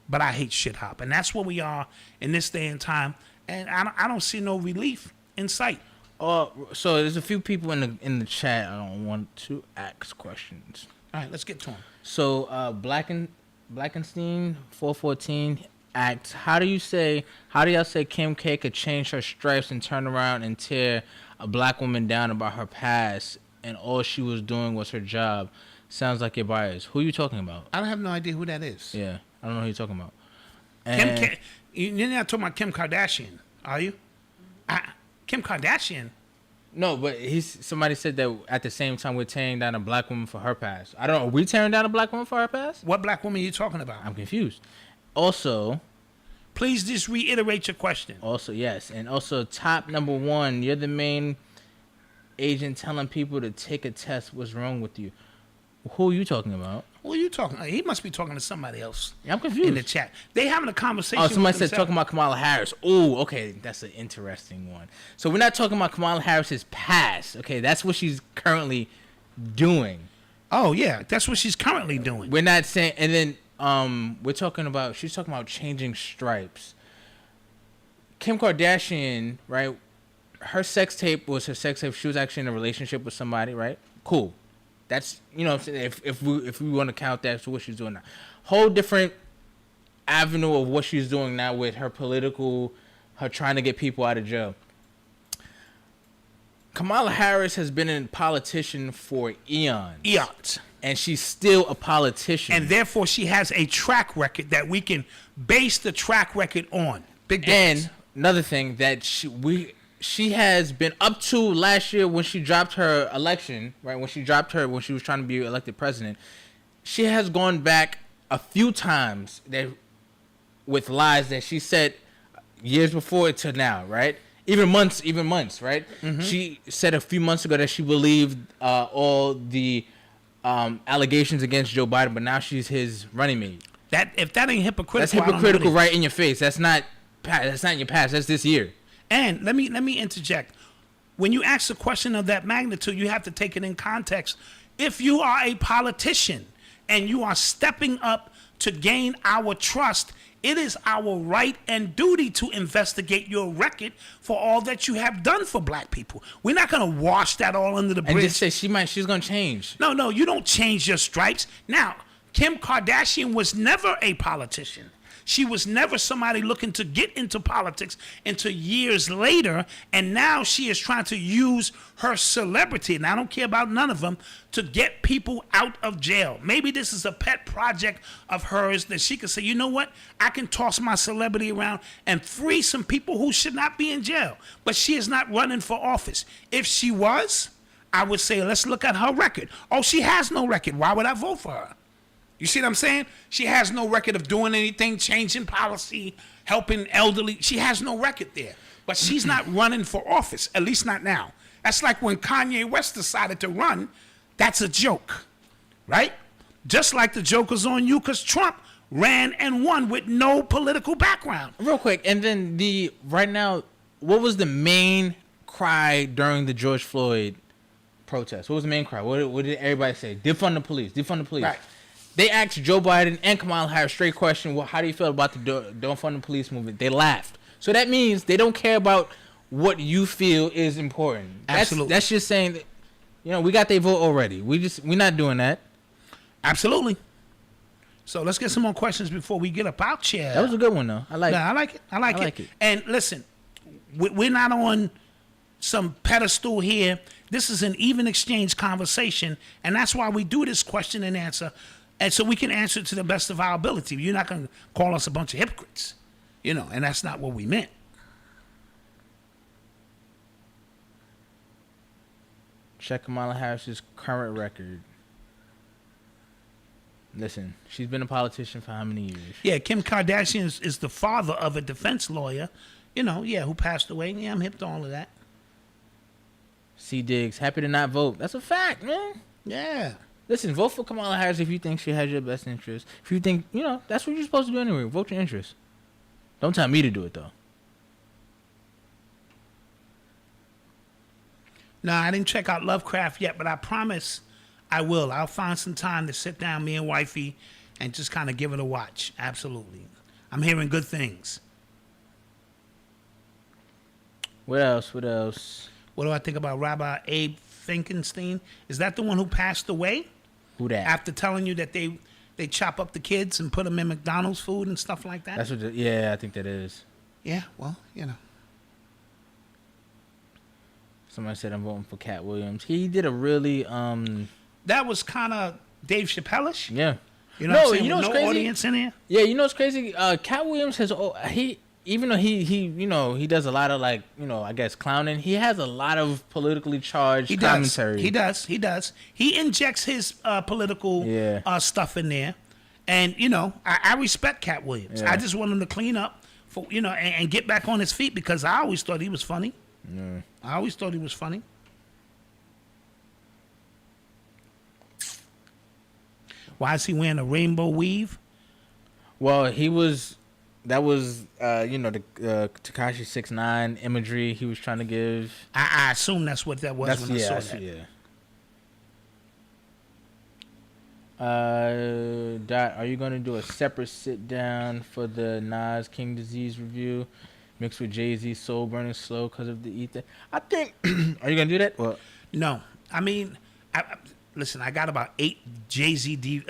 Speaker 4: but I hate shit hop, and that's where we are in this day and time. And I don't see no relief in sight.
Speaker 3: So there's a few people in the chat. I don't want to ask questions.
Speaker 4: All right, let's get to them.
Speaker 3: So Blackenstein 414 asks, how do y'all say Kim K could change her stripes and turn around and tear a black woman down about her past and all she was doing was her job? Sounds like you're biased. Who are you talking about?
Speaker 4: I have no idea who that is.
Speaker 3: Yeah, I don't know who you're talking about.
Speaker 4: You're not talking about Kim Kardashian, are you? Kim Kardashian?
Speaker 3: No, but somebody said that at the same time we're tearing down a black woman for her past. I don't know. Are we tearing down a black woman for her past?
Speaker 4: What black woman are you talking about?
Speaker 3: I'm confused. Also,
Speaker 4: please just reiterate your question.
Speaker 3: Also, yes. And also, top number one, you're the main agent telling people to take a test. What's wrong with you? Who are you talking about?
Speaker 4: Who are you talking about? He must be talking to somebody else.
Speaker 3: Yeah, I'm confused.
Speaker 4: In the chat. They having a conversation.
Speaker 3: Oh, somebody said talking about Kamala Harris. Oh, okay. That's an interesting one. So we're not talking about Kamala Harris's past. Okay, that's what she's currently doing.
Speaker 4: Oh, yeah. That's what she's currently doing.
Speaker 3: We're not saying... And then... she's talking about changing stripes. Kim Kardashian, right? Her sex tape was her sex tape. She was actually in a relationship with somebody, right? Cool. That's, if we want to count that to what she's doing now. Whole different avenue of what she's doing now with her her trying to get people out of jail. Kamala Harris has been a politician for eons. And she's still a politician.
Speaker 4: And therefore, she has a track record that we can base the track record on.
Speaker 3: Big difference. And another thing that she has been up to last year when she dropped her election, right? When she was trying to be elected president, she has gone back a few times with lies that she said years before to now, right? Even months, right? Mm-hmm. She said a few months ago that she believed all the allegations against Joe Biden, but now she's his running mate.
Speaker 4: If that ain't hypocritical,
Speaker 3: that's hypocritical right in your face. That's not in your past. That's this year.
Speaker 4: And let me interject. When you ask a question of that magnitude, you have to take it in context. If you are a politician and you are stepping up to gain our trust, it is our right and duty to investigate your record for all that you have done for black people. We're not going to wash that all under the bridge.
Speaker 3: And just say she's going to change.
Speaker 4: No, you don't change your stripes. Now, Kim Kardashian was never a politician. She was never somebody looking to get into politics until years later, and now she is trying to use her celebrity, and I don't care about none of them, to get people out of jail. Maybe this is a pet project of hers that she could say, you know what, I can toss my celebrity around and free some people who should not be in jail. But she is not running for office. If she was, I would say, let's look at her record. Oh, she has no record. Why would I vote for her? You see what I'm saying? She has no record of doing anything, changing policy, helping elderly. She has no record there. But she's not running for office, at least not now. That's like when Kanye West decided to run. That's a joke, right? Just like the joke was on you because Trump ran and won with no political background.
Speaker 3: Real quick, and then right now, what was the main cry during the George Floyd protest? What was the main cry? What did everybody say? Defund the police, defund the police.
Speaker 4: Right.
Speaker 3: They asked Joe Biden and Kamala Harris straight question, well, how do you feel about the Don't Fund the Police movement? They laughed. So that means they don't care about what you feel is important.
Speaker 4: Absolutely.
Speaker 3: That's just saying that, we got their vote already. We're not doing that.
Speaker 4: Absolutely. So let's get some more questions before we get up out here.
Speaker 3: That was a good one, though. I like it.
Speaker 4: I like it. And listen, we're not on some pedestal here. This is an even exchange conversation, and that's why we do this question and answer. And so we can answer it to the best of our ability. You're not going to call us a bunch of hypocrites, you know, and that's not what we meant.
Speaker 3: Check Kamala Harris's current record. Listen, she's been a politician for how many years?
Speaker 4: Yeah, Kim Kardashian is the father of a defense lawyer, you know, who passed away. Yeah, I'm hip to all of that.
Speaker 3: C. Diggs, happy to not vote. That's a fact, man.
Speaker 4: Yeah.
Speaker 3: Listen, vote for Kamala Harris if you think she has your best interest. If you think, you know, that's what you're supposed to do anyway. Vote your interest. Don't tell me to do it, though.
Speaker 4: No, I didn't check out Lovecraft yet, but I promise I will. I'll find some time to sit down, me and wifey, and just kind of give it a watch. Absolutely. I'm hearing good things.
Speaker 3: What else? What else?
Speaker 4: What do I think about Rabbi Abe Finkelstein? Is that the one who passed away?
Speaker 3: Who that?
Speaker 4: After telling you that they chop up the kids and put them in McDonald's food and stuff like that?
Speaker 3: That's what. Yeah, I think that is.
Speaker 4: Yeah, well, you know.
Speaker 3: Somebody said I'm voting for Cat Williams. He did a really
Speaker 4: That was kind of Dave Chappelle-ish.
Speaker 3: Yeah.
Speaker 4: You know what I'm saying?
Speaker 3: You know
Speaker 4: With
Speaker 3: what's
Speaker 4: no
Speaker 3: crazy?
Speaker 4: audience in here.
Speaker 3: Yeah, you know what's crazy? Cat Williams has even though he you know he does a lot of like you know I guess clowning. He has a lot of politically charged commentary.
Speaker 4: He does. He injects his political stuff in there, and you know I respect Cat Williams.
Speaker 3: Yeah.
Speaker 4: I just want him to clean up for and get back on his feet because I always thought he was funny.
Speaker 3: Yeah.
Speaker 4: I always thought he was funny. Why is he wearing a rainbow weave?
Speaker 3: Well, that was you know the Tekashi 6ix9ine imagery he was trying to give.
Speaker 4: I assume that's what that was when I saw that.
Speaker 3: Yeah. Dot, are you going to do a separate sit down for the Nas King Disease review, mixed with Jay-Z Soul Burning Slow because of the ether? I think. Are you going to do that? Well,
Speaker 4: no. I mean, listen. I got about 8 Jay-Z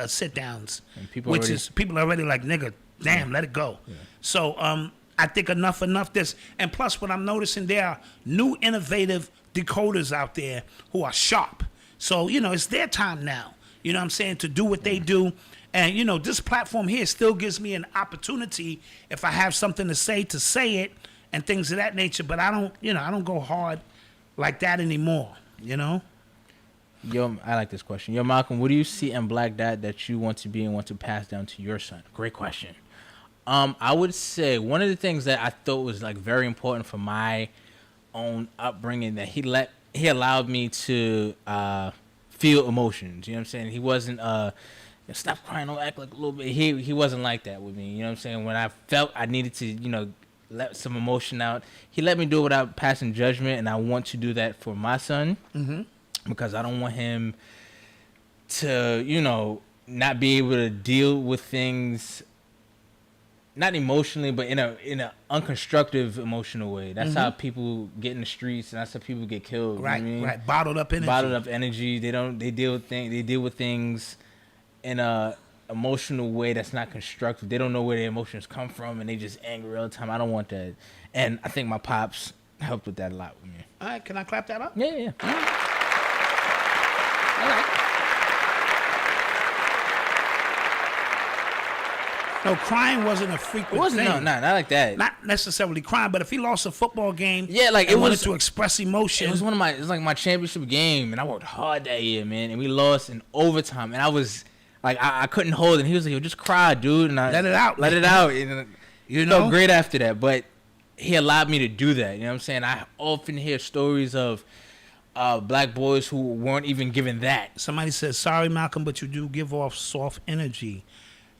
Speaker 4: sit downs, people are already like, nigga, damn, let it go. Yeah. So I think enough. This, and plus, what I'm noticing, there are new innovative decoders out there who are sharp. So you know, it's their time now. You know what I'm saying, to do what they do. And, you know, this platform here still gives me an opportunity, if I have something to say it and things of that nature. But I don't go hard like that anymore, you know?
Speaker 3: Yo, I like this question. Yo, Malcolm, what do you see in Black Dot that you want to be and want to pass down to your son? Great question. I would say one of the things that I thought was like very important for my own upbringing, that he allowed me to feel emotions. You know what I'm saying? He wasn't stop crying, don't act like a little bit. He wasn't like that with me. You know what I'm saying? When I felt I needed to, you know, let some emotion out, he let me do it without passing judgment, and I want to do that for my son. Mm-hmm. Because I don't want him to, you know, not be able to deal with things, not emotionally, but in a unconstructive emotional way. That's how people get in the streets, and that's how people get killed.
Speaker 4: Right,
Speaker 3: you know what I mean?
Speaker 4: Right. Bottled up energy.
Speaker 3: They deal with things in a emotional way that's not constructive. They don't know where their emotions come from, and they just angry all the time. I don't want that. And I think my pops helped with that a lot with me.
Speaker 4: All right, can I clap that up?
Speaker 3: Yeah.
Speaker 4: No, crying wasn't a frequent thing.
Speaker 3: No, not like that.
Speaker 4: Not necessarily crying, but if he lost a football game,
Speaker 3: like
Speaker 4: it wanted to express emotion.
Speaker 3: It was like my championship game, and I worked hard that year, man. And we lost in overtime, and I was like, I couldn't hold it. And he was like, "Yo, just cry, dude." And I
Speaker 4: let it out.
Speaker 3: And, you know, great after that. But he allowed me to do that. You know what I'm saying? I often hear stories of black boys who weren't even given that.
Speaker 4: Somebody says, "Sorry, Malcolm, but you do give off soft energy."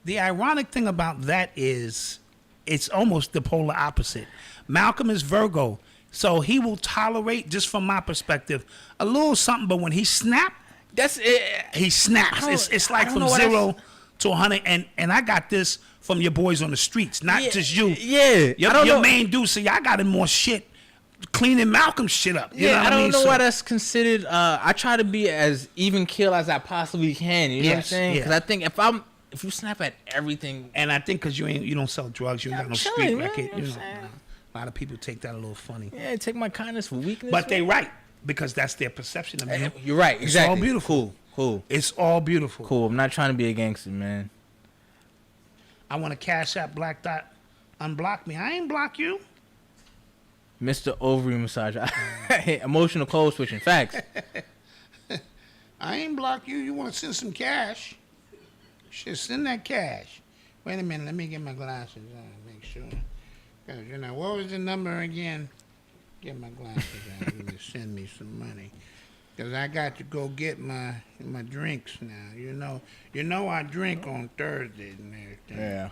Speaker 4: The ironic thing about that is it's almost the polar opposite. Malcolm is Virgo, so he will tolerate, just from my perspective, a little something, but when he snaps, that's it. He snaps. It's like from 0 to 100, and I got this from your boys on the streets, not just you.
Speaker 3: Yeah.
Speaker 4: Your main dude, see, I got in more shit cleaning Malcolm's shit up. You know what
Speaker 3: I don't know
Speaker 4: so,
Speaker 3: why that's considered. I try to be as even keel as I possibly can. You know what I'm saying? Because I think if you snap at everything,
Speaker 4: and I think because you don't sell drugs, you ain't got no street record. You know, a lot of people take that a little funny.
Speaker 3: Yeah, take my kindness for weakness.
Speaker 4: But they right, because that's their perception of you.
Speaker 3: You're right. Exactly.
Speaker 4: It's all beautiful.
Speaker 3: Cool.
Speaker 4: It's all beautiful.
Speaker 3: Cool. I'm not trying to be a gangster, man.
Speaker 4: I want to cash out Black Dot. Unblock me. I ain't block you.
Speaker 3: Mr. Ovary Massage. Emotional code switching. Facts.
Speaker 4: I ain't block you. You want to send some cash? Shit, send that cash. Wait a minute. Let me get my glasses on. Make sure. Because, you know, what was the number again? Get my glasses on. You can send me some money. Because I got to go get my drinks now. You know I drink on Thursdays and everything.
Speaker 3: Yeah.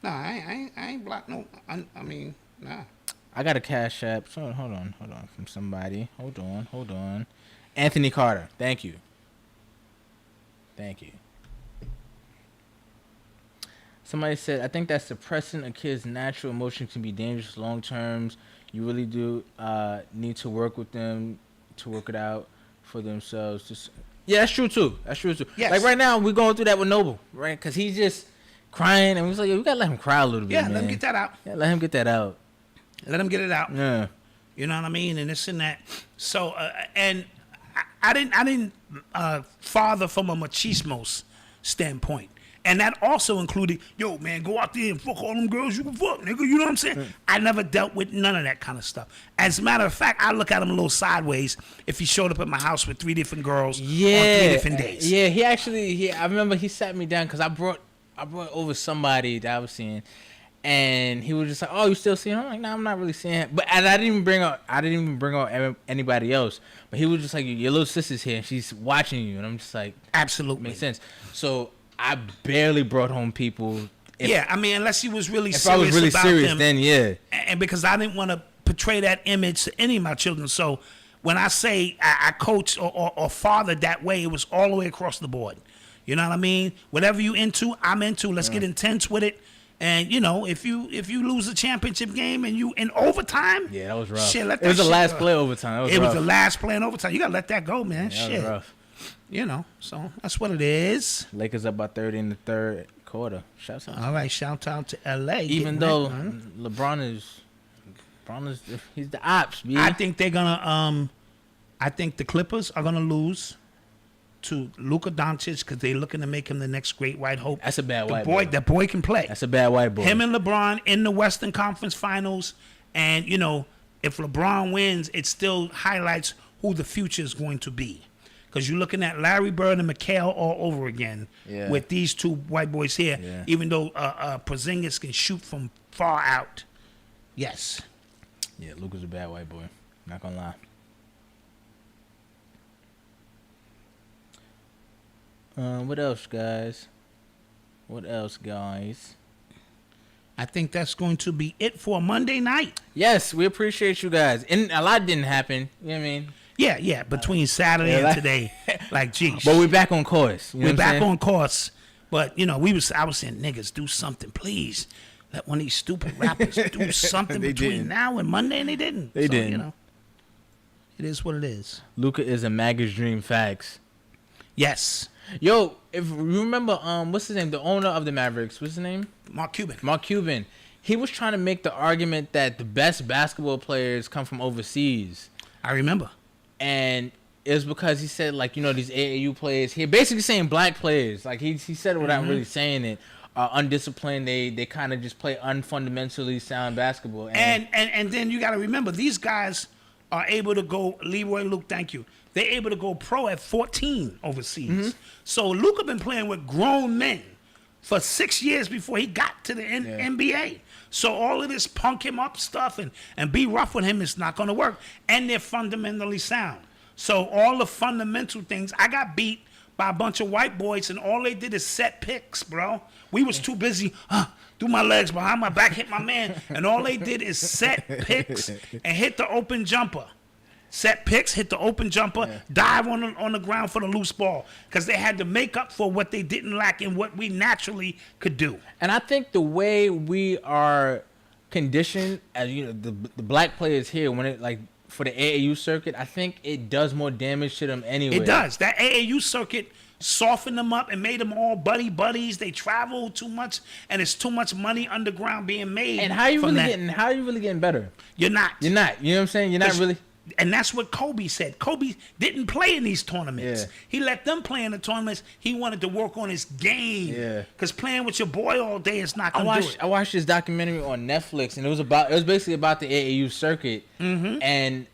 Speaker 4: No, I ain't block no. I mean, nah.
Speaker 3: I got a cash app. So hold on, from somebody. Hold on. Anthony Carter. Thank you. Somebody said, I think that suppressing a kid's natural emotion can be dangerous long terms. You really do need to work with them to work it out for themselves. Yeah, that's true too.
Speaker 4: Yes.
Speaker 3: Like right now, we're going through that with Noble, right? Because he's just crying, and we was like, we gotta let him cry a little bit.
Speaker 4: Yeah,
Speaker 3: man.
Speaker 4: let him get that out.
Speaker 3: Yeah, let him get that out.
Speaker 4: Let him get it out.
Speaker 3: Yeah.
Speaker 4: You know what I mean? And this and that. So, and I didn't father from a machismo's standpoint. And that also included, yo, man, go out there and fuck all them girls you can fuck, nigga. You know what I'm saying? I never dealt with none of that kind of stuff. As a matter of fact, I look at him a little sideways if he showed up at my house with 3 different girls on 3 different days.
Speaker 3: Yeah, he actually, I remember he sat me down because I brought over somebody that I was seeing. And he was just like, "Oh, you still seeing her?" I'm like, "No, I'm not really seeing her." But and I didn't even bring out anybody else. But he was just like, "Your little sister's here, and she's watching you." And I'm just like,
Speaker 4: "Absolutely,
Speaker 3: makes sense." So I barely brought home people.
Speaker 4: I mean, unless he was really
Speaker 3: if
Speaker 4: serious.
Speaker 3: I was really
Speaker 4: about
Speaker 3: serious,
Speaker 4: them,
Speaker 3: then yeah.
Speaker 4: And because I didn't want to portray that image to any of my children, so when I say I coach or father that way, it was all the way across the board. You know what I mean? Whatever you into, I'm into. Let's get intense with it. And, you know, if you lose a championship game and you in overtime.
Speaker 3: Yeah, that was rough.
Speaker 4: Shit, let
Speaker 3: it was
Speaker 4: that
Speaker 3: the
Speaker 4: shit
Speaker 3: last
Speaker 4: go.
Speaker 3: play overtime.
Speaker 4: It was the last play in overtime. You got to let that go, man.
Speaker 3: Yeah,
Speaker 4: Shit.
Speaker 3: that was rough.
Speaker 4: You know, so that's what it is.
Speaker 3: Lakers up by 30 in the third quarter. Shout out.
Speaker 4: All right, shout out to L.A.
Speaker 3: Even though LeBron is he's the ops, man.
Speaker 4: I think they're going to I think the Clippers are going to lose to Luka Doncic because they're looking to make him the next great white hope.
Speaker 3: That's a bad white boy.
Speaker 4: That boy can play.
Speaker 3: That's a bad white boy.
Speaker 4: Him and LeBron in the Western Conference Finals. And, you know, if LeBron wins, it still highlights who the future is going to be. Because you're looking at Larry Bird and McHale all over again with these two white boys here. Yeah. Even though Porzingis can shoot from far out. Yes.
Speaker 3: Yeah, Luka's a bad white boy. Not going to lie. What else, guys?
Speaker 4: I think that's going to be it for Monday night.
Speaker 3: Yes, we appreciate you guys. And a lot didn't happen. You know what I mean?
Speaker 4: Yeah. Between Saturday and today. Like, geez.
Speaker 3: But we're back on course.
Speaker 4: We're back on course. But, you know, I was saying, niggas, do something, please. Let one of these stupid rappers do something between now and Monday, and they didn't.
Speaker 3: They didn't.
Speaker 4: You know, it is what it is.
Speaker 3: Luka is a MAGA's dream. Facts.
Speaker 4: Yes.
Speaker 3: Yo, if you remember, what's his name? The owner of the Mavericks. What's his name?
Speaker 4: Mark Cuban.
Speaker 3: He was trying to make the argument that the best basketball players come from overseas.
Speaker 4: I remember.
Speaker 3: And it was because he said, like, you know, these AAU players, he basically saying black players. Like, he said it without really saying it. Undisciplined, they kind of just play unfundamentally sound basketball.
Speaker 4: And then you got to remember, these guys are able to go, Leroy Luke, thank you. They're able to go pro at 14 overseas. Mm-hmm. So Luka been playing with grown men for 6 years before he got to the NBA. So all of this punk him up stuff and be rough with him is not going to work. And they're fundamentally sound. So all the fundamental things, I got beat by a bunch of white boys, and all they did is set picks, bro. We was too busy, do my legs behind my back, hit my man. And all they did is set picks and hit the open jumper. Set picks, hit the open jumper, dive on the ground for the loose ball. Because they had to make up for what they didn't lack in what we naturally could do.
Speaker 3: And I think the way we are conditioned, as you know, the black players here, when it like for the AAU circuit, I think it does more damage to them anyway.
Speaker 4: It does. That AAU circuit softened them up and made them all buddies. They travel too much, and it's too much money underground being made.
Speaker 3: And how are you really getting better?
Speaker 4: You're not.
Speaker 3: You know what I'm saying? You're not really.
Speaker 4: And that's what Kobe said. Kobe didn't play in these tournaments.
Speaker 3: Yeah.
Speaker 4: He let them play in the tournaments. He wanted to work on his game.
Speaker 3: Yeah.
Speaker 4: Because playing with your boy all day is not going to do it.
Speaker 3: I watched this documentary on Netflix, and it was basically about the AAU circuit. Mm-hmm. And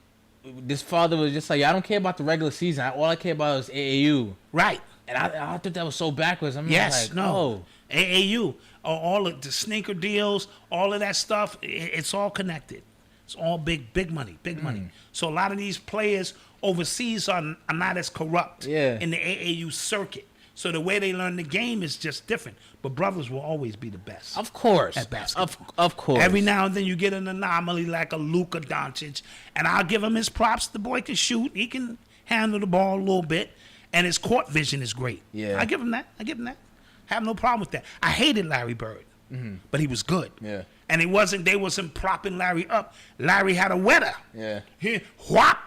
Speaker 3: this father was just like, I don't care about the regular season. All I care about is AAU.
Speaker 4: Right.
Speaker 3: And I thought that was so backwards. I'm
Speaker 4: yes,
Speaker 3: like,
Speaker 4: no.
Speaker 3: oh.
Speaker 4: AAU, all of the sneaker deals, all of that stuff, it's all connected. It's all big money, big money. So a lot of these players overseas are not as corrupt in the AAU circuit. So the way they learn the game is just different. But brothers will always be the best.
Speaker 3: Of course.
Speaker 4: At basketball.
Speaker 3: Of course.
Speaker 4: Every now and then you get an anomaly like a Luka Doncic. And I'll give him his props. The boy can shoot. He can handle the ball a little bit. And his court vision is great.
Speaker 3: Yeah.
Speaker 4: I give him that. Have no problem with that. I hated Larry Bird. But he was good.
Speaker 3: Yeah.
Speaker 4: And they wasn't propping Larry up. Larry had a wetter.
Speaker 3: Yeah.
Speaker 4: He whop.